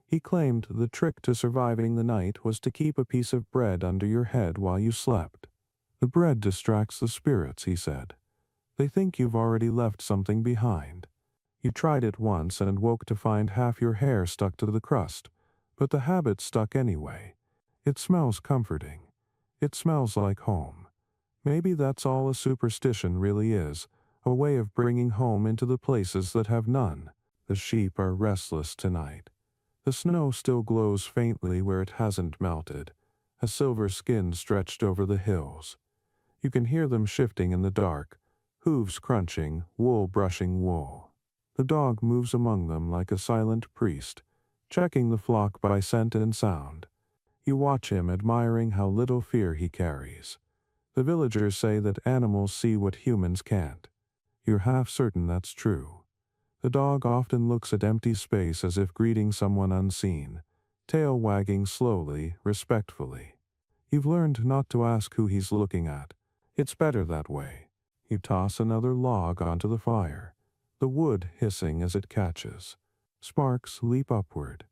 He claimed the trick to surviving the night was to keep a piece of bread under your head while you slept. The bread distracts the spirits, he said. They think you've already left something behind. You tried it once and woke to find half your hair stuck to the crust, but the habit stuck anyway. It smells comforting. It smells like home. Maybe that's all a superstition really is, a way of bringing home into the places that have none. The sheep are restless tonight. The snow still glows faintly where it hasn't melted, a silver skin stretched over the hills. You can hear them shifting in the dark, hooves crunching, wool brushing wool. The dog moves among them like a silent priest, checking the flock by scent and sound. You watch him, admiring how little fear he carries. The villagers say that animals see what humans can't. You're half certain that's true. The dog often looks at empty space as if greeting someone unseen, tail wagging slowly, respectfully. You've learned not to ask who he's looking at. It's better that way. You toss another log onto the fire, the wood hissing as it catches. Sparks leap upward,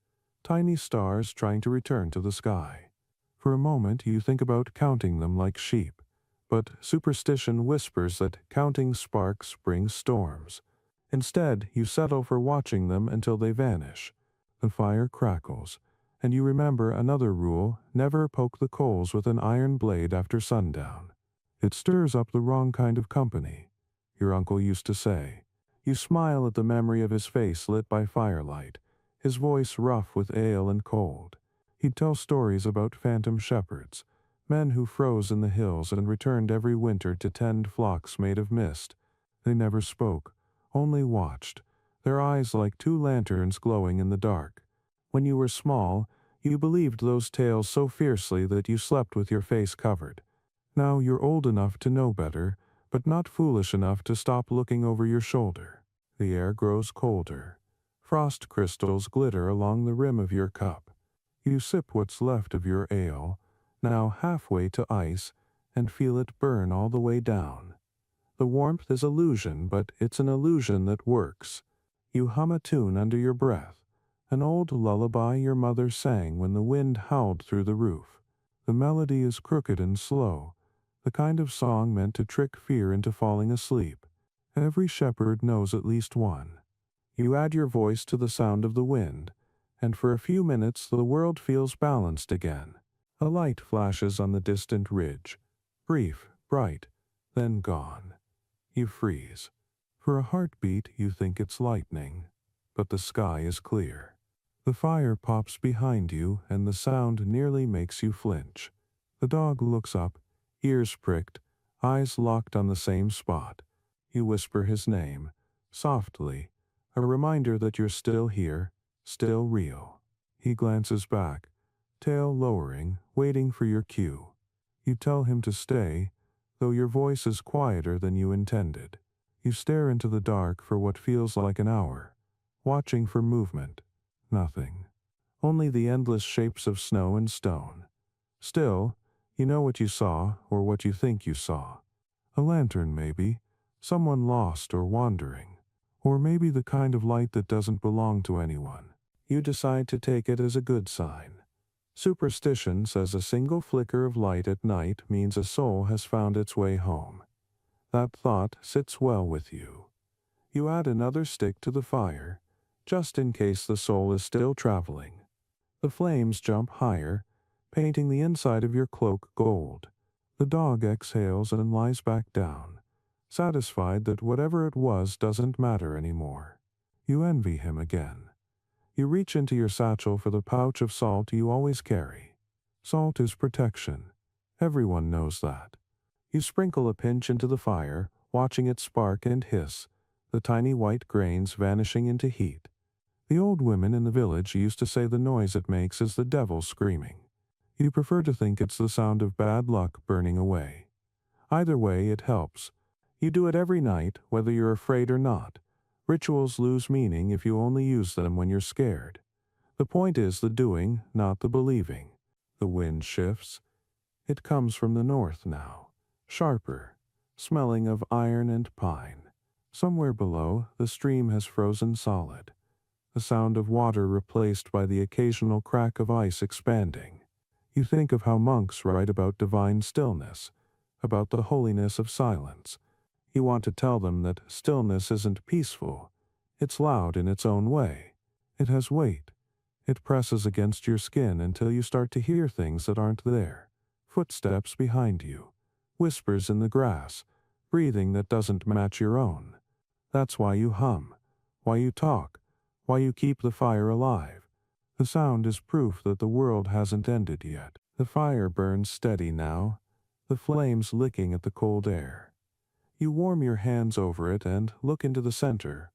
tiny stars trying to return to the sky. For a moment you think about counting them like sheep, but superstition whispers that counting sparks brings storms. Instead, you settle for watching them until they vanish. The fire crackles, and you remember another rule: never poke the coals with an iron blade after sundown. It stirs up the wrong kind of company, your uncle used to say. You smile at the memory of his face lit by firelight, his voice rough with ale and cold. He'd tell stories about phantom shepherds, men who froze in the hills and returned every winter to tend flocks made of mist. They never spoke, only watched, their eyes like two lanterns glowing in the dark. When you were small, you believed those tales so fiercely that you slept with your face covered. Now you're old enough to know better, but not foolish enough to stop looking over your shoulder. The air grows colder. Frost crystals glitter along the rim of your cup. You sip what's left of your ale, now halfway to ice, and feel it burn all the way down. The warmth is illusion, but it's an illusion that works. You hum a tune under your breath, an old lullaby your mother sang when the wind howled through the roof. The melody is crooked and slow, the kind of song meant to trick fear into falling asleep. Every shepherd knows at least one. You add your voice to the sound of the wind, and for a few minutes the world feels balanced again. A light flashes on the distant ridge, brief, bright, then gone. You freeze. For a heartbeat you think it's lightning, but the sky is clear. The fire pops behind you and the sound nearly makes you flinch. The dog looks up, ears pricked, eyes locked on the same spot. You whisper his name, softly, a reminder that you're still here, still real. He glances back, tail lowering, waiting for your cue. You tell him to stay, though your voice is quieter than you intended. You stare into the dark for what feels like an hour, watching for movement. Nothing. Only the endless shapes of snow and stone. Still, you know what you saw, or what you think you saw. A lantern, maybe. Someone lost or wandering. Or maybe the kind of light that doesn't belong to anyone. You decide to take it as a good sign. Superstition says a single flicker of light at night means a soul has found its way home. That thought sits well with you. You add another stick to the fire, just in case the soul is still traveling. The flames jump higher, painting the inside of your cloak gold. The dog exhales and lies back down, satisfied that whatever it was doesn't matter anymore. You envy him again. You reach into your satchel for the pouch of salt you always carry. Salt is protection. Everyone knows that. You sprinkle a pinch into the fire, watching it spark and hiss, the tiny white grains vanishing into heat. The old women in the village used to say the noise it makes is the devil screaming. You prefer to think it's the sound of bad luck burning away. Either way, it helps. You do it every night, whether you're afraid or not. Rituals lose meaning if you only use them when you're scared. The point is the doing, not the believing. The wind shifts. It comes from the north now, sharper, smelling of iron and pine. Somewhere below, the stream has frozen solid, the sound of water replaced by the occasional crack of ice expanding. You think of how monks write about divine stillness, about the holiness of silence. You want to tell them that stillness isn't peaceful. It's loud in its own way. It has weight. It presses against your skin until you start to hear things that aren't there. Footsteps behind you, whispers in the grass, breathing that doesn't match your own. That's why you hum, why you talk, why you keep the fire alive. The sound is proof that the world hasn't ended yet. The fire burns steady now, the flames licking at the cold air. You warm your hands over it and look into the center,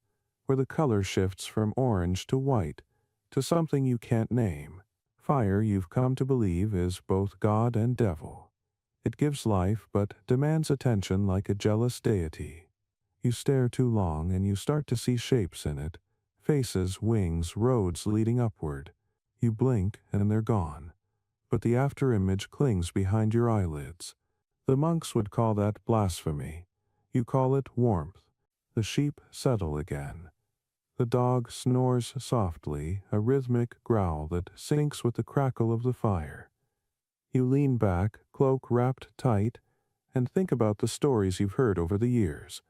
where the color shifts from orange to white, to something you can't name. Fire, you've come to believe, is both God and devil. It gives life but demands attention like a jealous deity. You stare too long and you start to see shapes in it, faces, wings, roads leading upward. You blink and they're gone, but the afterimage clings behind your eyelids. The monks would call that blasphemy. You call it warmth. The sheep settle again. The dog snores softly, a rhythmic growl that syncs with the crackle of the fire. You lean back, cloak wrapped tight, and think about the stories you've heard over the years,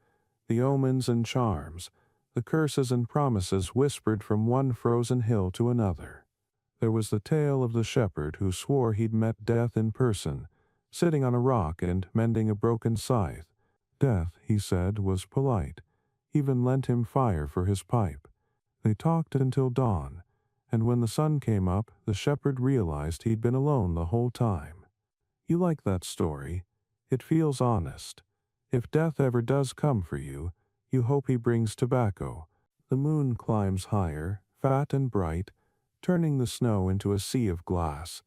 the omens and charms, the curses and promises whispered from one frozen hill to another. There was the tale of the shepherd who swore he'd met death in person, sitting on a rock and mending a broken scythe. Death, he said, was polite, even lent him fire for his pipe. They talked until dawn, and when the sun came up, the shepherd realized he'd been alone the whole time. You like that story. It feels honest. If death ever does come for you, you hope he brings tobacco. The moon climbs higher, fat and bright, turning the snow into a sea of glass.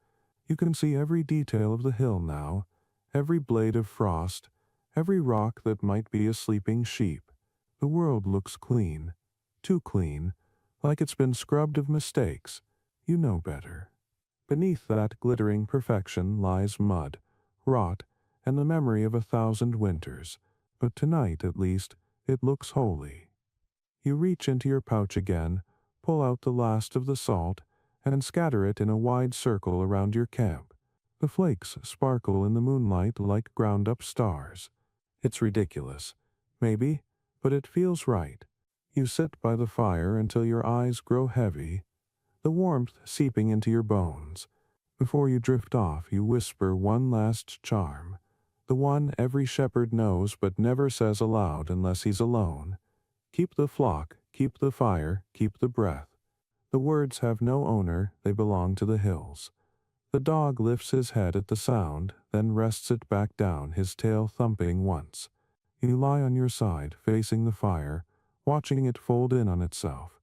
You can see every detail of the hill now, every blade of frost, every rock that might be a sleeping sheep. The world looks clean, too clean, like it's been scrubbed of mistakes. You know better. Beneath that glittering perfection lies mud, rot, and the memory of 1,000 winters. But tonight, at least, it looks holy. You reach into your pouch again, pull out the last of the salt, and scatter it in a wide circle around your camp. The flakes sparkle in the moonlight like ground-up stars. It's ridiculous, maybe, but it feels right. You sit by the fire until your eyes grow heavy, the warmth seeping into your bones. Before you drift off, you whisper one last charm, the one every shepherd knows but never says aloud unless he's alone. Keep the flock, keep the fire, keep the breath. The words have no owner, they belong to the hills. The dog lifts his head at the sound, then rests it back down, his tail thumping once. You lie on your side, facing the fire, watching it fold in on itself.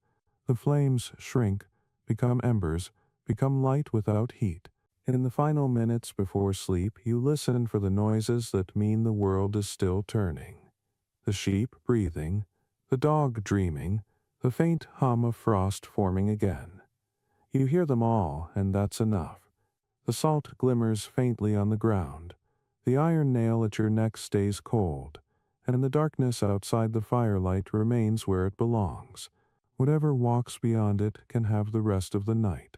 The flames shrink, become embers, become light without heat. In the final minutes before sleep, you listen for the noises that mean the world is still turning. The sheep breathing, the dog dreaming, the faint hum of frost forming again. You hear them all, and that's enough. The salt glimmers faintly on the ground. The iron nail at your neck stays cold, and the darkness outside the firelight remains where it belongs. Whatever walks beyond it can have the rest of the night.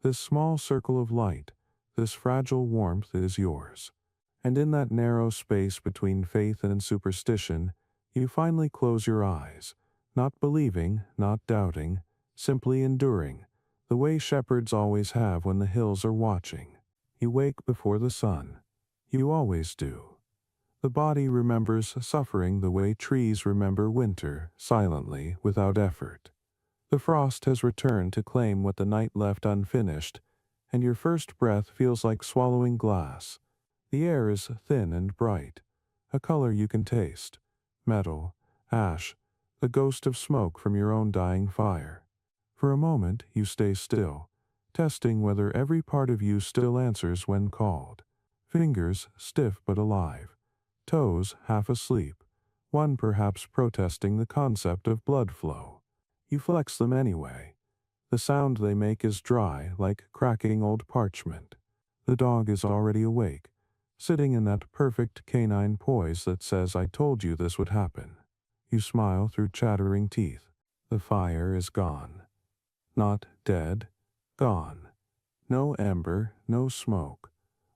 This small circle of light, this fragile warmth is yours. And in that narrow space between faith and superstition, you finally close your eyes, not believing, not doubting, simply enduring, the way shepherds always have when the hills are watching. You wake before the sun. You always do. The body remembers suffering the way trees remember winter, silently, without effort. The frost has returned to claim what the night left unfinished, and your first breath feels like swallowing glass. The air is thin and bright, a color you can taste. Metal, ash, the ghost of smoke from your own dying fire. For a moment you stay still, testing whether every part of you still answers when called. Fingers stiff but alive, toes half asleep, one perhaps protesting the concept of blood flow. You flex them anyway. The sound they make is dry, like cracking old parchment. The dog is already awake, sitting in that perfect canine poise that says, "I told you this would happen." You smile through chattering teeth. The fire is gone. Not dead, gone. No ember, no smoke.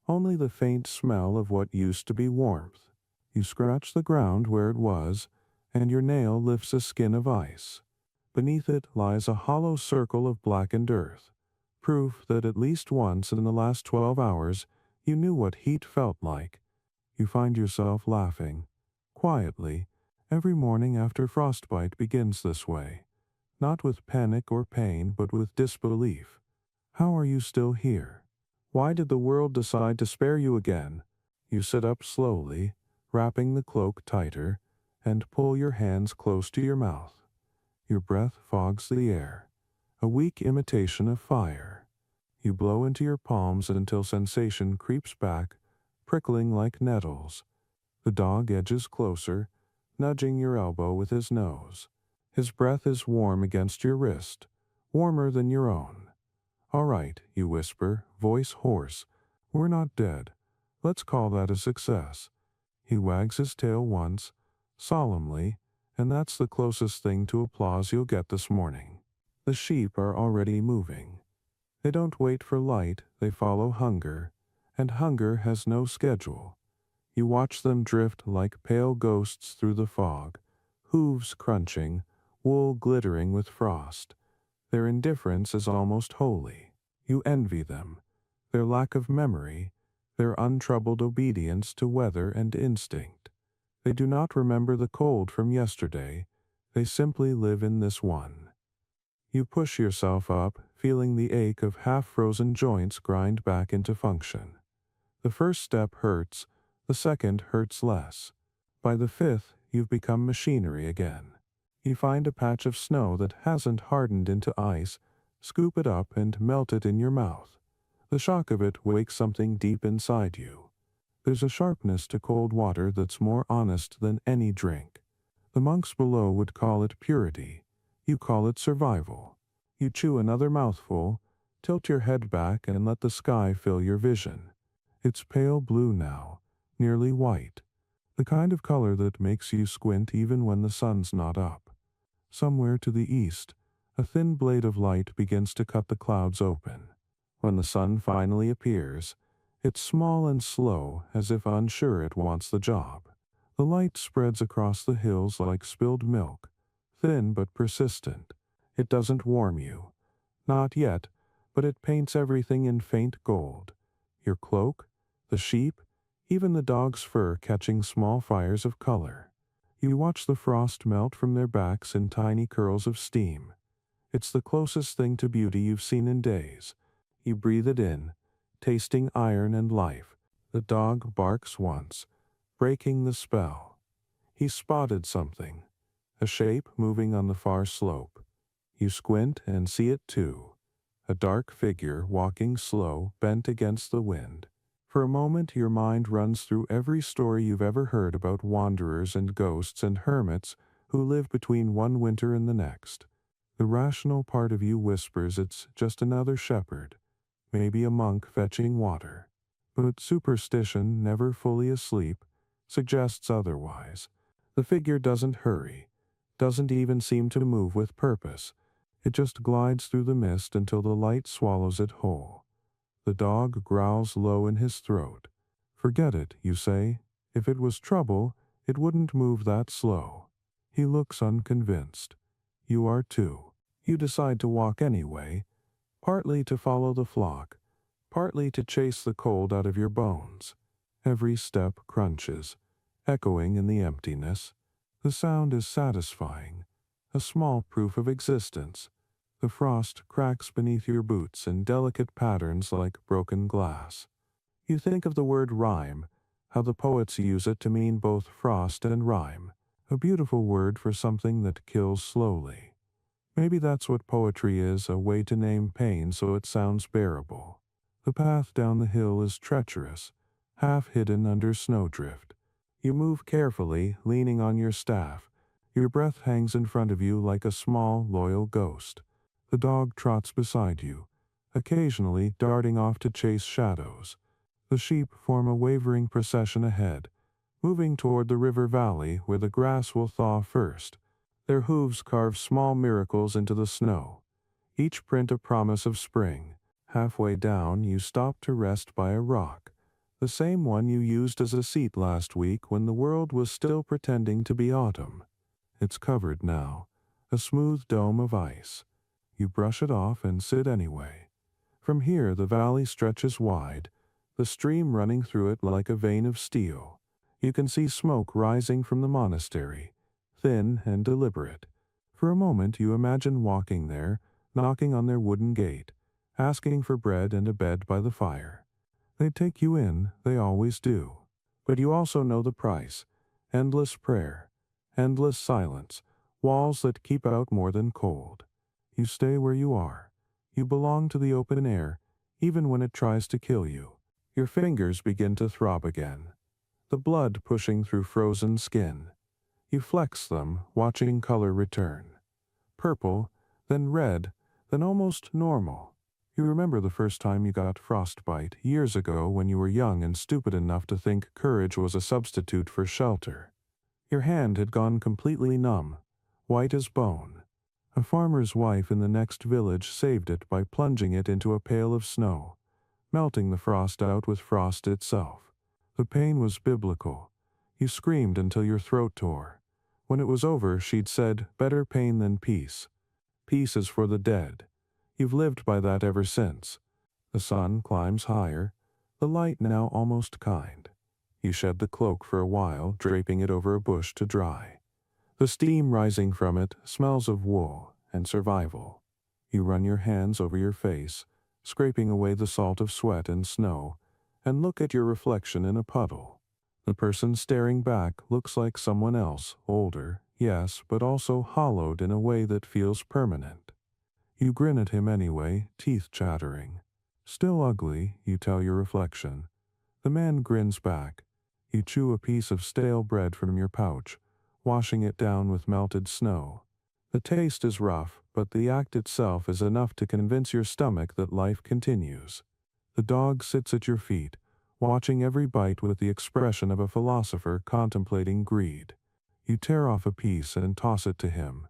Only the faint smell of what used to be warmth. You scratch the ground where it was, and your nail lifts a skin of ice. Beneath it lies a hollow circle of blackened earth, proof that at least once in the last 12 hours you knew what heat felt like. You find yourself laughing, quietly, every morning after frostbite begins this way, not with panic or pain but with disbelief. How are you still here? Why did the world decide to spare you again? You sit up slowly, wrapping the cloak tighter, and pull your hands close to your mouth. Your breath fogs the air, a weak imitation of fire. You blow into your palms until sensation creeps back, prickling like nettles. The dog edges closer, nudging your elbow with his nose. His breath is warm against your wrist, warmer than your own. "All right," you whisper, voice hoarse. "We're not dead. Let's call that a success." He wags his tail once, solemnly, and that's the closest thing to applause you'll get this morning. The sheep are already moving. They don't wait for light, they follow hunger, and hunger has no schedule. You watch them drift like pale ghosts through the fog, hooves crunching, wool glittering with frost. Their indifference is almost holy. You envy them, their lack of memory, their untroubled obedience to weather and instinct. They do not remember the cold from yesterday, they simply live in this one. You push yourself up, feeling the ache of half-frozen joints grind back into function. The first step hurts, the second hurts less. By the fifth, you've become machinery again. You find a patch of snow that hasn't hardened into ice, scoop it up and melt it in your mouth. The shock of it wakes something deep inside you. There's a sharpness to cold water that's more honest than any drink. The monks below would call it purity. You call it survival. You chew another mouthful, tilt your head back and let the sky fill your vision. It's pale blue now, nearly white. The kind of color that makes you squint even when the sun's not up. Somewhere to the east, a thin blade of light begins to cut the clouds open. When the sun finally appears, it's small and slow, as if unsure it wants the job. The light spreads across the hills like spilled milk, thin but persistent. It doesn't warm you. Not yet, but it paints everything in faint gold. Your cloak, the sheep, even the dog's fur catching small fires of color. You watch the frost melt from their backs in tiny curls of steam. It's the closest thing to beauty you've seen in days. You breathe it in, tasting iron and life. The dog barks once, breaking the spell. He spotted something, a shape moving on the far slope. You squint and see it too, a dark figure walking slow, bent against the wind. For a moment your mind runs through every story you've ever heard about wanderers and ghosts and hermits who live between one winter and the next. The rational part of you whispers it's just another shepherd, maybe a monk fetching water. But superstition, never fully asleep, suggests otherwise. The figure doesn't hurry, doesn't even seem to move with purpose. It just glides through the mist until the light swallows it whole. The dog growls low in his throat. "Forget it," you say. "If it was trouble, it wouldn't move that slow." He looks unconvinced. You are too. You decide to walk anyway, partly to follow the flock, partly to chase the cold out of your bones. Every step crunches, echoing in the emptiness. The sound is satisfying, a small proof of existence. The frost cracks beneath your boots in delicate patterns like broken glass. You think of the word rhyme, how the poets use it to mean both frost and rhyme, a beautiful word for something that kills slowly. Maybe that's what poetry is, a way to name pain so it sounds bearable. The path down the hill is treacherous, half hidden under snowdrift. You move carefully, leaning on your staff. Your breath hangs in front of you like a small, loyal ghost. The dog trots beside you, occasionally darting off to chase shadows. The sheep form a wavering procession ahead, moving toward the river valley where the grass will thaw first. Their hooves carve small miracles into the snow, each print a promise of spring. Halfway down, you stop to rest by a rock, the same one you used as a seat last week when the world was still pretending to be autumn. It's covered now, a smooth dome of ice. You brush it off and sit anyway. From here, the valley stretches wide, the stream running through it like a vein of steel. You can see smoke rising from the monastery, thin and deliberate. For a moment, you imagine walking there, knocking on their wooden gate, asking for bread and a bed by the fire. They take you in, they always do. But you also know the price: endless prayer, endless silence, walls that keep out more than cold. You stay where you are. You belong to the open air, even when it tries to kill you. Your fingers begin to throb again, the blood pushing through frozen skin. You flex them, watching color return. Purple, then red, then almost normal. You remember the first time you got frostbite, years ago when you were young and stupid enough to think courage was a substitute for shelter. Your hand had gone completely numb, white as bone. A farmer's wife in the next village saved it by plunging it into a pail of snow, melting the frost out with frost itself. The pain was biblical. You screamed until your throat tore. When it was over, she'd said, "Better pain than peace. Peace is for the dead." You've lived by that ever since. The sun climbs higher, the light now almost kind. You shed the cloak for a while, draping it over a bush to dry. The steam rising from it smells of wool and survival. You run your hands over your face, scraping away the salt of sweat and snow, and look at your reflection in a puddle. The person staring back looks like someone else, older, yes, but also hollowed in a way that feels permanent. You grin at him anyway, teeth chattering. Still ugly, you tell your reflection. The man grins back. You chew a piece of stale bread from your pouch, washing it down with melted snow. The taste is rough, but the act itself is enough to convince your stomach that life continues. The dog sits at your feet, watching every bite with the expression of a philosopher contemplating greed. You tear off a piece and toss it to him.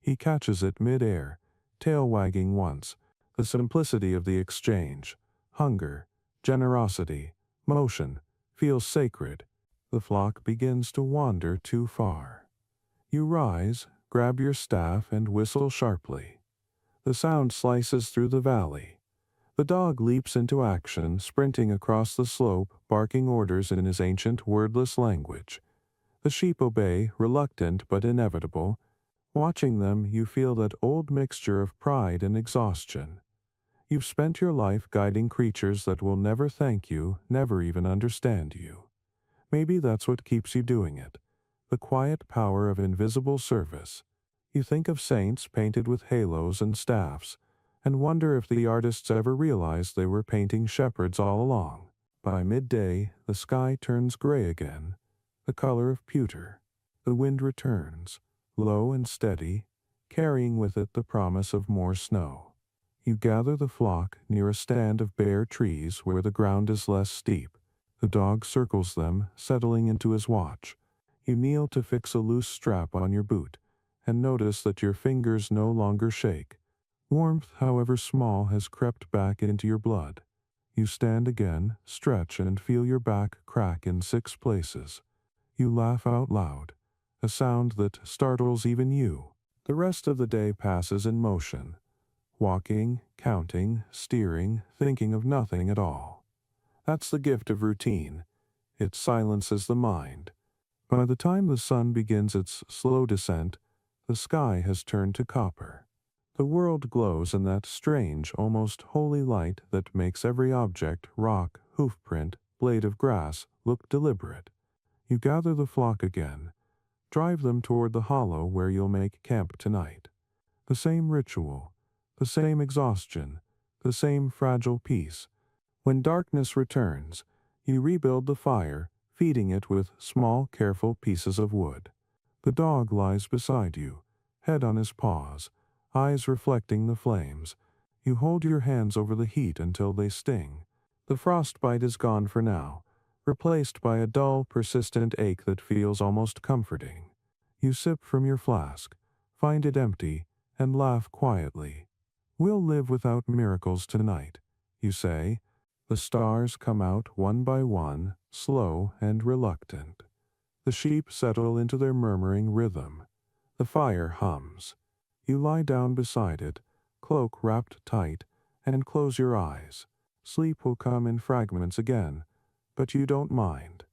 He catches it mid-air, tail wagging once. The simplicity of the exchange, hunger, generosity, motion, feels sacred. The flock begins to wander too far. You rise, grab your staff, and whistle sharply. The sound slices through the valley. The dog leaps into action, sprinting across the slope, barking orders in his ancient wordless language. The sheep obey, reluctant but inevitable. Watching them, you feel that old mixture of pride and exhaustion. You've spent your life guiding creatures that will never thank you, never even understand you. Maybe that's what keeps you doing it, the quiet power of invisible service. You think of saints painted with halos and staffs, and wonder if the artists ever realized they were painting shepherds all along. By midday, the sky turns gray again, the color of pewter. The wind returns, low and steady, carrying with it the promise of more snow. You gather the flock near a stand of bare trees where the ground is less steep. The dog circles them, settling into his watch. You kneel to fix a loose strap on your boot, and notice that your fingers no longer shake. Warmth, however small, has crept back into your blood. You stand again, stretch, and feel your back crack in 6 places. You laugh out loud, a sound that startles even you. The rest of the day passes in motion, walking, counting, steering, thinking of nothing at all. That's the gift of routine. It silences the mind. By the time the sun begins its slow descent, the sky has turned to copper. The world glows in that strange, almost holy light that makes every object, rock, hoofprint, blade of grass, look deliberate. You gather the flock again, drive them toward the hollow where you'll make camp tonight. The same ritual, the same exhaustion, the same fragile peace. When darkness returns, you rebuild the fire, feeding it with small, careful pieces of wood. The dog lies beside you, head on his paws, eyes reflecting the flames. You hold your hands over the heat until they sting. The frostbite is gone for now, replaced by a dull, persistent ache that feels almost comforting. You sip from your flask, find it empty, and laugh quietly. We'll live without miracles tonight, you say. The stars come out one by one, slow and reluctant. The sheep settle into their murmuring rhythm. The fire hums. You lie down beside it, cloak wrapped tight, and close your eyes. Sleep will come in fragments again, but you don't mind.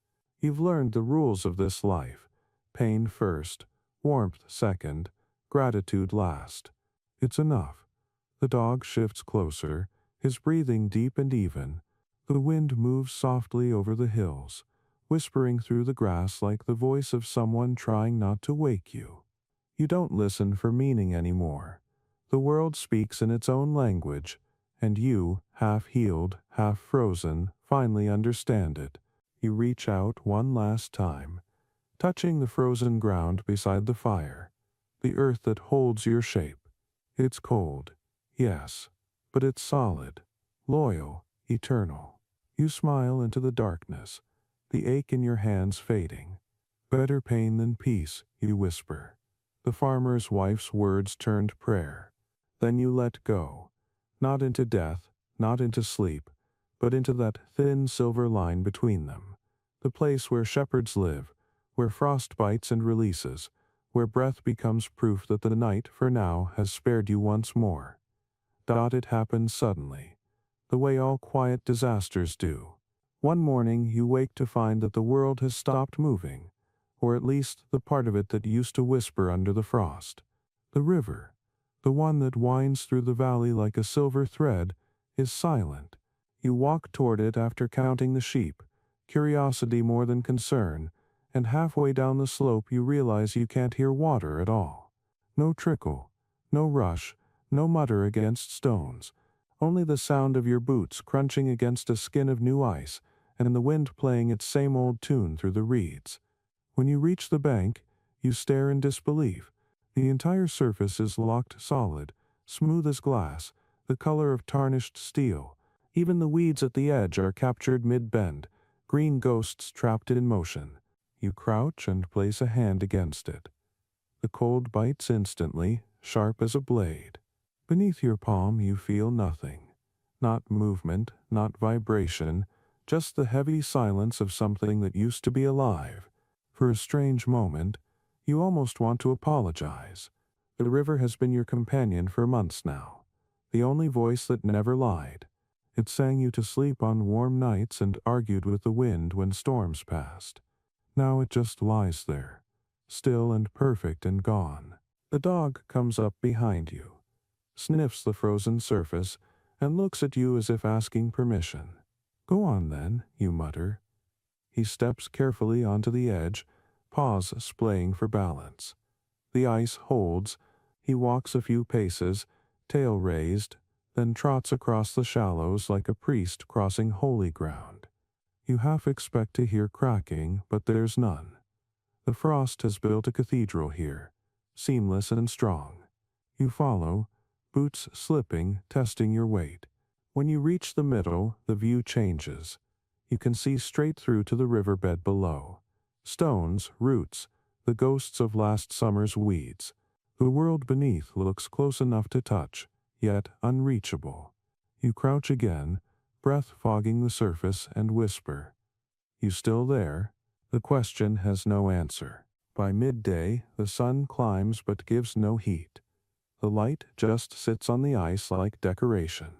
You've learned the rules of this life. Pain first, warmth second, gratitude last. It's enough. The dog shifts closer, his breathing deep and even. The wind moves softly over the hills, whispering through the grass like the voice of someone trying not to wake you. You don't listen for meaning anymore. The world speaks in its own language, and you, half-healed, half-frozen, finally understand it. You reach out one last time, touching the frozen ground beside the fire, the earth that holds your shape. It's cold, yes, but it's solid, loyal, eternal. You smile into the darkness, the ache in your hands fading. Better pain than peace, you whisper. The farmer's wife's words turned prayer. Then you let go, not into death, not into sleep, but into that thin silver line between them. The place where shepherds live, where frost bites and releases, where breath becomes proof that the night, for now, has spared you once more. It happened suddenly, the way all quiet disasters do. One morning you wake to find that the world has stopped moving, or at least the part of it that used to whisper under the frost. The river, the one that winds through the valley like a silver thread, is silent. You walk toward it after counting the sheep, curiosity more than concern, and halfway down the slope you realize you can't hear water at all. No trickle, no rush, no mutter against stones, only the sound of your boots crunching against a skin of new ice, and the wind playing its same old tune through the reeds. When you reach the bank, you stare in disbelief. The entire surface is locked solid, smooth as glass, the color of tarnished steel. Even the weeds at the edge are captured mid-bend, green ghosts trapped in motion. You crouch and place a hand against it. The cold bites instantly, sharp as a blade. Beneath your palm you feel nothing. Not movement, not vibration, just the heavy silence of something that used to be alive. For a strange moment, you almost want to apologize. The river has been your companion for months now, the only voice that never lied. It sang you to sleep on warm nights and argued with the wind when storms passed. Now it just lies there, still and perfect and gone. The dog comes up behind you, sniffs the frozen surface, and looks at you as if asking permission. Go on then, you mutter. He steps carefully onto the edge, paws splaying for balance. The ice holds. He walks a few paces, tail raised, then trots across the shallows like a priest crossing holy ground. You half expect to hear cracking, but there's none. The frost has built a cathedral here, seamless and strong. You follow, boots slipping, testing your weight. When you reach the middle, the view changes. You can see straight through to the riverbed below. Stones, roots, the ghosts of last summer's weeds. The world beneath looks close enough to touch, yet unreachable. You crouch again, breath fogging the surface, and whisper. You still there? The question has no answer. By midday, the sun climbs but gives no heat. The light just sits on the ice like decoration.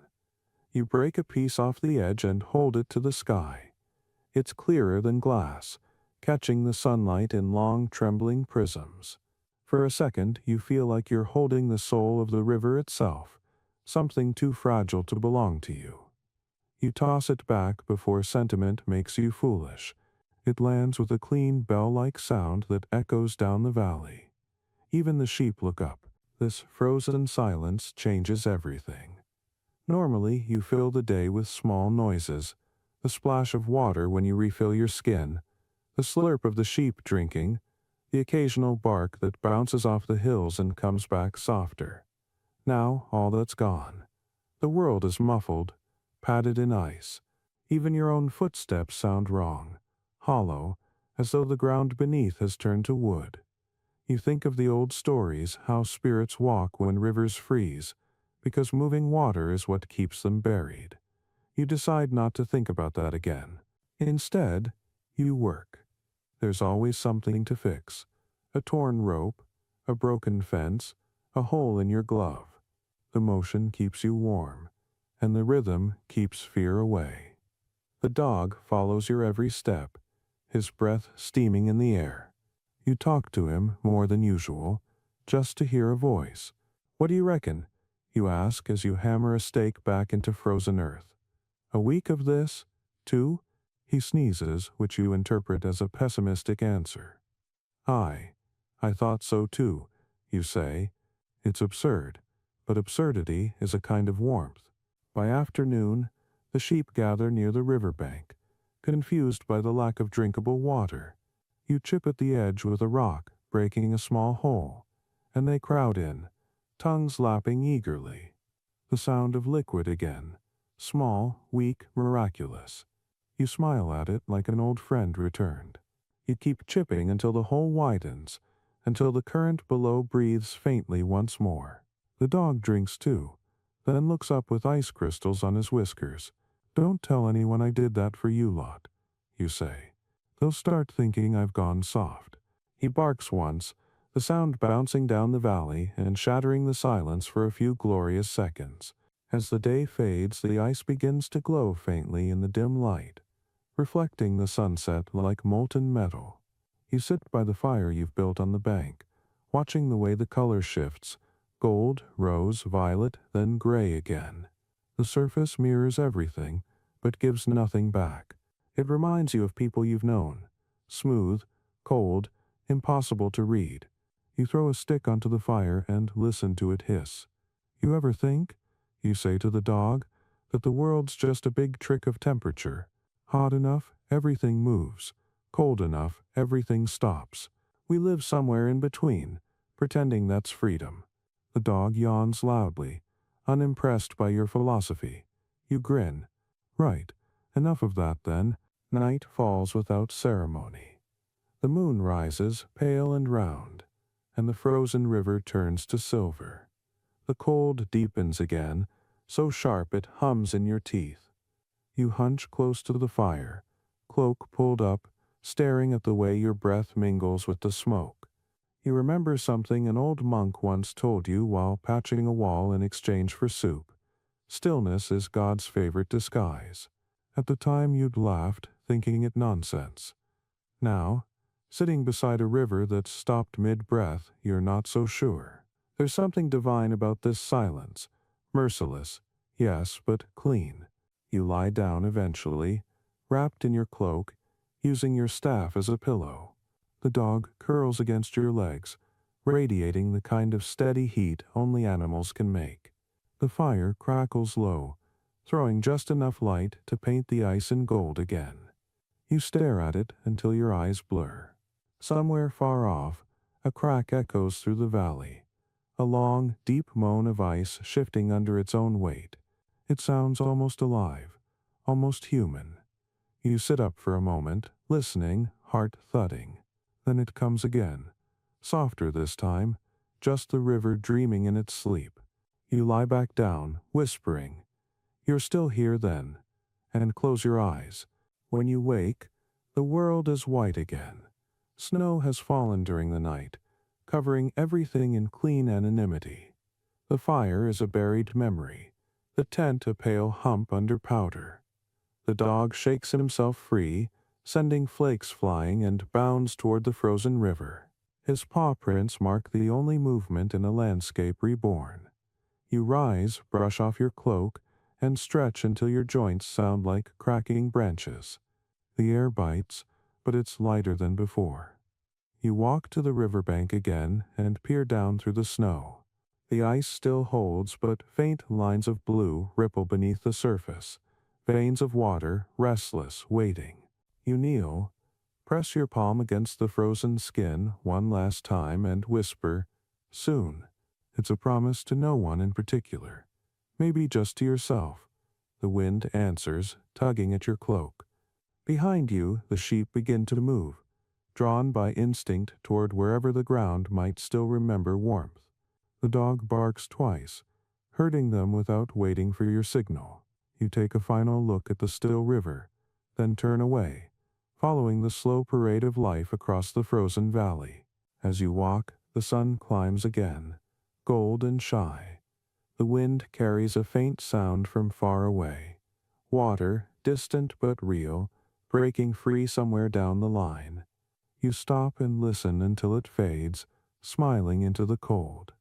You break a piece off the edge and hold it to the sky. It's clearer than glass, catching the sunlight in long, trembling prisms. For a second, you feel like you're holding the soul of the river itself, something too fragile to belong to you. You toss it back before sentiment makes you foolish. It lands with a clean bell-like sound that echoes down the valley. Even the sheep look up. This frozen silence changes everything. Normally, you fill the day with small noises, the splash of water when you refill your skin, the slurp of the sheep drinking, the occasional bark that bounces off the hills and comes back softer. Now, all that's gone. The world is muffled, padded in ice. Even your own footsteps sound wrong, hollow, as though the ground beneath has turned to wood. You think of the old stories, how spirits walk when rivers freeze, because moving water is what keeps them buried. You decide not to think about that again. Instead, you work. There's always something to fix. A torn rope, a broken fence, a hole in your glove. The motion keeps you warm, and the rhythm keeps fear away. The dog follows your every step, his breath steaming in the air. You talk to him more than usual, just to hear a voice. "What do you reckon?" you ask as you hammer a stake back into frozen earth. "A week of this? 2? He sneezes, which you interpret as a pessimistic answer. I thought so too," you say. It's absurd, but absurdity is a kind of warmth. By afternoon, the sheep gather near the riverbank, confused by the lack of drinkable water. You chip at the edge with a rock, breaking a small hole, and they crowd in, tongues lapping eagerly. The sound of liquid again, small, weak, miraculous. You smile at it like an old friend returned. You keep chipping until the hole widens, until the current below breathes faintly once more. The dog drinks too, then looks up with ice crystals on his whiskers. "Don't tell anyone I did that for you lot," you say. "They'll start thinking I've gone soft." He barks once, the sound bouncing down the valley and shattering the silence for a few glorious seconds. As the day fades, the ice begins to glow faintly in the dim light, reflecting the sunset like molten metal. You sit by the fire you've built on the bank, watching the way the color shifts, gold, rose, violet, then gray again. The surface mirrors everything, but gives nothing back. It reminds you of people you've known. Smooth, cold, impossible to read. You throw a stick onto the fire and listen to it hiss. "You ever think," you say to the dog, "that the world's just a big trick of temperature? Hot enough, everything moves. Cold enough, everything stops. We live somewhere in between, pretending that's freedom." The dog yawns loudly, unimpressed by your philosophy. You grin. "Right. Enough of that then." Night falls without ceremony. The moon rises, pale and round, and the frozen river turns to silver. The cold deepens again, so sharp it hums in your teeth. You hunch close to the fire, cloak pulled up, staring at the way your breath mingles with the smoke. You remember something an old monk once told you while patching a wall in exchange for soup. Stillness is God's favorite disguise. At the time you'd laughed, thinking it nonsense. Now, sitting beside a river that's stopped mid-breath, you're not so sure. There's something divine about this silence. Merciless, yes, but clean. You lie down eventually, wrapped in your cloak, using your staff as a pillow. The dog curls against your legs, radiating the kind of steady heat only animals can make. The fire crackles low, throwing just enough light to paint the ice in gold again. You stare at it until your eyes blur. Somewhere far off, a crack echoes through the valley, a long, deep moan of ice shifting under its own weight. It sounds almost alive, almost human. You sit up for a moment, listening, heart thudding. Then it comes again, softer this time, just the river dreaming in its sleep. You lie back down, whispering, "You're still here then," and close your eyes. When you wake, the world is white again. Snow has fallen during the night, covering everything in clean anonymity. The fire is a buried memory, the tent a pale hump under powder. The dog shakes himself free, sending flakes flying, and bounds toward the frozen river. His paw prints mark the only movement in a landscape reborn. You rise, brush off your cloak, and stretch until your joints sound like cracking branches. The air bites, but it's lighter than before. You walk to the riverbank again and peer down through the snow. The ice still holds, but faint lines of blue ripple beneath the surface, veins of water, restless, waiting. You kneel, press your palm against the frozen skin one last time and whisper, "Soon." It's a promise to no one in particular. Maybe just to yourself. The wind answers, tugging at your cloak. Behind you, the sheep begin to move, drawn by instinct toward wherever the ground might still remember warmth. The dog barks twice, herding them without waiting for your signal. You take a final look at the still river, then turn away, following the slow parade of life across the frozen valley. As you walk, the sun climbs again, gold and shy. The wind carries a faint sound from far away. Water, distant but real, breaking free somewhere down the line. You stop and listen until it fades, smiling into the cold.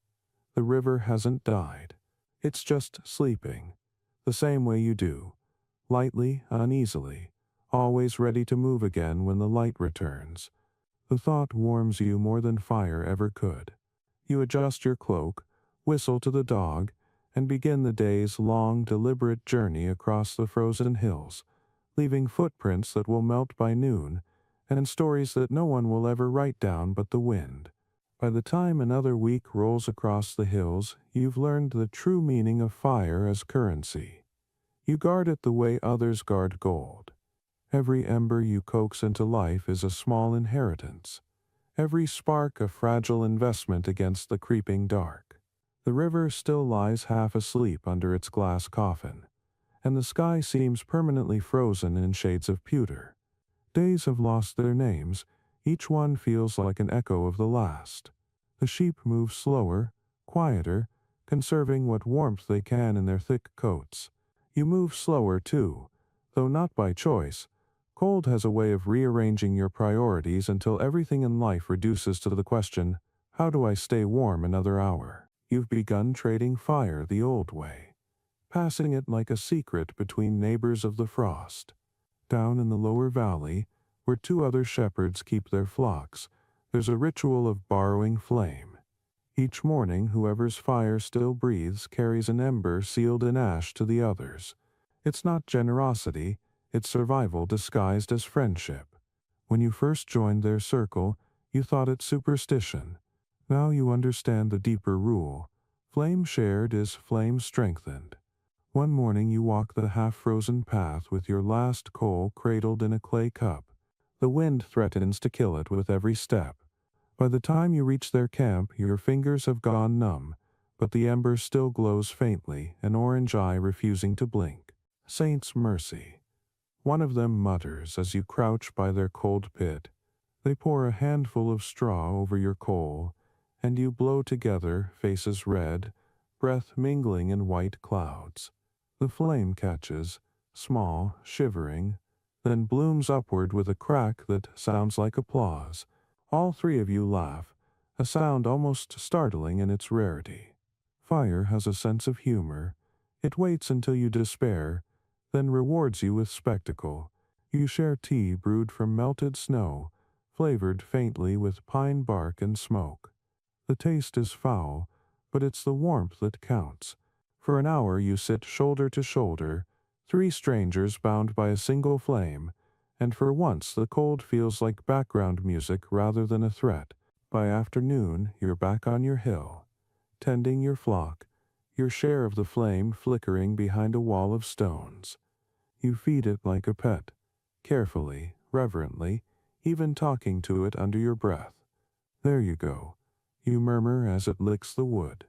The river hasn't died. It's just sleeping, the same way you do, lightly, uneasily, always ready to move again when the light returns. The thought warms you more than fire ever could. You adjust your cloak, whistle to the dog, and begin the day's long, deliberate journey across the frozen hills, leaving footprints that will melt by noon, and stories that no one will ever write down but the wind. By the time another week rolls across the hills, you've learned the true meaning of fire as currency. You guard it the way others guard gold. Every ember you coax into life is a small inheritance. Every spark a fragile investment against the creeping dark. The river still lies half asleep under its glass coffin, and the sky seems permanently frozen in shades of pewter. Days have lost their names, each one feels like an echo of the last. The sheep move slower, quieter, conserving what warmth they can in their thick coats. You move slower too, though not by choice. Cold has a way of rearranging your priorities until everything in life reduces to the question, how do I stay warm another hour? You've begun trading fire the old way, passing it like a secret between neighbors of the frost. Down in the lower valley, where two other shepherds keep their flocks, there's a ritual of borrowing flame. Each morning, whoever's fire still breathes carries an ember sealed in ash to the others. It's not generosity, it's survival disguised as friendship. When you first joined their circle, you thought it superstition. Now you understand the deeper rule. Flame shared is flame strengthened. One morning you walk the half-frozen path with your last coal cradled in a clay cup. The wind threatens to kill it with every step. By the time you reach their camp, your fingers have gone numb, but the ember still glows faintly, an orange eye refusing to blink. Saint's mercy. One of them mutters as you crouch by their cold pit. They pour a handful of straw over your coal, and you blow together, faces red, breath mingling in white clouds. The flame catches, small, shivering, then blooms upward with a crack that sounds like applause. All three of you laugh, a sound almost startling in its rarity. Fire has a sense of humor. It waits until you despair, then rewards you with spectacle. You share tea brewed from melted snow, flavored faintly with pine bark and smoke. The taste is foul, but it's the warmth that counts. For an hour you sit shoulder to shoulder, three strangers bound by a single flame, and for once the cold feels like background music rather than a threat. By afternoon you're back on your hill, tending your flock, your share of the flame flickering behind a wall of stones. You feed it like a pet, carefully, reverently, even talking to it under your breath. There you go, you murmur as it licks the wood.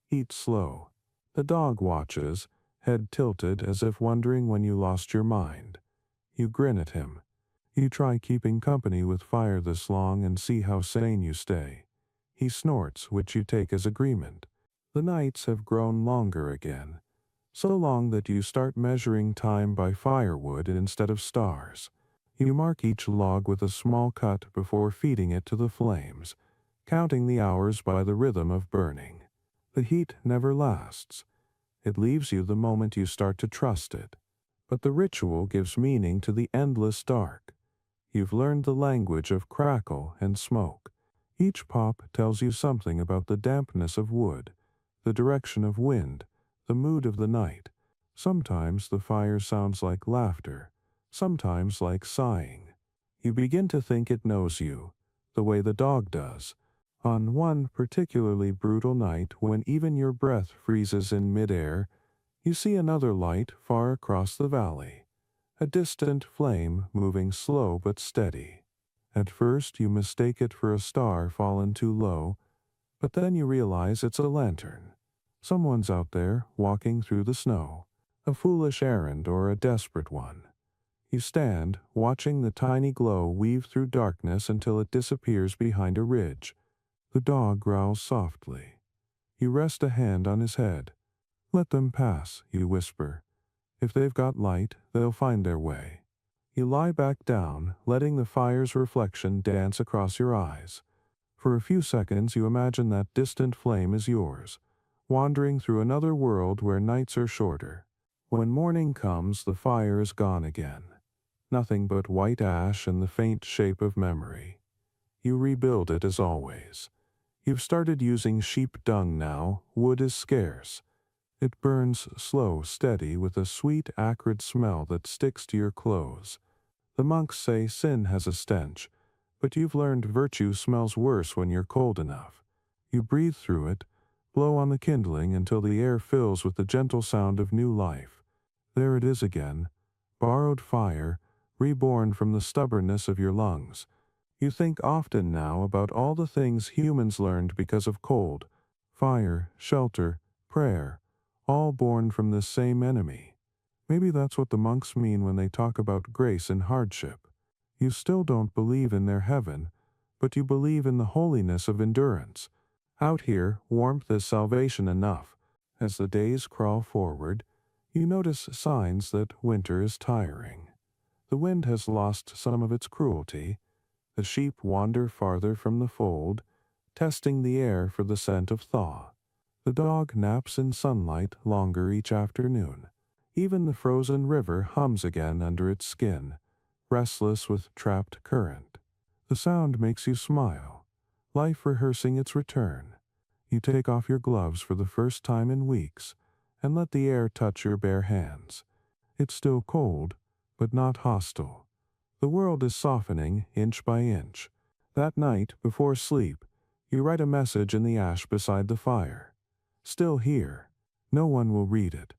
Eat slow. The dog watches, head tilted as if wondering when you lost your mind. You grin at him. You try keeping company with fire this long and see how sane you stay. He snorts, which you take as agreement. The nights have grown longer again, so long that you start measuring time by firewood instead of stars. You mark each log with a small cut before feeding it to the flames, counting the hours by the rhythm of burning. The heat never lasts. It leaves you the moment you start to trust it. But the ritual gives meaning to the endless dark. You've learned the language of crackle and smoke. Each pop tells you something about the dampness of wood, the direction of wind, the mood of the night. Sometimes the fire sounds like laughter, sometimes like sighing. You begin to think it knows you, the way the dog does. On one particularly brutal night, when even your breath freezes in midair, you see another light far across the valley, a distant flame moving slow but steady. At first you mistake it for a star fallen too low, but then you realize it's a lantern. Someone's out there, walking through the snow, a foolish errand or a desperate one. You stand, watching the tiny glow weave through darkness until it disappears behind a ridge. The dog growls softly. You rest a hand on his head. "Let them pass," you whisper. "If they've got light, they'll find their way." You lie back down, letting the fire's reflection dance across your eyes. For a few seconds you imagine that distant flame is yours, wandering through another world where nights are shorter. When morning comes, the fire is gone again. Nothing but white ash and the faint shape of memory. You rebuild it as always. You've started using sheep dung now. Wood is scarce. It burns slow, steady, with a sweet, acrid smell that sticks to your clothes. The monks say sin has a stench, but you've learned virtue smells worse when you're cold enough. You breathe through it, blow on the kindling until the air fills with the gentle sound of new life. There it is again, borrowed fire, reborn from the stubbornness of your lungs. You think often now about all the things humans learned because of cold, fire, shelter, prayer, all born from this same enemy. Maybe that's what the monks mean when they talk about grace in hardship. You still don't believe in their heaven, but you believe in the holiness of endurance. Out here, warmth is salvation enough. As the days crawl forward, you notice signs that winter is tiring. The wind has lost some of its cruelty. The sheep wander farther from the fold, testing the air for the scent of thaw. The dog naps in sunlight longer each afternoon. Even the frozen river hums again under its skin, restless with trapped current. The sound makes you smile, life rehearsing its return. You take off your gloves for the first time in weeks and let the air touch your bare hands. It's still cold, but not hostile. The world is softening inch by inch. That night, before sleep, you write a message in the ash beside the fire. Still here. No one will read it.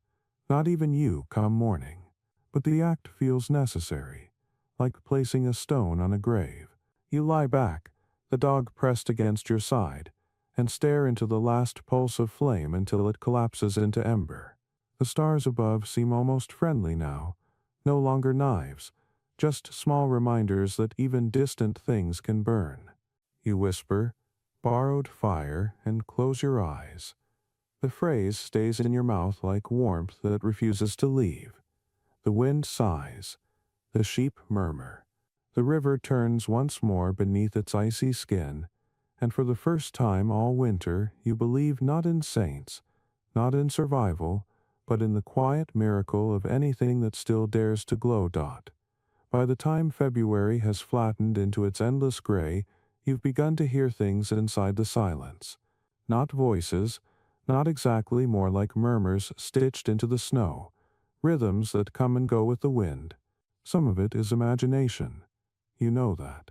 Not even you come morning. But the act feels necessary, like placing a stone on a grave. You lie back, the dog pressed against your side, and stare into the last pulse of flame until it collapses into ember. The stars above seem almost friendly now, no longer knives, just small reminders that even distant things can burn. You whisper, "Borrowed fire," and close your eyes. The phrase stays in your mouth like warmth that refuses to leave. The wind sighs. The sheep murmur. The river turns once more beneath its icy skin, and for the first time all winter you believe not in saints, not in survival, but in the quiet miracle of anything that still dares to glow. By the time February has flattened into its endless gray, you've begun to hear things inside the silence. Not voices, not exactly, more like murmurs stitched into the snow, rhythms that come and go with the wind. Some of it is imagination. You know that.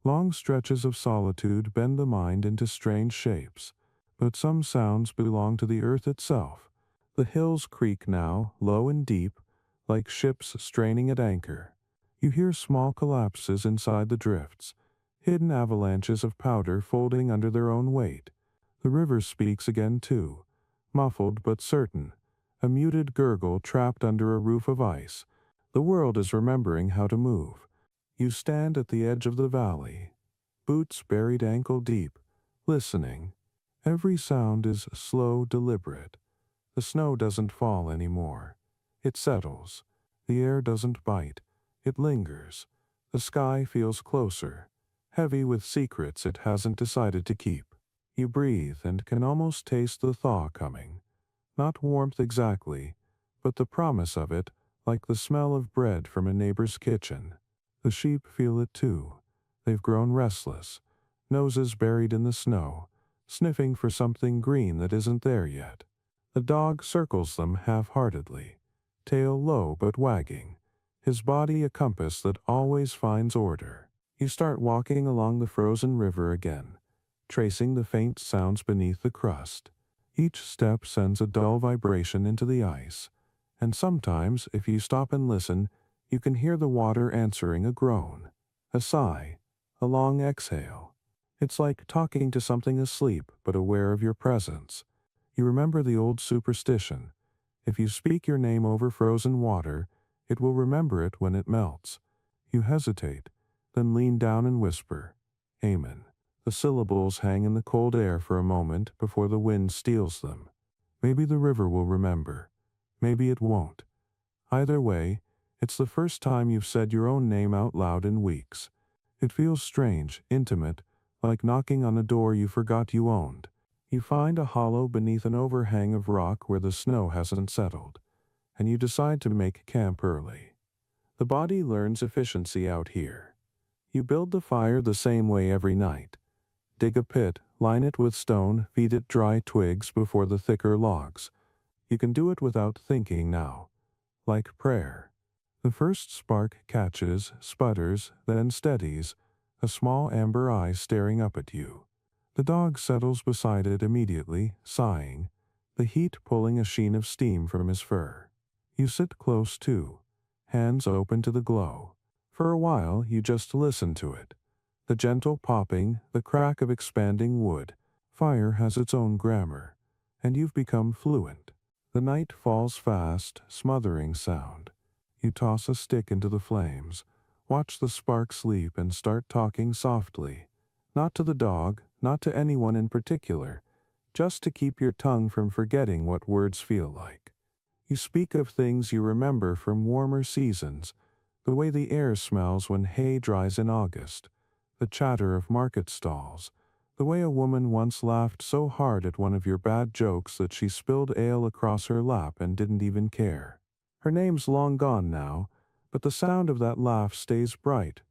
Long stretches of solitude bend the mind into strange shapes, but some sounds belong to the earth itself. The hills creak now, low and deep, like ships straining at anchor. You hear small collapses inside the drifts, hidden avalanches of powder folding under their own weight. The river speaks again too, muffled but certain, a muted gurgle trapped under a roof of ice. The world is remembering how to move. You stand at the edge of the valley, boots buried ankle deep, listening. Every sound is slow, deliberate. The snow doesn't fall anymore. It settles. The air doesn't bite. It lingers. The sky feels closer, heavy with secrets it hasn't decided to keep. You breathe and can almost taste the thaw coming. Not warmth exactly, but the promise of it, like the smell of bread from a neighbor's kitchen. The sheep feel it too. They've grown restless, noses buried in the snow, sniffing for something green that isn't there yet. The dog circles them half-heartedly, tail low but wagging, his body a compass that always finds order. You start walking along the frozen river again, tracing the faint sounds beneath the crust. Each step sends a dull vibration into the ice, and sometimes, if you stop and listen, you can hear the water answering a groan, a sigh, a long exhale. It's like talking to something asleep but aware of your presence. You remember the old superstition: if you speak your name over frozen water, it will remember it when it melts. You hesitate, then lean down and whisper, "Amen." The syllables hang in the cold air for a moment before the wind steals them. Maybe the river will remember. Maybe it won't. Either way, it's the first time you've said your own name out loud in weeks. It feels strange, intimate, like knocking on a door you forgot you owned. You find a hollow beneath an overhang of rock where the snow hasn't settled, and you decide to make camp early. The body learns efficiency out here. You build the fire the same way every night. Dig a pit, line it with stone, feed it dry twigs before the thicker logs. You can do it without thinking now, like prayer. The first spark catches, sputters, then steadies, a small amber eye staring up at you. The dog settles beside it immediately, sighing, the heat pulling a sheen of steam from his fur. You sit close too, hands open to the glow. For a while you just listen to it. The gentle popping, the crack of expanding wood. Fire has its own grammar, and you've become fluent. The night falls fast, smothering sound. You toss a stick into the flames, watch the sparks leap and start talking softly. Not to the dog, not to anyone in particular, just to keep your tongue from forgetting what words feel like. You speak of things you remember from warmer seasons, the way the air smells when hay dries in August, the chatter of market stalls, the way a woman once laughed so hard at one of your bad jokes that she spilled ale across her lap and didn't even care. Her name's long gone now, but the sound of that laugh stays bright,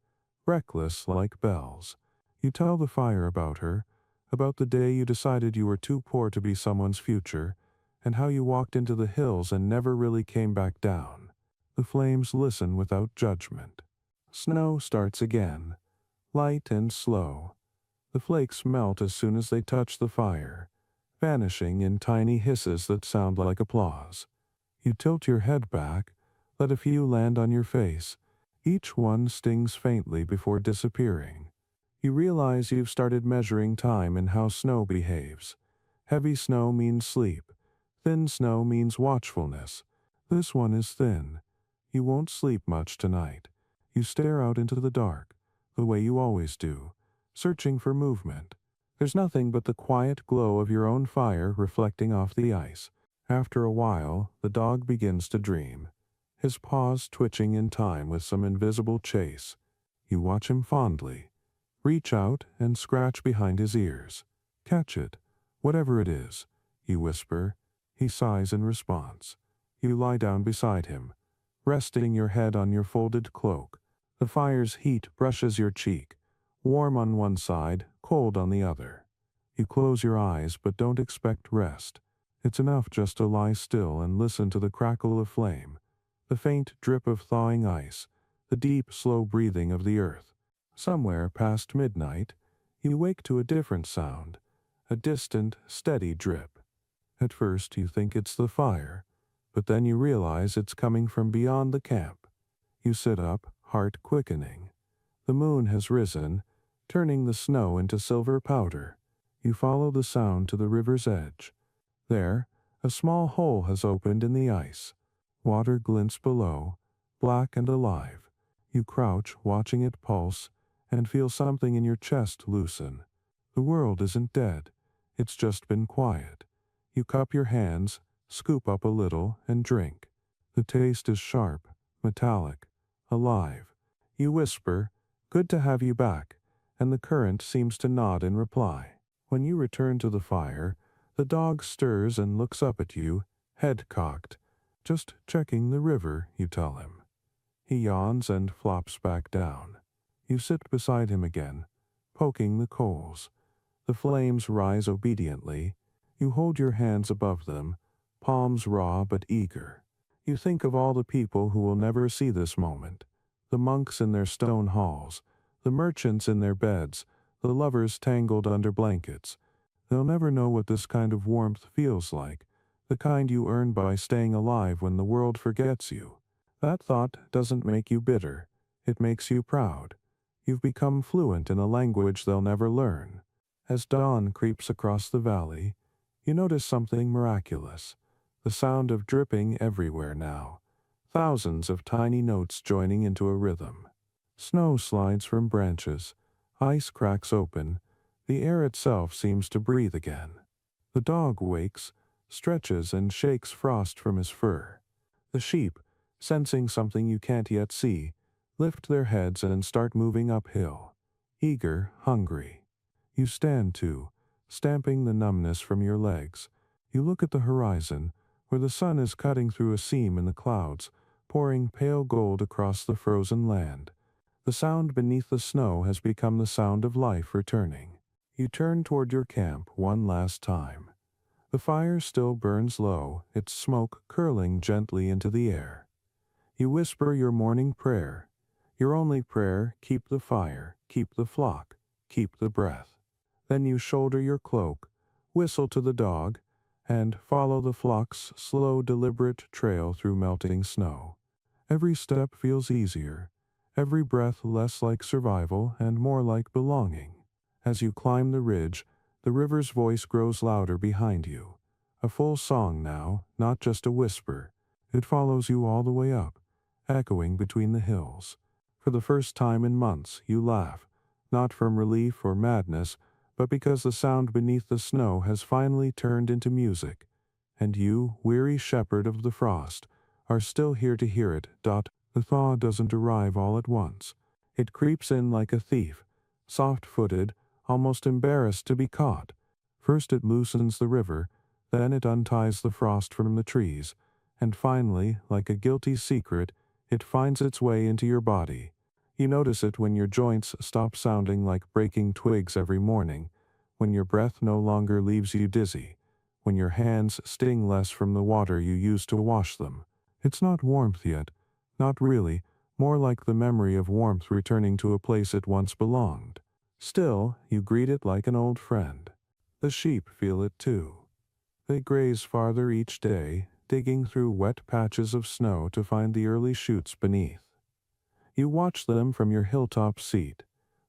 reckless like bells. You tell the fire about her, about the day you decided you were too poor to be someone's future, and how you walked into the hills and never really came back down. The flames listen without judgment. Snow starts again, light and slow. The flakes melt as soon as they touch the fire, vanishing in tiny hisses that sound like applause. You tilt your head back, let a few land on your face. Each one stings faintly before disappearing. You realize you've started measuring time in how snow behaves. Heavy snow means sleep. Thin snow means watchfulness. This one is thin. You won't sleep much tonight. You stare out into the dark, the way you always do, searching for movement. There's nothing but the quiet glow of your own fire reflecting off the ice. After a while, the dog begins to dream, his paws twitching in time with some invisible chase. You watch him fondly. Reach out and scratch behind his ears. Catch it, whatever it is, you whisper. He sighs in response. You lie down beside him, resting your head on your folded cloak. The fire's heat brushes your cheek, warm on one side, cold on the other. You close your eyes but don't expect rest. It's enough just to lie still and listen to the crackle of flame, the faint drip of thawing ice, the deep, slow breathing of the earth. Somewhere past midnight, you wake to a different sound, a distant, steady drip. At first you think it's the fire, but then you realize it's coming from beyond the camp. You sit up, heart quickening. The moon has risen, turning the snow into silver powder. You follow the sound to the river's edge. There, a small hole has opened in the ice. Water glints below, black and alive. You crouch, watching it pulse, and feel something in your chest loosen. The world isn't dead. It's just been quiet. You cup your hands, scoop up a little, and drink. The taste is sharp, metallic, alive. You whisper, "Good to have you back," and the current seems to nod in reply. When you return to the fire, the dog stirs and looks up at you, head cocked. "Just checking the river," you tell him. He yawns and flops back down. You sit beside him again, poking the coals. The flames rise obediently. You hold your hands above them, palms raw but eager. You think of all the people who will never see this moment. The monks in their stone halls, the merchants in their beds, the lovers tangled under blankets. They'll never know what this kind of warmth feels like, the kind you earn by staying alive when the world forgets you. That thought doesn't make you bitter. It makes you proud. You've become fluent in a language they'll never learn. As dawn creeps across the valley, you notice something miraculous. The sound of dripping everywhere now. Thousands of tiny notes joining into a rhythm. Snow slides from branches. Ice cracks open. The air itself seems to breathe again. The dog wakes, stretches and shakes frost from his fur. The sheep, sensing something you can't yet see, lift their heads and start moving uphill. Eager, hungry. You stand too, stamping the numbness from your legs. You look at the horizon, where the sun is cutting through a seam in the clouds, pouring pale gold across the frozen land. The sound beneath the snow has become the sound of life returning. You turn toward your camp one last time. The fire still burns low, its smoke curling gently into the air. You whisper your morning prayer. Your only prayer: keep the fire, keep the flock, keep the breath. Then you shoulder your cloak, whistle to the dog, and follow the flock's slow, deliberate trail through melting snow. Every step feels easier, every breath less like survival and more like belonging. As you climb the ridge, the river's voice grows louder behind you. A full song now, not just a whisper. It follows you all the way up, echoing between the hills. For the first time in months, you laugh, not from relief or madness, but because the sound beneath the snow has finally turned into music. And you, weary shepherd of the frost, are still here to hear it. The thaw doesn't arrive all at once. It creeps in like a thief, soft-footed, almost embarrassed to be caught. First it loosens the river, then it unties the frost from the trees, and finally, like a guilty secret, it finds its way into your body. You notice it when your joints stop sounding like breaking twigs every morning, when your breath no longer leaves you dizzy, when your hands sting less from the water you used to wash them. It's not warmth yet, not really, more like the memory of warmth returning to a place it once belonged. Still, you greet it like an old friend. The sheep feel it too. They graze farther each day, digging through wet patches of snow to find the early shoots beneath. You watch them from your hilltop seat,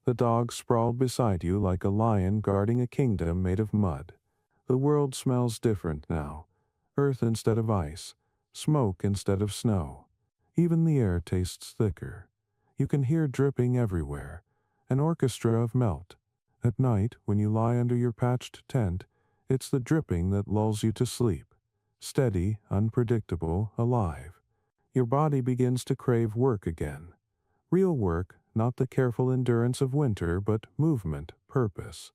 the dog sprawled beside you like a lion guarding a kingdom made of mud. The world smells different now. Earth instead of ice, smoke instead of snow. Even the air tastes thicker. You can hear dripping everywhere, an orchestra of melt. At night, when you lie under your patched tent, it's the dripping that lulls you to sleep. Steady, unpredictable, alive. Your body begins to crave work again. Real work, not the careful endurance of winter, but movement, purpose.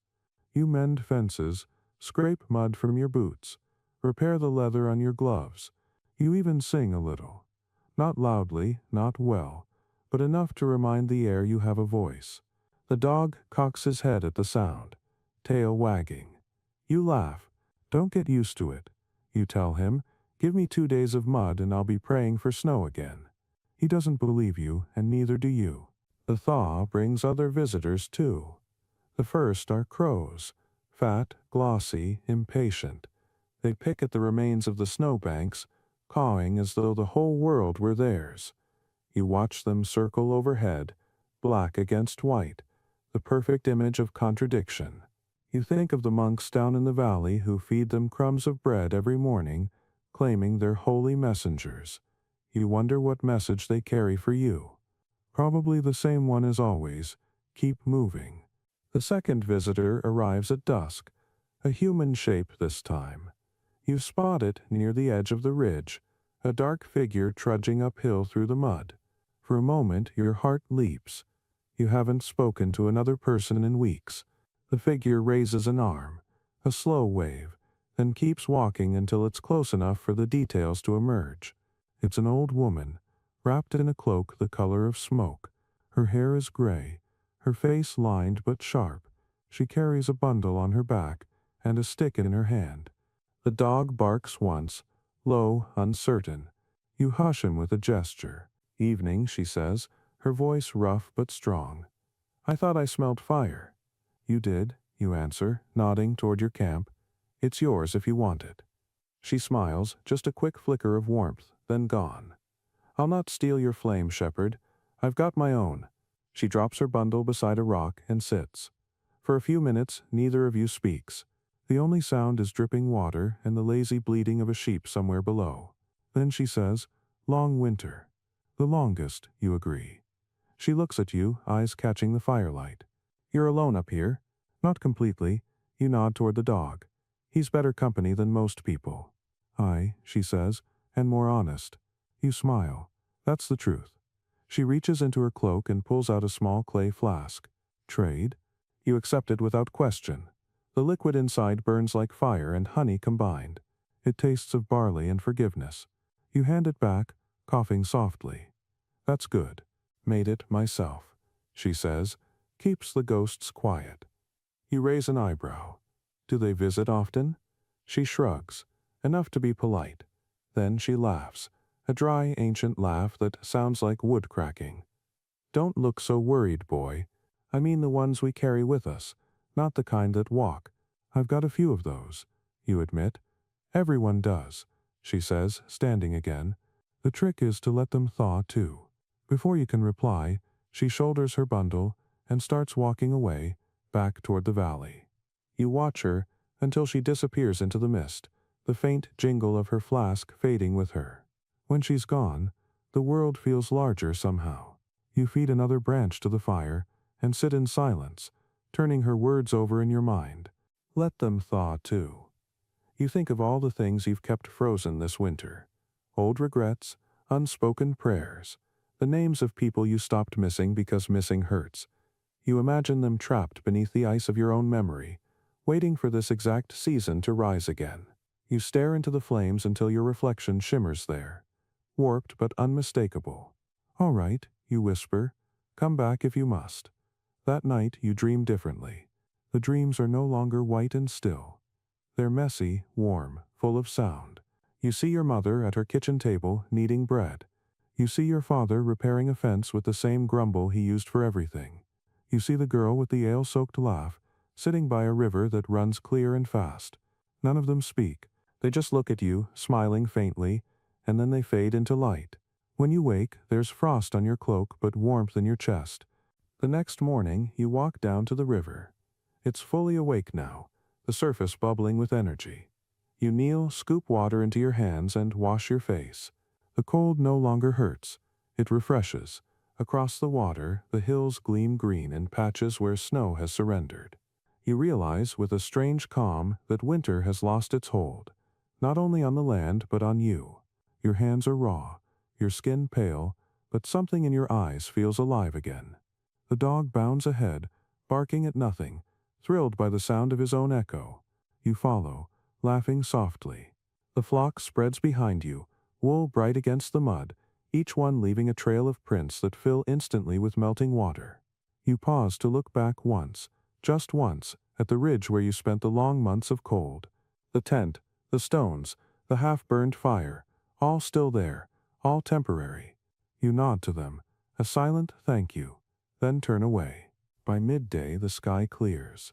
You mend fences, scrape mud from your boots, repair the leather on your gloves. You even sing a little. Not loudly, not well, but enough to remind the air you have a voice. The dog cocks his head at the sound, tail wagging. You laugh. Don't get used to it. You tell him, give me 2 days of mud and I'll be praying for snow again. He doesn't believe you, and neither do you. The thaw brings other visitors too. The first are crows, fat, glossy, impatient. They pick at the remains of the snowbanks, cawing as though the whole world were theirs. You watch them circle overhead, black against white, the perfect image of contradiction. You think of the monks down in the valley who feed them crumbs of bread every morning, claiming they're holy messengers. You wonder what message they carry for you. Probably the same one as always: keep moving. The second visitor arrives at dusk, a human shape this time. You spot it near the edge of the ridge, a dark figure trudging uphill through the mud. For a moment your heart leaps. You haven't spoken to another person in weeks. The figure raises an arm, a slow wave, then keeps walking until it's close enough for the details to emerge. It's an old woman, wrapped in a cloak the color of smoke. Her hair is gray, her face lined but sharp. She carries a bundle on her back and a stick in her hand. The dog barks once, low, uncertain. You hush him with a gesture. Evening, she says, her voice rough but strong. I thought I smelled fire. You did, you answer, nodding toward your camp. It's yours if you want it. She smiles, just a quick flicker of warmth, then gone. I'll not steal your flame, shepherd. I've got my own. She drops her bundle beside a rock and sits. For a few minutes, neither of you speaks. The only sound is dripping water and the lazy bleating of a sheep somewhere below. Then she says, "Long winter." The longest, you agree. She looks at you, eyes catching the firelight. You're alone up here? Not completely. You nod toward the dog. He's better company than most people. Aye, she says, and more honest. You smile. That's the truth. She reaches into her cloak and pulls out a small clay flask. Trade? You accept it without question. The liquid inside burns like fire and honey combined. It tastes of barley and forgiveness. You hand it back, coughing softly. That's good. Made it myself, she says, keeps the ghosts quiet. You raise an eyebrow. Do they visit often? She shrugs, enough to be polite. Then she laughs, a dry, ancient laugh that sounds like wood cracking. Don't look so worried, boy. I mean the ones we carry with us, not the kind that walk. I've got a few of those, you admit. Everyone does, she says, standing again. The trick is to let them thaw too. Before you can reply, she shoulders her bundle and starts walking away, back toward the valley. You watch her until she disappears into the mist, the faint jingle of her flask fading with her. When she's gone, the world feels larger somehow. You feed another branch to the fire and sit in silence, turning her words over in your mind. Let them thaw too. You think of all the things you've kept frozen this winter. Old regrets, unspoken prayers, the names of people you stopped missing because missing hurts. You imagine them trapped beneath the ice of your own memory, waiting for this exact season to rise again. You stare into the flames until your reflection shimmers there, warped but unmistakable. All right, you whisper, come back if you must. That night you dream differently. The dreams are no longer white and still. They're messy, warm, full of sound. You see your mother at her kitchen table kneading bread. You see your father repairing a fence with the same grumble he used for everything. You see the girl with the ale-soaked laugh, sitting by a river that runs clear and fast. None of them speak. They just look at you, smiling faintly, and then they fade into light. When you wake, there's frost on your cloak but warmth in your chest. The next morning, you walk down to the river. It's fully awake now, the surface bubbling with energy. You kneel, scoop water into your hands, and wash your face. The cold no longer hurts. It refreshes. Across the water, the hills gleam green in patches where snow has surrendered. You realize, with a strange calm, that winter has lost its hold, not only on the land but on you. Your hands are raw, your skin pale, but something in your eyes feels alive again. The dog bounds ahead, barking at nothing, thrilled by the sound of his own echo. You follow, laughing softly. The flock spreads behind you, wool bright against the mud, each one leaving a trail of prints that fill instantly with melting water. You pause to look back once, just once, at the ridge where you spent the long months of cold. The tent, the stones, the half-burned fire, all still there, all temporary. You nod to them, a silent thank you, then turn away. By midday the sky clears.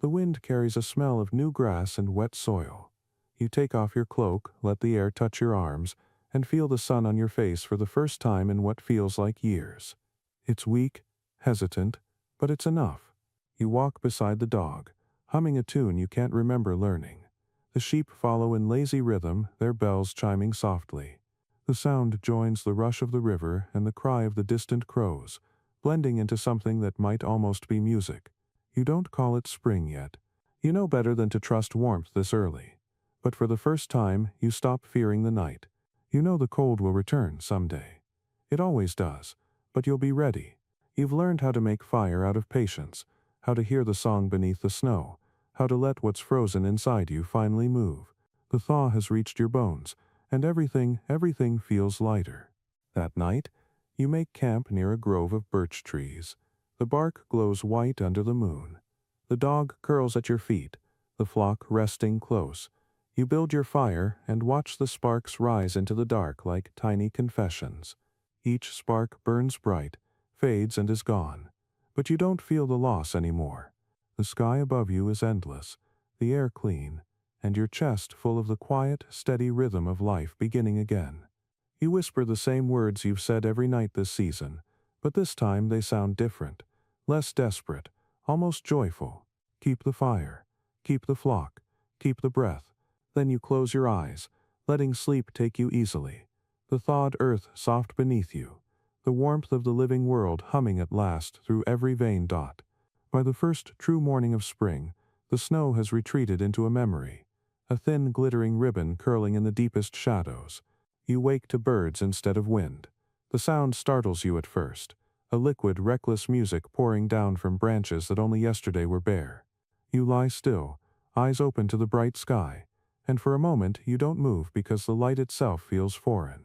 The wind carries a smell of new grass and wet soil. You take off your cloak, let the air touch your arms, and feel the sun on your face for the first time in what feels like years. It's weak, hesitant, but it's enough. You walk beside the dog, humming a tune you can't remember learning. The sheep follow in lazy rhythm, their bells chiming softly. The sound joins the rush of the river and the cry of the distant crows, blending into something that might almost be music. You don't call it spring yet. You know better than to trust warmth this early. But for the first time, you stop fearing the night. You know the cold will return someday. It always does, but you'll be ready. You've learned how to make fire out of patience, how to hear the song beneath the snow, how to let what's frozen inside you finally move. The thaw has reached your bones, and everything feels lighter. That night, you make camp near a grove of birch trees. The bark glows white under the moon. The dog curls at your feet, the flock resting close. You build your fire and watch the sparks rise into the dark like tiny confessions. Each spark burns bright, fades and is gone. But you don't feel the loss anymore. The sky above you is endless, the air clean, and your chest full of the quiet, steady rhythm of life beginning again. You whisper the same words you've said every night this season, but this time they sound different, less desperate, almost joyful. Keep the fire, keep the flock, keep the breath. Then you close your eyes, letting sleep take you easily. The thawed earth soft beneath you, the warmth of the living world humming at last through every vein dot. By the first true morning of spring, the snow has retreated into a memory, a thin glittering ribbon curling in the deepest shadows. You wake to birds instead of wind. The sound startles you at first, a liquid, reckless music pouring down from branches that only yesterday were bare. You lie still, eyes open to the bright sky, and for a moment you don't move because the light itself feels foreign.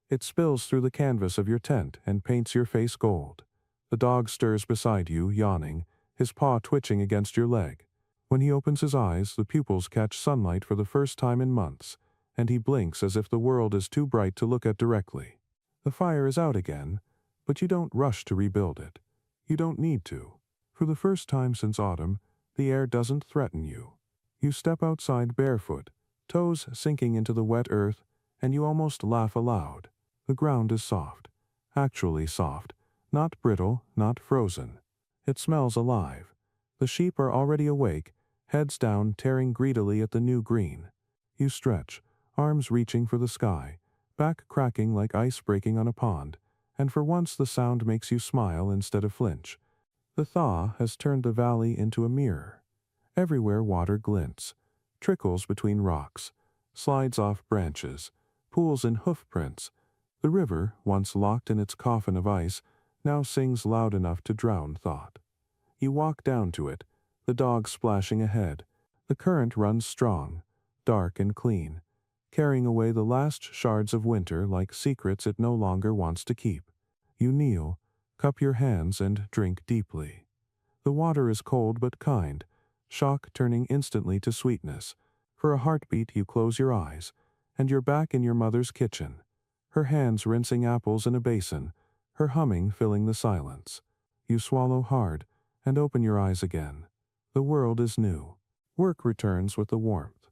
It spills through the canvas of your tent and paints your face gold. The dog stirs beside you, yawning, his paw twitching against your leg. When he opens his eyes, the pupils catch sunlight for the first time in months, and he blinks as if the world is too bright to look at directly. The fire is out again, but you don't rush to rebuild it. You don't need to. For the first time since autumn, the air doesn't threaten you. You step outside barefoot, toes sinking into the wet earth, and you almost laugh aloud. The ground is soft. Actually soft. Not brittle, not frozen. It smells alive. The sheep are already awake, heads down, tearing greedily at the new green. You stretch, arms reaching for the sky, back cracking like ice breaking on a pond, and for once the sound makes you smile instead of flinch. The thaw has turned the valley into a mirror. Everywhere water glints, trickles between rocks, slides off branches, pools in hoof prints. The river, once locked in its coffin of ice, now sings loud enough to drown thought. You walk down to it, the dog splashing ahead. The current runs strong, dark and clean, carrying away the last shards of winter like secrets it no longer wants to keep. You kneel, cup your hands and drink deeply. The water is cold but kind, shock turning instantly to sweetness. For a heartbeat you close your eyes, and you're back in your mother's kitchen, her hands rinsing apples in a basin, her humming filling the silence. You swallow hard, and open your eyes again. The world is new. Work returns with the warmth.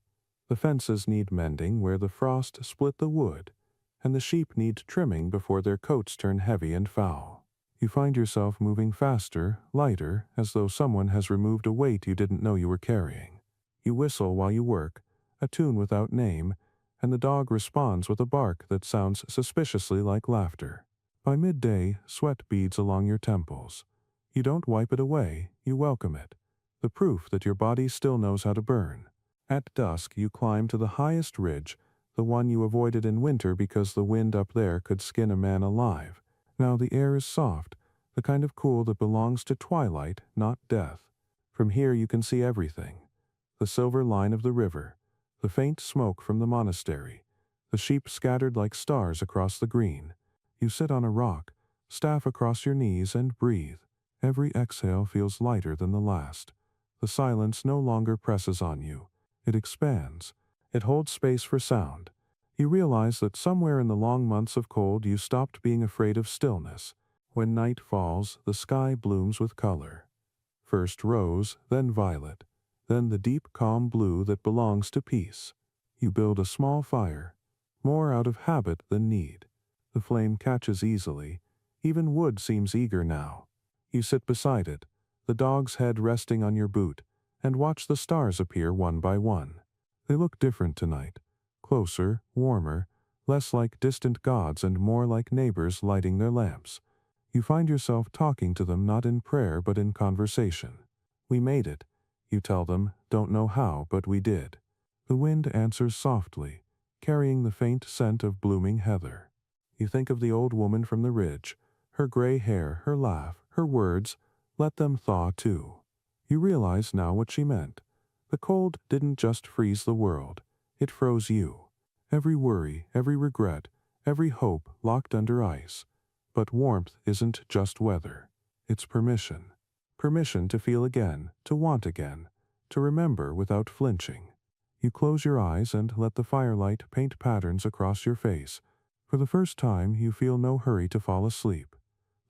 The fences need mending where the frost split the wood, and the sheep need trimming before their coats turn heavy and foul. You find yourself moving faster, lighter, as though someone has removed a weight you didn't know you were carrying. You whistle while you work, a tune without name, and the dog responds with a bark that sounds suspiciously like laughter. By midday, sweat beads along your temples. You don't wipe it away, you welcome it, the proof that your body still knows how to burn. At dusk you climb to the highest ridge, the one you avoided in winter because the wind up there could skin a man alive. Now the air is soft, the kind of cool that belongs to twilight, not death. From here you can see everything. The silver line of the river, the faint smoke from the monastery, the sheep scattered like stars across the green. You sit on a rock, staff across your knees, and breathe. Every exhale feels lighter than the last. The silence no longer presses on you. It expands. It holds space for sound. You realize that somewhere in the long months of cold you stopped being afraid of stillness. When night falls, the sky blooms with color. First rose, then violet, then the deep calm blue that belongs to peace. You build a small fire, more out of habit than need. The flame catches easily. Even wood seems eager now. You sit beside it, the dog's head resting on your boot, and watch the stars appear one by one. They look different tonight. Closer, warmer, less like distant gods and more like neighbors lighting their lamps. You find yourself talking to them not in prayer but in conversation. We made it, you tell them, don't know how, but we did. The wind answers softly, carrying the faint scent of blooming heather. You think of the old woman from the ridge, her gray hair, her laugh, her words, let them thaw too. You realize now what she meant. The cold didn't just freeze the world, it froze you. Every worry, every regret, every hope locked under ice. But warmth isn't just weather, it's permission. permission to feel again, to want again, to remember without flinching. You close your eyes and let the firelight paint patterns across your face. For the first time, you feel no hurry to fall asleep.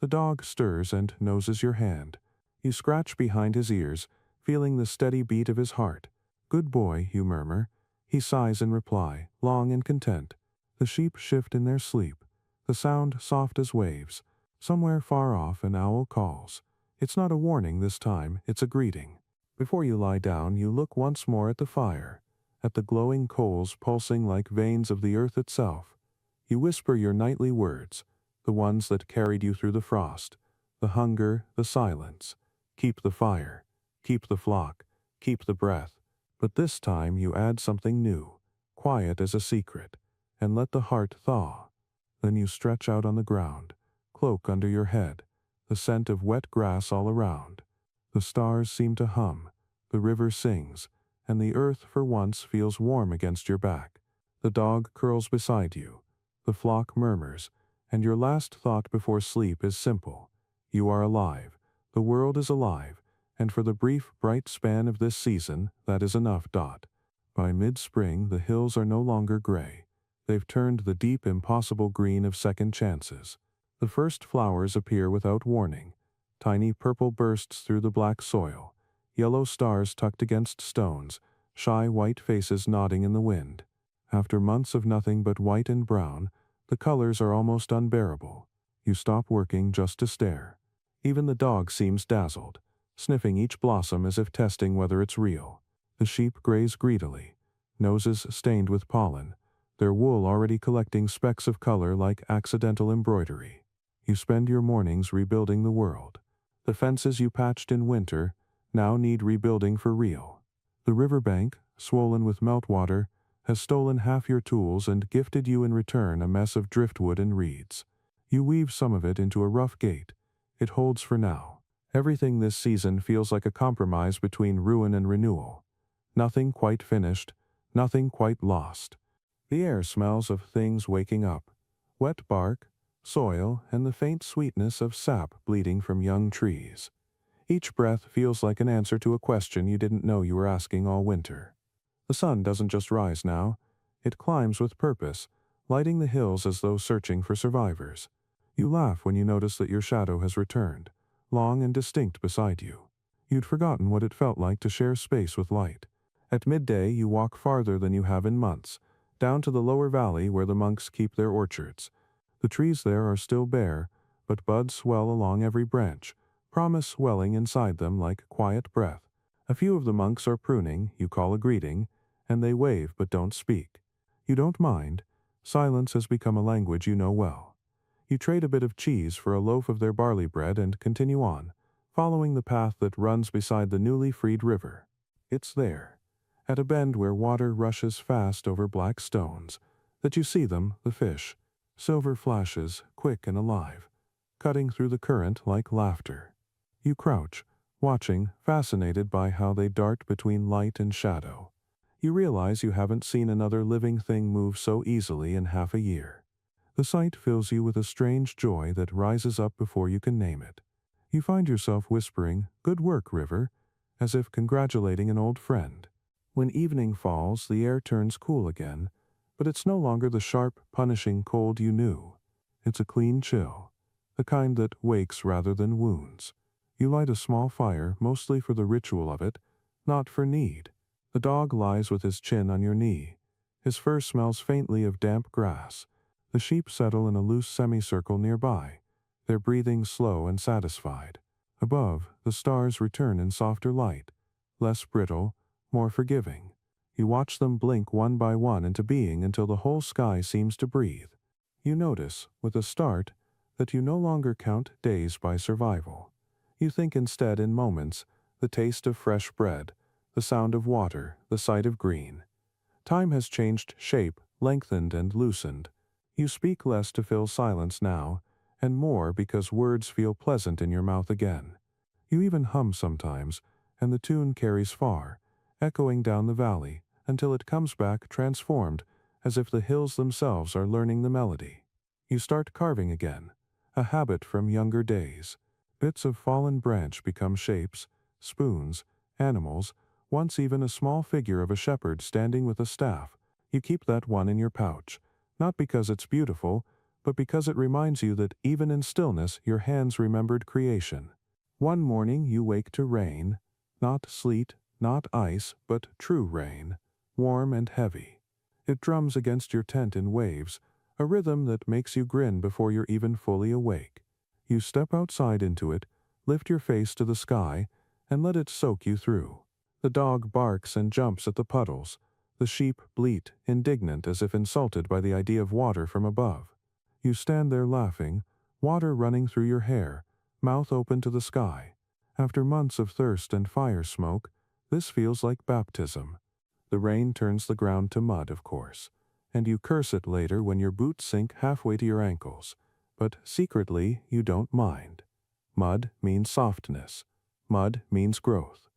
The dog stirs and noses your hand. You scratch behind his ears, feeling the steady beat of his heart. "Good boy," you murmur. He sighs in reply, long and content. The sheep shift in their sleep, the sound soft as waves. Somewhere far off an owl calls. It's not a warning this time, it's a greeting. Before you lie down, you look once more at the fire, at the glowing coals pulsing like veins of the earth itself. You whisper your nightly words, the ones that carried you through the frost, the hunger, the silence. Keep the fire, keep the flock, keep the breath. But this time you add something new, quiet as a secret, and let the heart thaw. Then you stretch out on the ground, cloak under your head, the scent of wet grass all around. The stars seem to hum, the river sings, and the earth for once feels warm against your back. The dog curls beside you, the flock murmurs, and your last thought before sleep is simple. You are alive, the world is alive, and for the brief, bright span of this season, that is enough. By mid-spring, the hills are no longer gray. They've turned the deep, impossible green of second chances. The first flowers appear without warning. Tiny purple bursts through the black soil, yellow stars tucked against stones, shy white faces nodding in the wind. After months of nothing but white and brown, the colors are almost unbearable. You stop working just to stare. Even the dog seems dazzled, sniffing each blossom as if testing whether it's real. The sheep graze greedily, noses stained with pollen, their wool already collecting specks of color like accidental embroidery. You spend your mornings rebuilding the world. The fences you patched in winter now need rebuilding for real. The riverbank, swollen with meltwater, has stolen half your tools and gifted you in return a mess of driftwood and reeds. You weave some of it into a rough gate. It holds for now. Everything this season feels like a compromise between ruin and renewal. Nothing quite finished, nothing quite lost. The air smells of things waking up. Wet bark, soil, and the faint sweetness of sap bleeding from young trees. Each breath feels like an answer to a question you didn't know you were asking all winter. The sun doesn't just rise now. It climbs with purpose, lighting the hills as though searching for survivors. You laugh when you notice that your shadow has returned, long and distinct beside you. You'd forgotten what it felt like to share space with light. At midday, you walk farther than you have in months, down to the lower valley where the monks keep their orchards. The trees there are still bare, but buds swell along every branch, promise welling inside them like quiet breath. A few of the monks are pruning, you call a greeting, and they wave but don't speak. You don't mind. Silence has become a language you know well. You trade a bit of cheese for a loaf of their barley bread and continue on, following the path that runs beside the newly freed river. It's there, at a bend where water rushes fast over black stones, that you see them, the fish, silver flashes, quick and alive, cutting through the current like laughter. You crouch, watching, fascinated by how they dart between light and shadow. You realize you haven't seen another living thing move so easily in half a year. The sight fills you with a strange joy that rises up before you can name it. You find yourself whispering, "Good work, river," as if congratulating an old friend. When evening falls, the air turns cool again, but it's no longer the sharp, punishing cold you knew. It's a clean chill, the kind that wakes rather than wounds. You light a small fire, mostly for the ritual of it, not for need. The dog lies with his chin on your knee. His fur smells faintly of damp grass. The sheep settle in a loose semicircle nearby, their breathing slow and satisfied. Above, the stars return in softer light, less brittle, more forgiving. You watch them blink one by one into being until the whole sky seems to breathe. You notice, with a start, that you no longer count days by survival. You think instead in moments, the taste of fresh bread, the sound of water, the sight of green. Time has changed shape, lengthened and loosened. You speak less to fill silence now, and more because words feel pleasant in your mouth again. You even hum sometimes, and the tune carries far, echoing down the valley, until it comes back transformed, as if the hills themselves are learning the melody. You start carving again, a habit from younger days. Bits of fallen branch become shapes, spoons, animals, once even a small figure of a shepherd standing with a staff. You keep that one in your pouch, not because it's beautiful, but because it reminds you that even in stillness your hands remembered creation. One morning you wake to rain, not sleet, not ice, but true rain, warm and heavy. It drums against your tent in waves, a rhythm that makes you grin before you're even fully awake. You step outside into it, lift your face to the sky, and let it soak you through. The dog barks and jumps at the puddles. The sheep bleat, indignant as if insulted by the idea of water from above. You stand there laughing, water running through your hair, mouth open to the sky. After months of thirst and fire smoke, this feels like baptism. The rain turns the ground to mud, of course, and you curse it later when your boots sink halfway to your ankles. But secretly, you don't mind. Mud means softness. Mud means growth.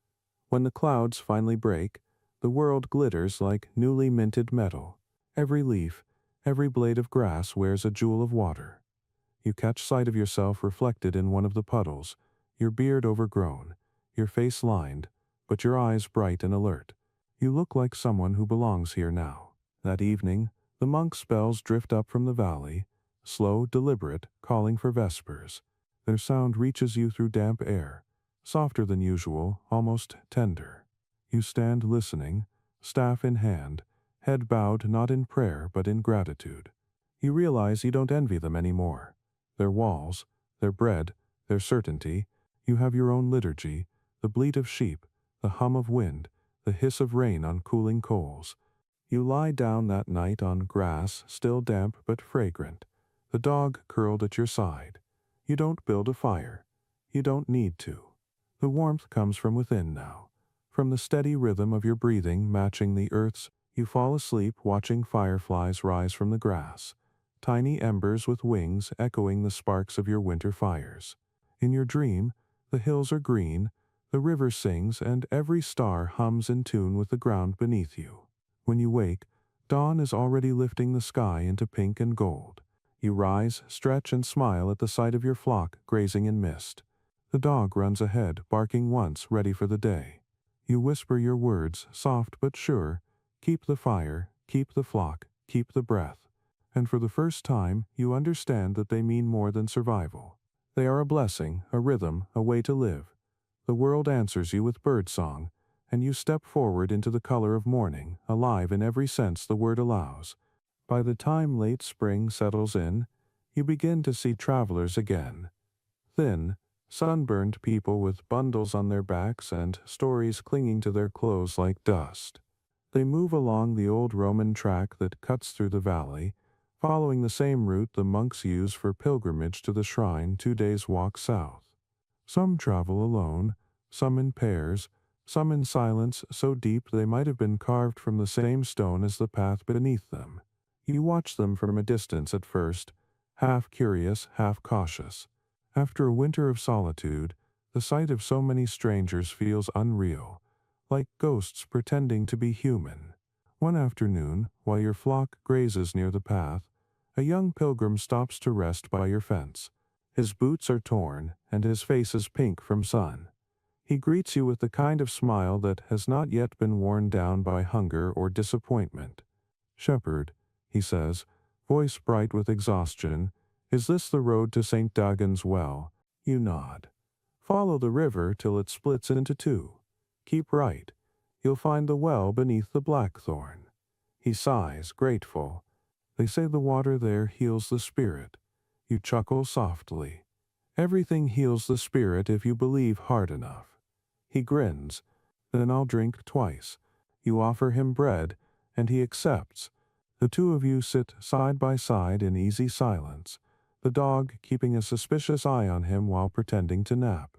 When the clouds finally break, the world glitters like newly minted metal. Every leaf, every blade of grass wears a jewel of water. You catch sight of yourself reflected in one of the puddles, your beard overgrown, your face lined, but your eyes bright and alert. You look like someone who belongs here now. That evening, the monks' bells drift up from the valley, slow, deliberate, calling for vespers. Their sound reaches you through damp air, softer than usual, almost tender. You stand listening, staff in hand, head bowed not in prayer but in gratitude. You realize you don't envy them anymore. Their walls, their bread, their certainty, you have your own liturgy, the bleat of sheep, the hum of wind, the hiss of rain on cooling coals. You lie down that night on grass, still damp but fragrant, the dog curled at your side. You don't build a fire. You don't need to. The warmth comes from within now, from the steady rhythm of your breathing matching the earth's. You fall asleep watching fireflies rise from the grass, tiny embers with wings echoing the sparks of your winter fires. In your dream, the hills are green, the river sings, and every star hums in tune with the ground beneath you. When you wake, dawn is already lifting the sky into pink and gold. You rise, stretch, and smile at the sight of your flock grazing in mist. The dog runs ahead, barking once, ready for the day. You whisper your words, soft but sure, keep the fire, keep the flock, keep the breath. And for the first time, you understand that they mean more than survival. They are a blessing, a rhythm, a way to live. The world answers you with birdsong, and you step forward into the color of morning, alive in every sense the word allows. By the time late spring settles in, you begin to see travelers again. Thin, sunburned people with bundles on their backs and stories clinging to their clothes like dust. They move along the old Roman track that cuts through the valley, following the same route the monks use for pilgrimage to the shrine 2 days' walk south. Some travel alone, some in pairs, some in silence so deep they might have been carved from the same stone as the path beneath them. You watch them from a distance at first, half curious, half cautious. After a winter of solitude, the sight of so many strangers feels unreal, like ghosts pretending to be human. One afternoon, while your flock grazes near the path, a young pilgrim stops to rest by your fence. His boots are torn, and his face is pink from sun. He greets you with the kind of smile that has not yet been worn down by hunger or disappointment. "Shepherd," he says, voice bright with exhaustion, "is this the road to St. Dagon's well?" You nod. "Follow the river till it splits into two. Keep right. You'll find the well beneath the blackthorn." He sighs, grateful. "They say the water there heals the spirit." You chuckle softly. "Everything heals the spirit if you believe hard enough." He grins. "Then I'll drink twice." You offer him bread, and he accepts. The two of you sit side by side in easy silence, the dog keeping a suspicious eye on him while pretending to nap.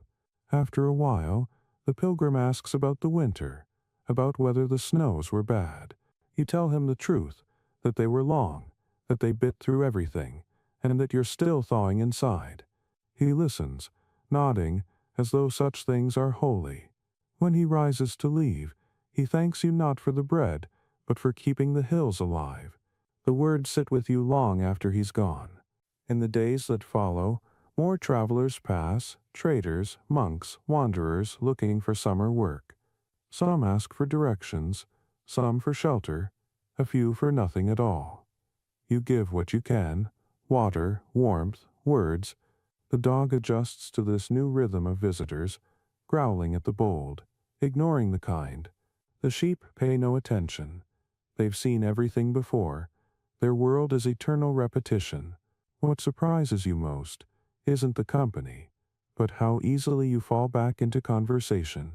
After a while, the pilgrim asks about the winter, about whether the snows were bad. You tell him the truth, that they were long, that they bit through everything, and that you're still thawing inside. He listens, nodding, as though such things are holy. When he rises to leave, he thanks you not for the bread, but for keeping the hills alive. The words sit with you long after he's gone. In the days that follow, More travelers pass, traders, monks, wanderers looking for summer work. Some ask for directions, some for shelter, a few for nothing at all. You give what you can, water, warmth, words. The dog adjusts to this new rhythm of visitors, growling at the bold, ignoring the kind. The sheep pay no attention. They've seen everything before. Their world is eternal repetition. What surprises you most isn't the company, but how easily you fall back into conversation.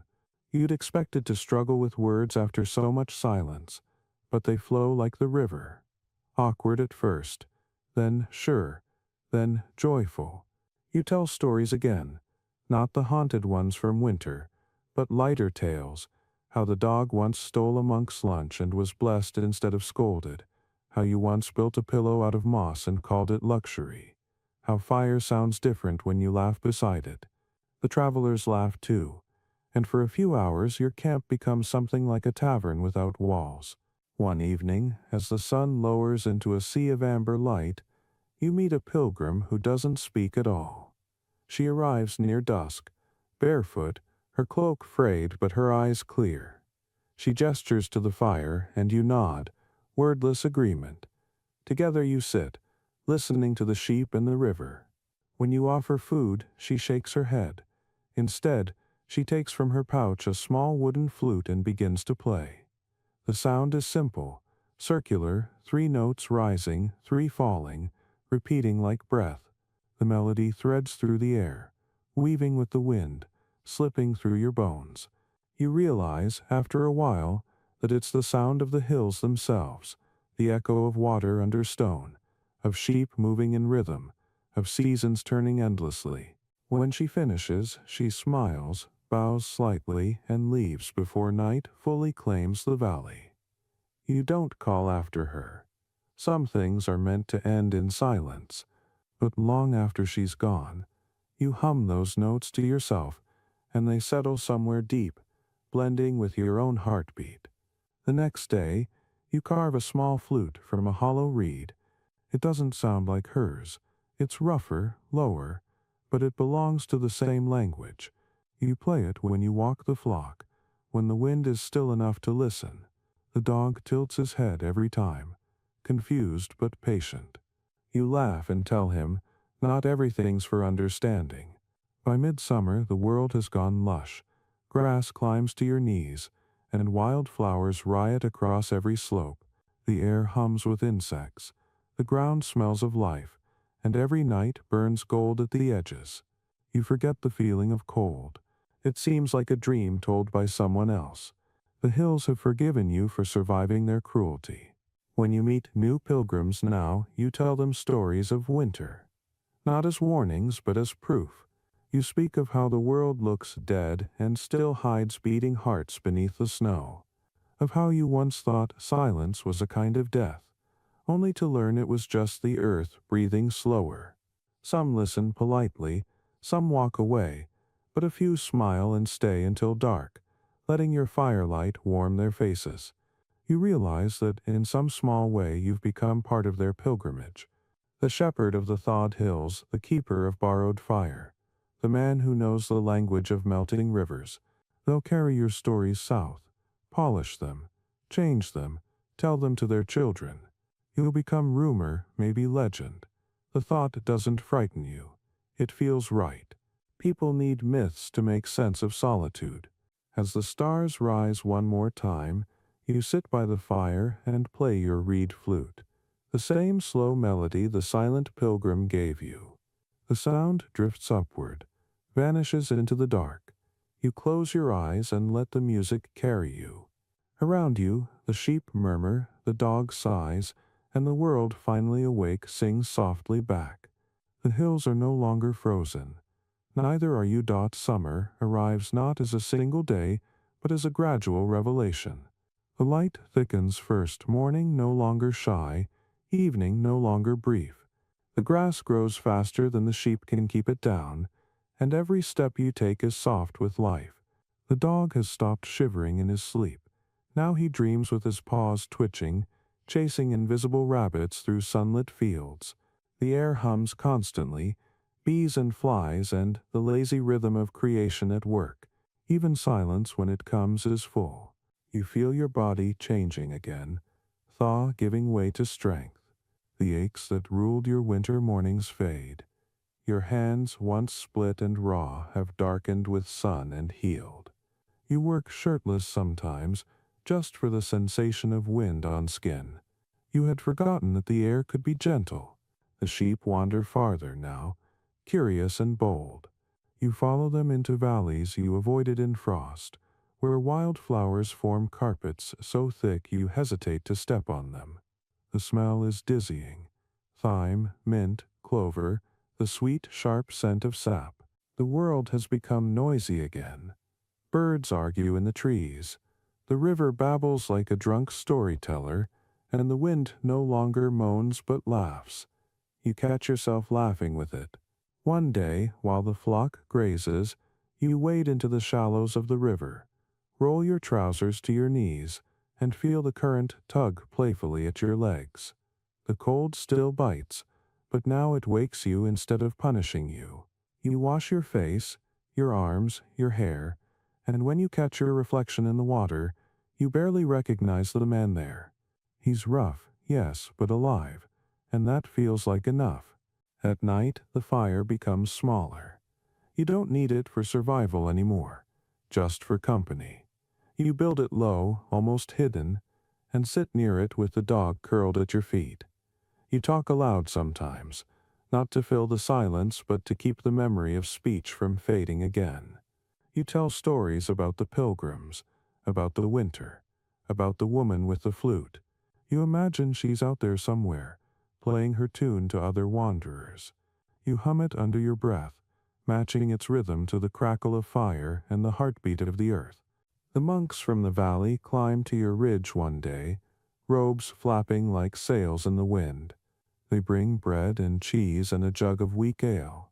You'd expected to struggle with words after so much silence, but they flow like the river. Awkward at first, then sure, then joyful. You tell stories again, not the haunted ones from winter, but lighter tales, how the dog once stole a monk's lunch and was blessed instead of scolded, how you once built a pillow out of moss and called it luxury, how fire sounds different when you laugh beside it. The travelers laugh too, and for a few hours your camp becomes something like a tavern without walls. One evening, as the sun lowers into a sea of amber light, you meet a pilgrim who doesn't speak at all. She arrives near dusk, barefoot, her cloak frayed but her eyes clear. She gestures to the fire, and you nod, wordless agreement. Together you sit, listening to the sheep and the river. When you offer food, she shakes her head. Instead, she takes from her pouch a small wooden flute and begins to play. The sound is simple, circular, 3 notes rising, 3 falling, repeating like breath. The melody threads through the air, weaving with the wind, slipping through your bones. You realize, after a while, that it's the sound of the hills themselves, the echo of water under stone, of sheep moving in rhythm, of seasons turning endlessly. When she finishes, she smiles, bows slightly, and leaves before night fully claims the valley. You don't call after her. Some things are meant to end in silence, but long after she's gone, you hum those notes to yourself, and they settle somewhere deep, blending with your own heartbeat. The next day, you carve a small flute from a hollow reed. It doesn't sound like hers. It's rougher, lower, but it belongs to the same language. You play it when you walk the flock, when the wind is still enough to listen. The dog tilts his head every time, confused but patient. You laugh and tell him, not everything's for understanding. By midsummer, the world has gone lush. Grass climbs to your knees, and wildflowers riot across every slope. The air hums with insects. The ground smells of life, and every night burns gold at the edges. You forget the feeling of cold. It seems like a dream told by someone else. The hills have forgiven you for surviving their cruelty. When you meet new pilgrims now, you tell them stories of winter. Not as warnings, but as proof. You speak of how the world looks dead and still hides beating hearts beneath the snow. Of how you once thought silence was a kind of death, only to learn it was just the earth breathing slower. Some listen politely, some walk away, but a few smile and stay until dark, letting your firelight warm their faces. You realize that in some small way you've become part of their pilgrimage. The shepherd of the thawed hills, the keeper of borrowed fire, the man who knows the language of melting rivers. They'll carry your stories south, polish them, change them, tell them to their children. You'll become rumor, maybe legend. The thought doesn't frighten you. It feels right. People need myths to make sense of solitude. As the stars rise one more time, you sit by the fire and play your reed flute. The same slow melody the silent pilgrim gave you. The sound drifts upward, vanishes into the dark. You close your eyes and let the music carry you. Around you, the sheep murmur, the dog sighs, and the world finally awake sings softly back. The hills are no longer frozen. Neither are you. Summer arrives not as a single day, but as a gradual revelation. The light thickens first, morning no longer shy, evening no longer brief. The grass grows faster than the sheep can keep it down, and every step you take is soft with life. The dog has stopped shivering in his sleep. Now he dreams with his paws twitching, chasing invisible rabbits through sunlit fields. The air hums constantly, bees and flies, and the lazy rhythm of creation at work. Even silence, when it comes, is full. You feel your body changing again, thaw giving way to strength. The aches that ruled your winter mornings fade. Your hands, once split and raw, have darkened with sun and healed. You work shirtless sometimes, just for the sensation of wind on skin. You had forgotten that the air could be gentle. The sheep wander farther now, curious and bold. You follow them into valleys you avoided in frost, where wild flowers form carpets so thick you hesitate to step on them. The smell is dizzying. Thyme, mint, clover, the sweet, sharp scent of sap. The world has become noisy again. Birds argue in the trees. The river babbles like a drunk storyteller, and the wind no longer moans but laughs. You catch yourself laughing with it. One day, while the flock grazes, you wade into the shallows of the river, roll your trousers to your knees, and feel the current tug playfully at your legs. The cold still bites, but now it wakes you instead of punishing you. You wash your face, your arms, your hair, and when you catch your reflection in the water, you barely recognize the man there. He's rough, yes, but alive, and that feels like enough. At night, the fire becomes smaller. You don't need it for survival anymore, just for company. You build it low, almost hidden, and sit near it with the dog curled at your feet. You talk aloud sometimes, not to fill the silence but to keep the memory of speech from fading again. You tell stories about the pilgrims, about the winter, about the woman with the flute. You imagine she's out there somewhere, playing her tune to other wanderers. You hum it under your breath, matching its rhythm to the crackle of fire and the heartbeat of the earth. The monks from the valley climb to your ridge one day, robes flapping like sails in the wind. They bring bread and cheese and a jug of weak ale.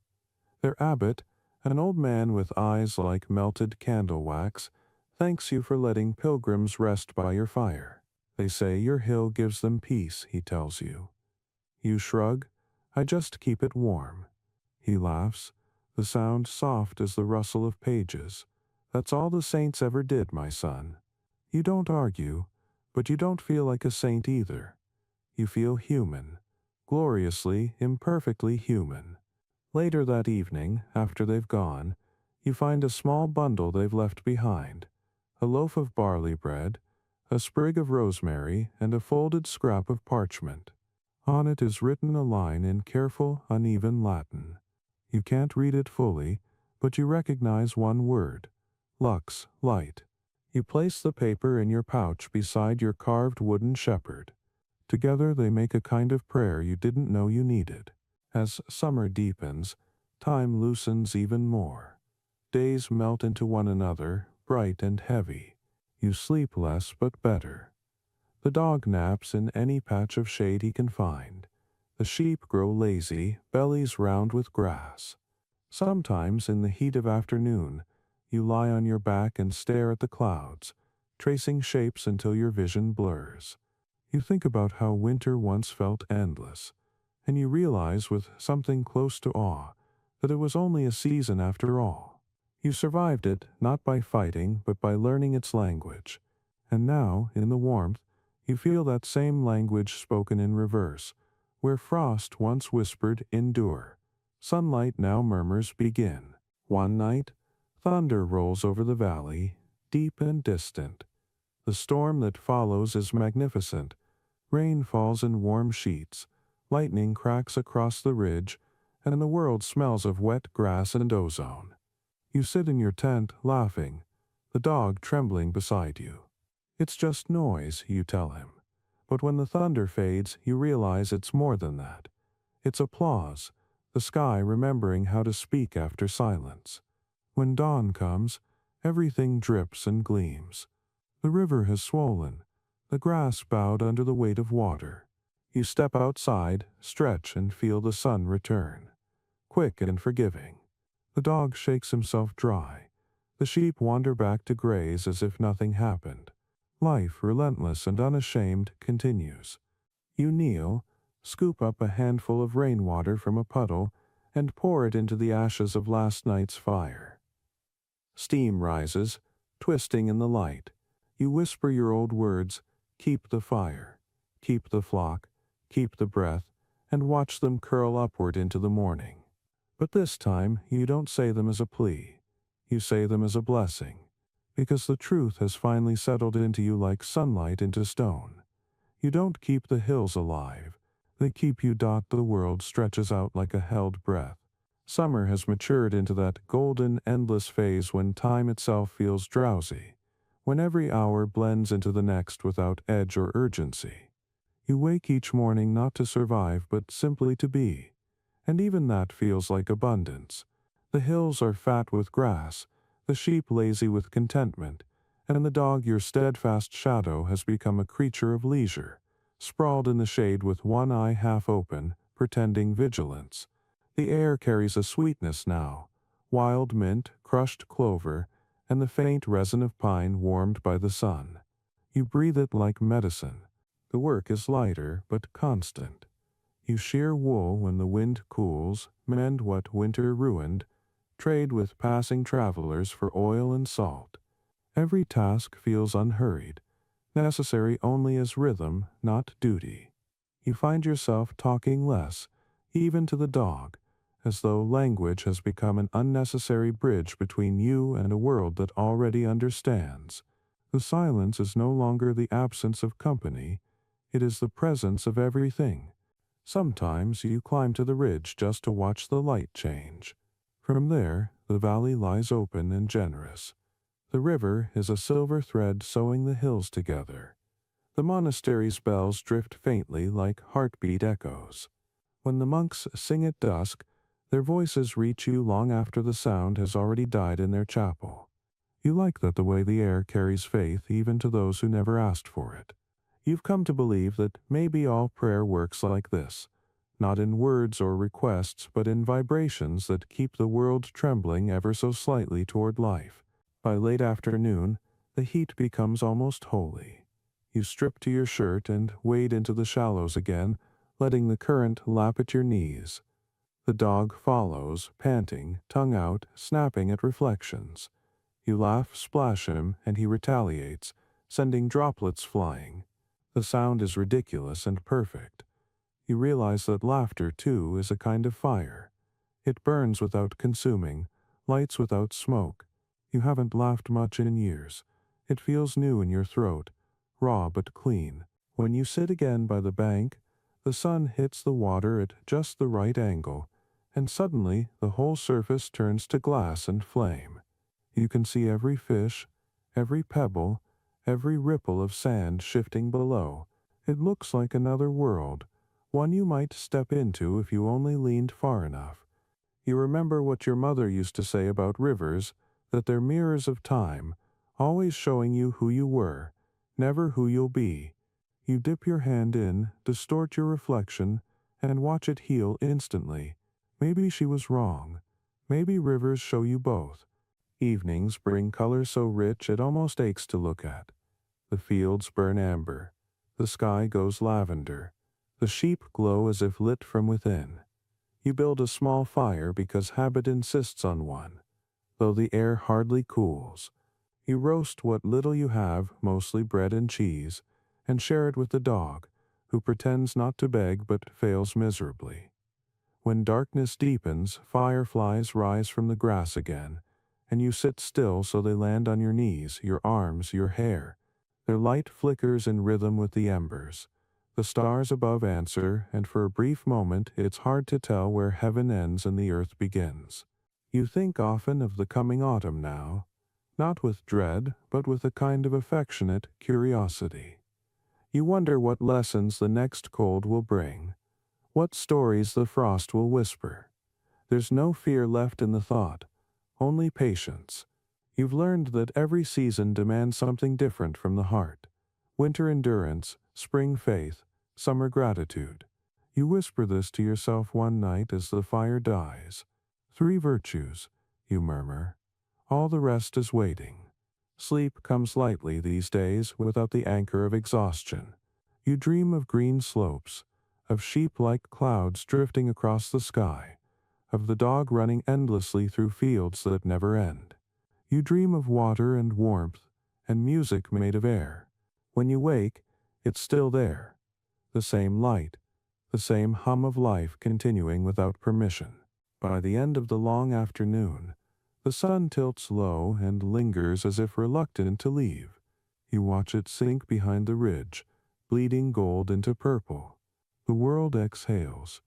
Their abbot, an old man with eyes like melted candle wax, thanks you for letting pilgrims rest by your fire. They say your hill gives them peace, he tells you. You shrug, I just keep it warm. He laughs, the sound soft as the rustle of pages. That's all the saints ever did, my son. You don't argue, but you don't feel like a saint either. You feel human, gloriously, imperfectly human. Later that evening, after they've gone, you find a small bundle they've left behind, a loaf of barley bread, a sprig of rosemary, and a folded scrap of parchment. On it is written a line in careful, uneven Latin. You can't read it fully, but you recognize one word: lux, light. You place the paper in your pouch beside your carved wooden shepherd. Together they make a kind of prayer you didn't know you needed. As summer deepens, time loosens even more. Days melt into one another, bright and heavy. You sleep less but better. The dog naps in any patch of shade he can find. The sheep grow lazy, bellies round with grass. Sometimes, in the heat of afternoon, you lie on your back and stare at the clouds, tracing shapes until your vision blurs. You think about how winter once felt endless, and you realize with something close to awe that it was only a season after all. You survived it not by fighting but by learning its language, and now, in the warmth, you feel that same language spoken in reverse, where frost once whispered, endure. Sunlight now murmurs, begin. One night, thunder rolls over the valley, deep and distant. The storm that follows is magnificent. Rain falls in warm sheets, lightning cracks across the ridge, and the world smells of wet grass and ozone. You sit in your tent, laughing, the dog trembling beside you. It's just noise, you tell him. But when the thunder fades, you realize it's more than that. It's applause, the sky remembering how to speak after silence. When dawn comes, everything drips and gleams. The river has swollen, the grass bowed under the weight of water. You step outside, stretch, and feel the sun return, quick and forgiving. The dog shakes himself dry. The sheep wander back to graze as if nothing happened. Life, relentless and unashamed, continues. You kneel, scoop up a handful of rainwater from a puddle, and pour it into the ashes of last night's fire. Steam rises, twisting in the light. You whisper your old words, keep the fire, keep the flock, keep the breath, and watch them curl upward into the morning. But this time you don't say them as a plea. You say them as a blessing, because the truth has finally settled into you like sunlight into stone. You don't keep the hills alive. They keep you. The world stretches out like a held breath. Summer has matured into that golden, endless phase when time itself feels drowsy, when every hour blends into the next without edge or urgency. You wake each morning not to survive but simply to be, and even that feels like abundance. The hills are fat with grass, the sheep lazy with contentment, and the dog, your steadfast shadow, has become a creature of leisure, sprawled in the shade with one eye half open, pretending vigilance. The air carries a sweetness now, wild mint, crushed clover, and the faint resin of pine warmed by the sun. You breathe it like medicine. The work is lighter but constant. You shear wool when the wind cools, mend what winter ruined, trade with passing travelers for oil and salt. Every task feels unhurried, necessary only as rhythm, not duty. You find yourself talking less, even to the dog, as though language has become an unnecessary bridge between you and a world that already understands. The silence is no longer the absence of company, it is the presence of everything. Sometimes you climb to the ridge just to watch the light change. From there, the valley lies open and generous. The river is a silver thread sewing the hills together. The monastery's bells drift faintly like heartbeat echoes. When the monks sing at dusk, their voices reach you long after the sound has already died in their chapel. You like that, the way the air carries faith even to those who never asked for it. You've come to believe that maybe all prayer works like this, not in words or requests but in vibrations that keep the world trembling ever so slightly toward life. By late afternoon, the heat becomes almost holy. You strip to your shirt and wade into the shallows again, letting the current lap at your knees. The dog follows, panting, tongue out, snapping at reflections. You laugh, splash him, and he retaliates, sending droplets flying. The sound is ridiculous and perfect. You realize that laughter, too, is a kind of fire. It burns without consuming, lights without smoke. You haven't laughed much in years. It feels new in your throat, raw but clean. When you sit again by the bank, the sun hits the water at just the right angle, and suddenly the whole surface turns to glass and flame. You can see every fish, every pebble, every ripple of sand shifting below. It looks like another world, one you might step into if you only leaned far enough. You remember what your mother used to say about rivers, that they're mirrors of time, always showing you who you were, never who you'll be. You dip your hand in, distort your reflection, and watch it heal instantly. Maybe she was wrong. Maybe rivers show you both. Evenings bring color so rich it almost aches to look at. The fields burn amber. The sky goes lavender. The sheep glow as if lit from within. You build a small fire because habit insists on one, though the air hardly cools. You roast what little you have, mostly bread and cheese, and share it with the dog, who pretends not to beg but fails miserably. When darkness deepens, fireflies rise from the grass again, and you sit still so they land on your knees, your arms, your hair. Their light flickers in rhythm with the embers. The stars above answer, and for a brief moment it's hard to tell where heaven ends and the earth begins. You think often of the coming autumn now, not with dread, but with a kind of affectionate curiosity. You wonder what lessons the next cold will bring, what stories the frost will whisper. There's no fear left in the thought, only patience. You've learned that every season demands something different from the heart. Winter endurance, spring faith, summer gratitude. You whisper this to yourself one night as the fire dies. 3 virtues, you murmur. All the rest is waiting. Sleep comes lightly these days without the anchor of exhaustion. You dream of green slopes, of sheep-like clouds drifting across the sky, of the dog running endlessly through fields that never end. You dream of water and warmth, and music made of air. When you wake, it's still there. The same light, the same hum of life continuing without permission. By the end of the long afternoon, the sun tilts low and lingers as if reluctant to leave. You watch it sink behind the ridge, bleeding gold into purple. The world exhales,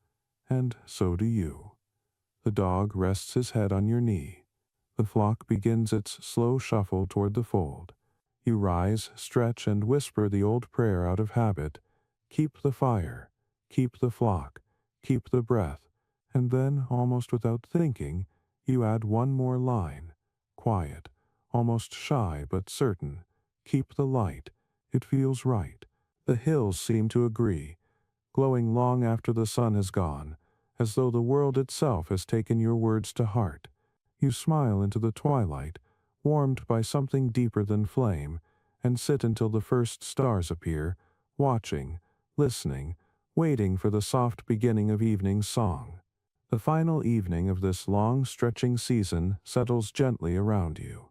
and so do you. The dog rests his head on your knee. The flock begins its slow shuffle toward the fold. You rise, stretch, and whisper the old prayer out of habit. Keep the fire, keep the flock, keep the breath, and then, almost without thinking, you add one more line. Quiet, almost shy but certain. Keep the light. It feels right. The hills seem to agree, glowing long after the sun has gone, as though the world itself has taken your words to heart. You smile into the twilight, warmed by something deeper than flame, and sit until the first stars appear, watching, listening, waiting for the soft beginning of evening's song. The final evening of this long-stretching season settles gently around you.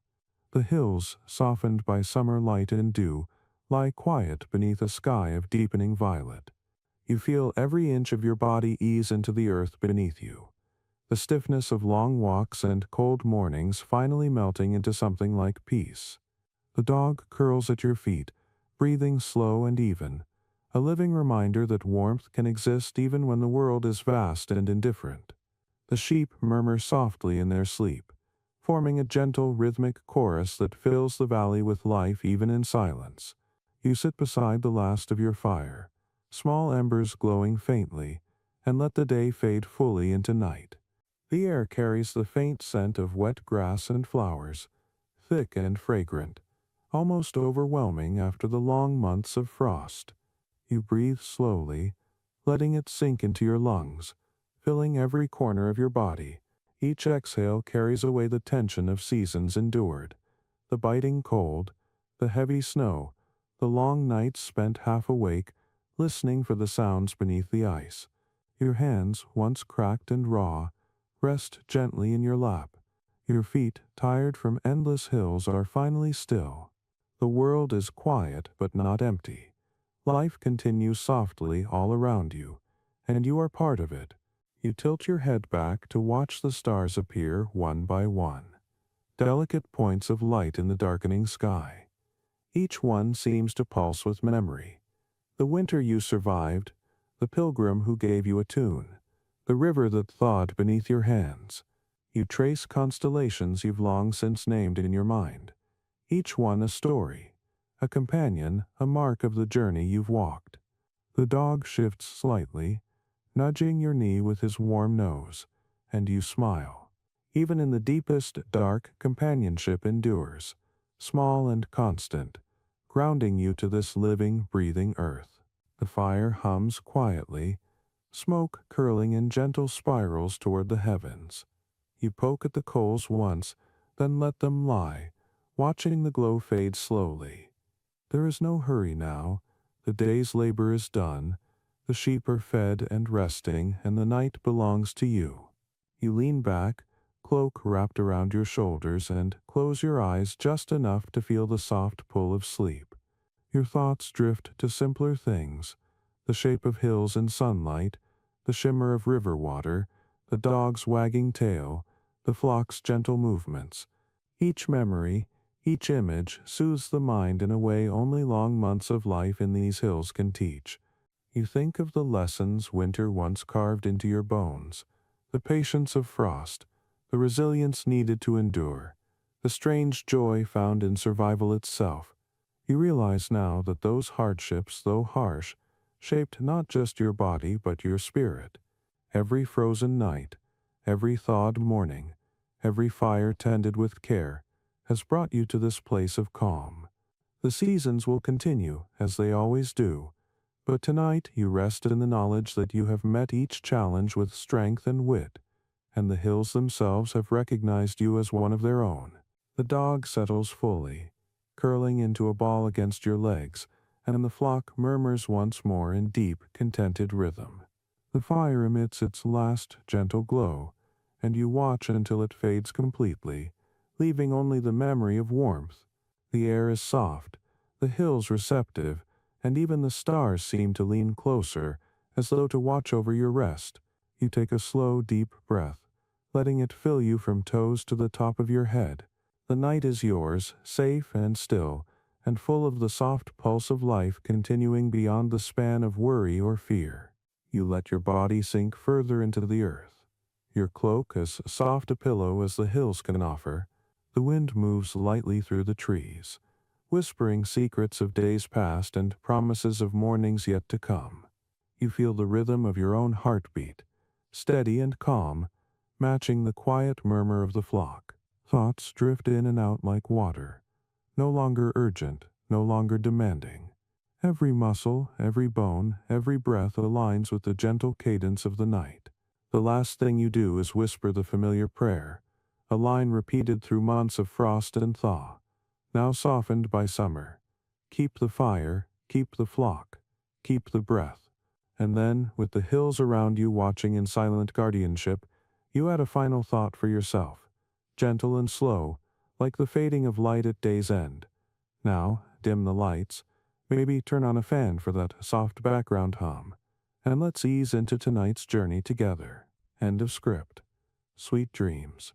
The hills, softened by summer light and dew, lie quiet beneath a sky of deepening violet. You feel every inch of your body ease into the earth beneath you. The stiffness of long walks and cold mornings finally melting into something like peace. The dog curls at your feet, breathing slow and even, a living reminder that warmth can exist even when the world is vast and indifferent. The sheep murmur softly in their sleep, forming a gentle rhythmic chorus that fills the valley with life even in silence. You sit beside the last of your fire, small embers glowing faintly, and let the day fade fully into night. The air carries the faint scent of wet grass and flowers, thick and fragrant, almost overwhelming after the long months of frost. You breathe slowly, letting it sink into your lungs, filling every corner of your body. Each exhale carries away the tension of seasons endured. The biting cold, the heavy snow, the long nights spent half awake, listening for the sounds beneath the ice. Your hands, once cracked and raw, rest gently in your lap. Your feet, tired from endless hills, are finally still. The world is quiet but not empty. Life continues softly all around you, and you are part of it. You tilt your head back to watch the stars appear one by one, delicate points of light in the darkening sky. Each one seems to pulse with memory. The winter you survived, the pilgrim who gave you a tune, the river that thawed beneath your hands. You trace constellations you've long since named in your mind, each one a story, a companion, a mark of the journey you've walked. The dog shifts slightly, nudging your knee with his warm nose, and you smile. Even in the deepest dark, companionship endures, small and constant, grounding you to this living, breathing earth. The fire hums quietly, smoke curling in gentle spirals toward the heavens. You poke at the coals once, then let them lie, watching the glow fade slowly. There is no hurry now. The day's labor is done. The sheep are fed and resting, and the night belongs to you. You lean back, cloak wrapped around your shoulders, and close your eyes just enough to feel the soft pull of sleep. Your thoughts drift to simpler things, the shape of hills in sunlight, the shimmer of river water, the dog's wagging tail, the flock's gentle movements. Each memory, each image soothes the mind in a way only long months of life in these hills can teach. You think of the lessons winter once carved into your bones, the patience of frost, the resilience needed to endure, the strange joy found in survival itself. You realize now that those hardships, though harsh, shaped not just your body but your spirit. Every frozen night, every thawed morning, every fire tended with care, has brought you to this place of calm. The seasons will continue, as they always do, but tonight you rest in the knowledge that you have met each challenge with strength and wit, and the hills themselves have recognized you as one of their own. The dog settles fully, curling into a ball against your legs, and the flock murmurs once more in deep, contented rhythm. The fire emits its last gentle glow, and you watch until it fades completely, leaving only the memory of warmth. The air is soft, the hills receptive, and even the stars seem to lean closer, as though to watch over your rest. You take a slow, deep breath, letting it fill you from toes to the top of your head. The night is yours, safe and still, and full of the soft pulse of life continuing beyond the span of worry or fear. You let your body sink further into the earth, your cloak as soft a pillow as the hills can offer. The wind moves lightly through the trees, whispering secrets of days past and promises of mornings yet to come. You feel the rhythm of your own heartbeat, steady and calm, matching the quiet murmur of the flock. Thoughts drift in and out like water, no longer urgent, no longer demanding. Every muscle, every bone, every breath aligns with the gentle cadence of the night. The last thing you do is whisper the familiar prayer, a line repeated through months of frost and thaw, now softened by summer. Keep the fire, keep the flock, keep the breath. And then, with the hills around you watching in silent guardianship, you add a final thought for yourself, gentle and slow, like the fading of light at day's end. Now, dim the lights, maybe turn on a fan for that soft background hum, and let's ease into tonight's journey together. End of script. Sweet dreams.